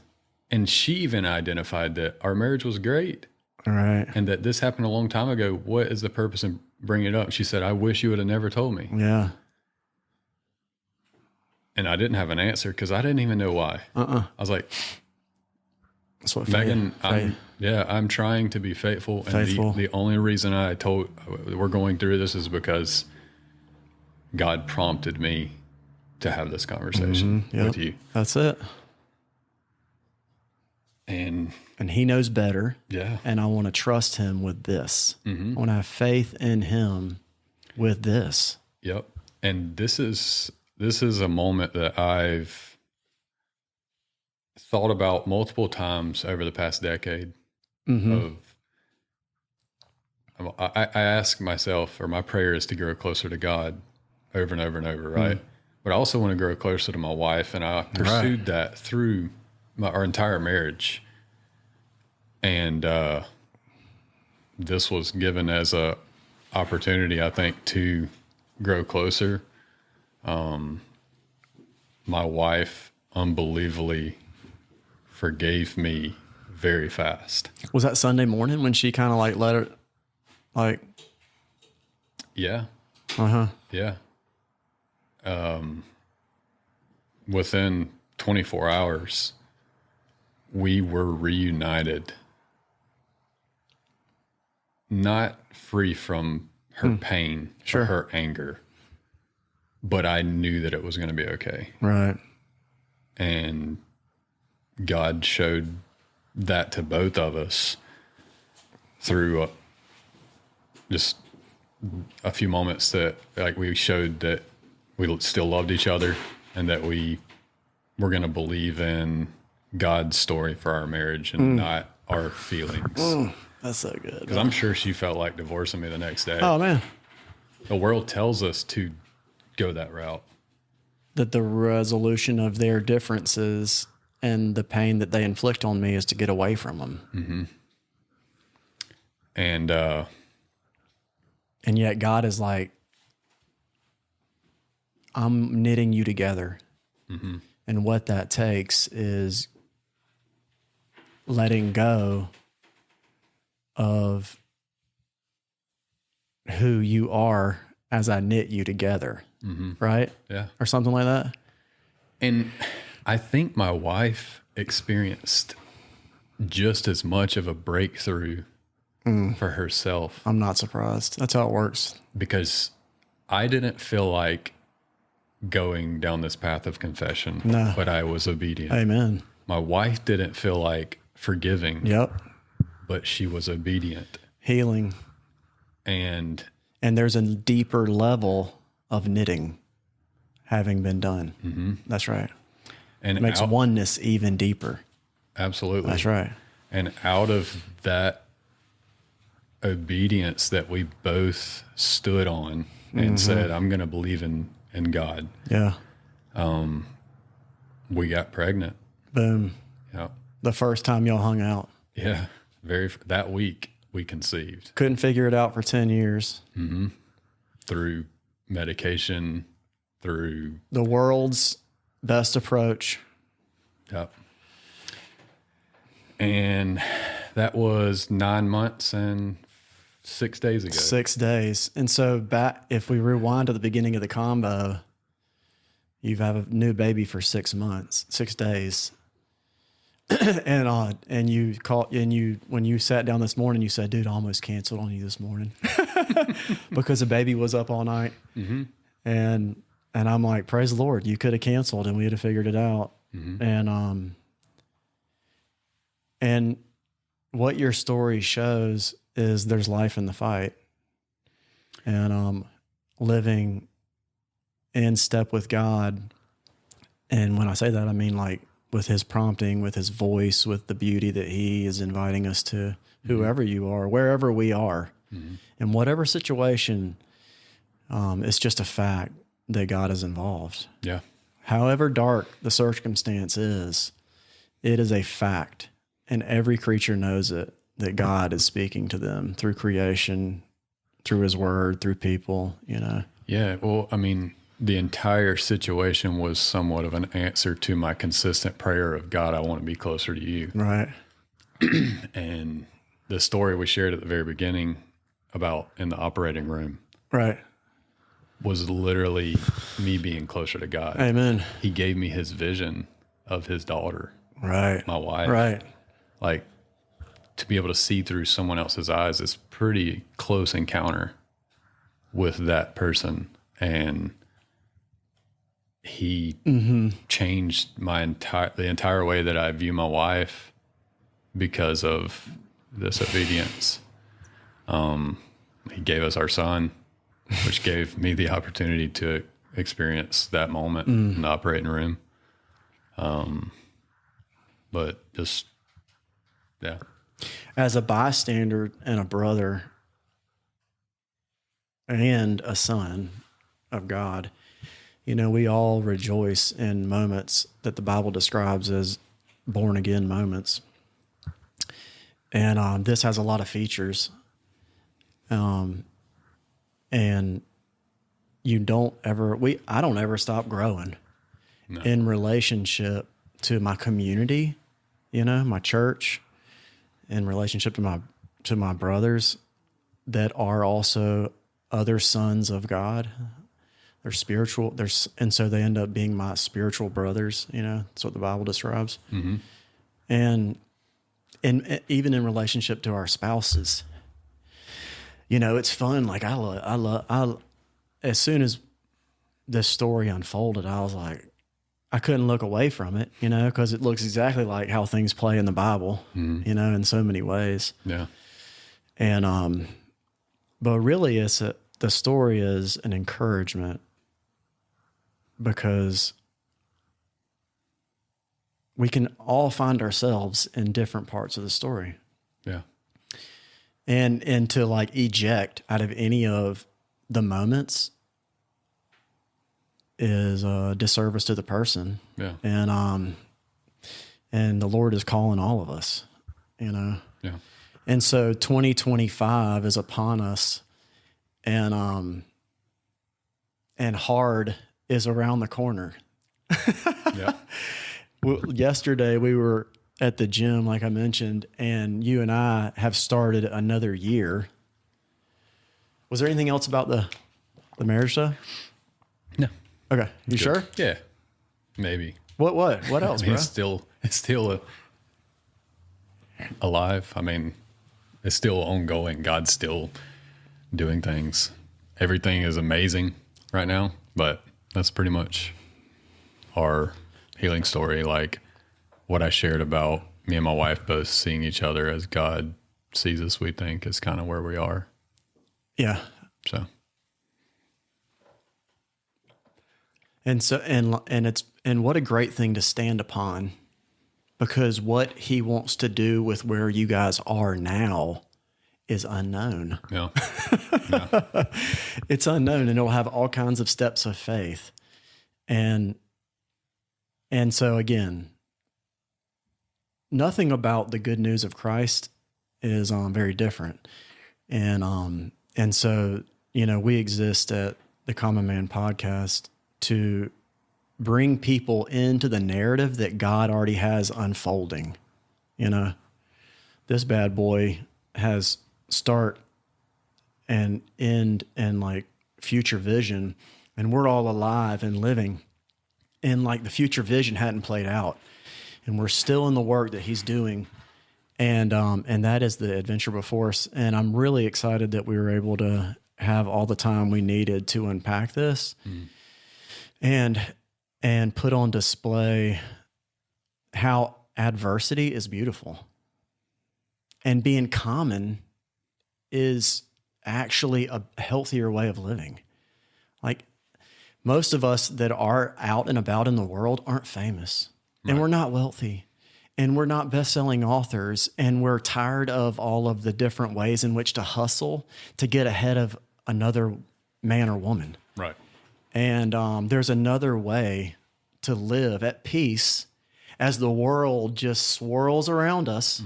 And she even identified that our marriage was great All right. and that this happened a long time ago. What is the purpose in bringing it up? She said, I wish you would have never told me. Yeah. And I didn't have an answer because I didn't even know why. I was like, That's what Megan, faith. I'm trying to be faithful. And Faithful. the only reason I told we're going through this is because God prompted me to have this conversation with you. That's it. And he knows better. yeah, And I want to trust him with this. I want to have faith in him with this. yep. And this is a moment that I've thought about multiple times over the past decade. I ask myself, or my prayer is to grow closer to God over and over and over, right? But I also want to grow closer to my wife, and I pursued that through our entire marriage. And this was given as a opportunity, I think, to grow closer. My wife unbelievably forgave me very fast. Was that Sunday morning when she kind of like let her, like, Yeah. uh-huh. Yeah. Within 24 hours, we were reunited. Not free from her pain or her anger, but I knew that it was going to be okay. Right. And God showed that to both of us through just a few moments that, like, we showed that we still loved each other and that we were going to believe in God's story for our marriage and not our feelings. That's so good. Because I'm sure she felt like divorcing me the next day. Oh, man. The world tells us to go that route. That the resolution of their differences and the pain that they inflict on me is to get away from them. And yet God is like, I'm knitting you together. And what that takes is letting go of who you are as I knit you together. Right? yeah. Or something like that. And I think my wife experienced just as much of a breakthrough for herself. I'm not surprised. That's how it works. Because I didn't feel like going down this path of confession, No. but I was obedient. Amen. My wife didn't feel like forgiving, Yep. but she was obedient. Healing. And And there's a deeper level of knitting having been done. Mm-hmm. That's right. And It makes oneness even deeper. Absolutely. That's right. And out of that obedience that we both stood on and said, I'm going to believe in God. Yeah. We got pregnant. Boom. Yeah. The first time y'all hung out. Yeah. That week we conceived Couldn't figure it out for 10 years. through medication, through, The world's best approach. yep. And that was 9 months and 6 days ago. 6 days. And so if we rewind to the beginning of the combo, you've had a new baby for 6 months, 6 days. and you when you sat down this morning, you said, dude, I almost canceled on you this morning because the baby was up all night. Mm-hmm. And I'm like, praise the Lord, you could have canceled and we would have figured it out. Mm-hmm. And what your story shows is there's life in the fight, and living in step with God. And when I say that, I mean like with his prompting, with his voice, with the beauty that he is inviting us to, whoever you are, wherever we are, in whatever situation, it's just a fact that God is involved. Yeah. However dark the circumstance is, it is a fact. And every creature knows it, that God is speaking to them through creation, through his word, through people, Yeah. Well, I mean, the entire situation was somewhat of an answer to my consistent prayer of, God, I want to be closer to you. Right. And the story we shared at the very beginning about in the operating room Right. was literally me being closer to God. Amen. He gave me his vision of his daughter, Right. my wife. Right. Like, to be able to see through someone else's eyes is pretty close encounter with that person. And he changed the entire way that I view my wife because of this obedience. He gave us our son, which gave me the opportunity to experience that moment in the operating room. But just, yeah. As a bystander and a brother and a son of God, we all rejoice in moments that the Bible describes as born again moments. And this has a lot of features. And I don't ever stop growing in relationship to my community, my church, in relationship to my brothers that are also other sons of God. They're spiritual. And so they end up being my spiritual brothers. That's what the Bible describes. Mm-hmm. And even in relationship to our spouses, it's fun. Like as soon as this story unfolded, I was like, I couldn't look away from it, because it looks exactly like how things play in the Bible, in so many ways. Yeah. And, but really the story is an encouragement because we can all find ourselves in different parts of the story. Yeah. And to like eject out of any of the moments is a disservice to the person. Yeah. And the Lord is calling all of us, Yeah. And so 2025 is upon us, and hard is around the corner. Yeah. Well, yesterday we were at the gym, like I mentioned, and you and I have started another year. Was there anything else about the marriage stuff? No. Okay. You sure? Yeah. Maybe. What else, I mean, bro? it's still alive. I mean, it's still ongoing. God's still doing things. Everything is amazing right now, but that's pretty much our healing story. Like what I shared about me and my wife both seeing each other as God sees us, we think is kind of where we are. Yeah. So. And so, and what a great thing to stand upon, because what he wants to do with where you guys are now is unknown. Yeah. Yeah. It's unknown, and it'll have all kinds of steps of faith. And so again, nothing about the good news of Christ is very different. And so, we exist at the Common Man Podcast to bring people into the narrative that God already has unfolding. This bad boy has start and end and like future vision, and we're all alive and living, and like the future vision hadn't played out, and we're still in the work that he's doing. And that is the adventure before us. And I'm really excited that we were able to have all the time we needed to unpack this and put on display how adversity is beautiful, and being common is actually a healthier way of living. Like, most of us that are out and about in the world aren't famous, right, and we're not wealthy, and we're not best-selling authors, and we're tired of all of the different ways in which to hustle to get ahead of another man or woman. Right. And there's another way to live at peace as the world just swirls around us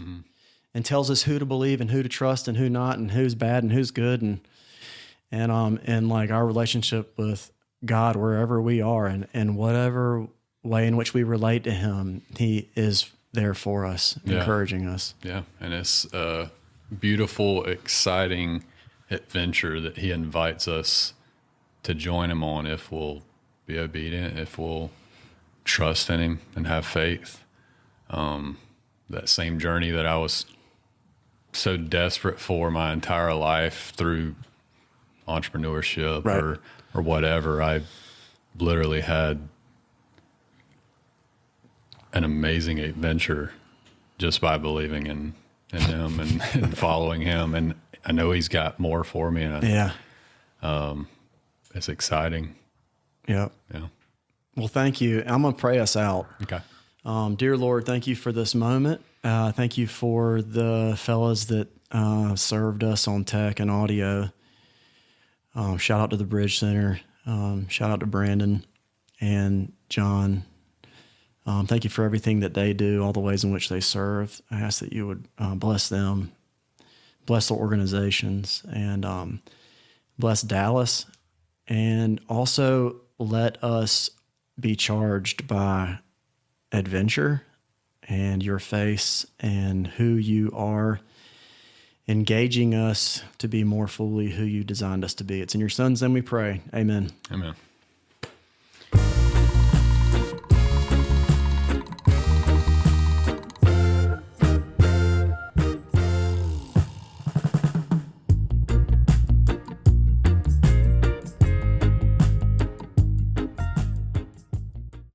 and tells us who to believe and who to trust and who not, and who's bad and who's good. And like our relationship with God, wherever we are and whatever way in which we relate to him, he is there for us, encouraging us. Yeah. And it's a beautiful, exciting adventure that he invites us to join him on if we'll be obedient, if we'll trust in him and have faith. That same journey that I was so desperate for my entire life through entrepreneurship, right, or whatever, I literally had an amazing adventure just by believing in him and following him. And I know he's got more for me. And it's exciting. Yeah. Yeah. Well, thank you. I'm going to pray us out. Okay. Dear Lord, thank you for this moment. Thank you for the fellas that served us on tech and audio. Shout out to the Bridge Center. Shout out to Brandon and John. Thank you for everything that they do, all the ways in which they serve. I ask that you would bless them, bless the organizations, and bless Dallas. And also let us be charged by adventure and your face and who you are, engaging us to be more fully who you designed us to be. It's in your son's name we pray. Amen. Amen.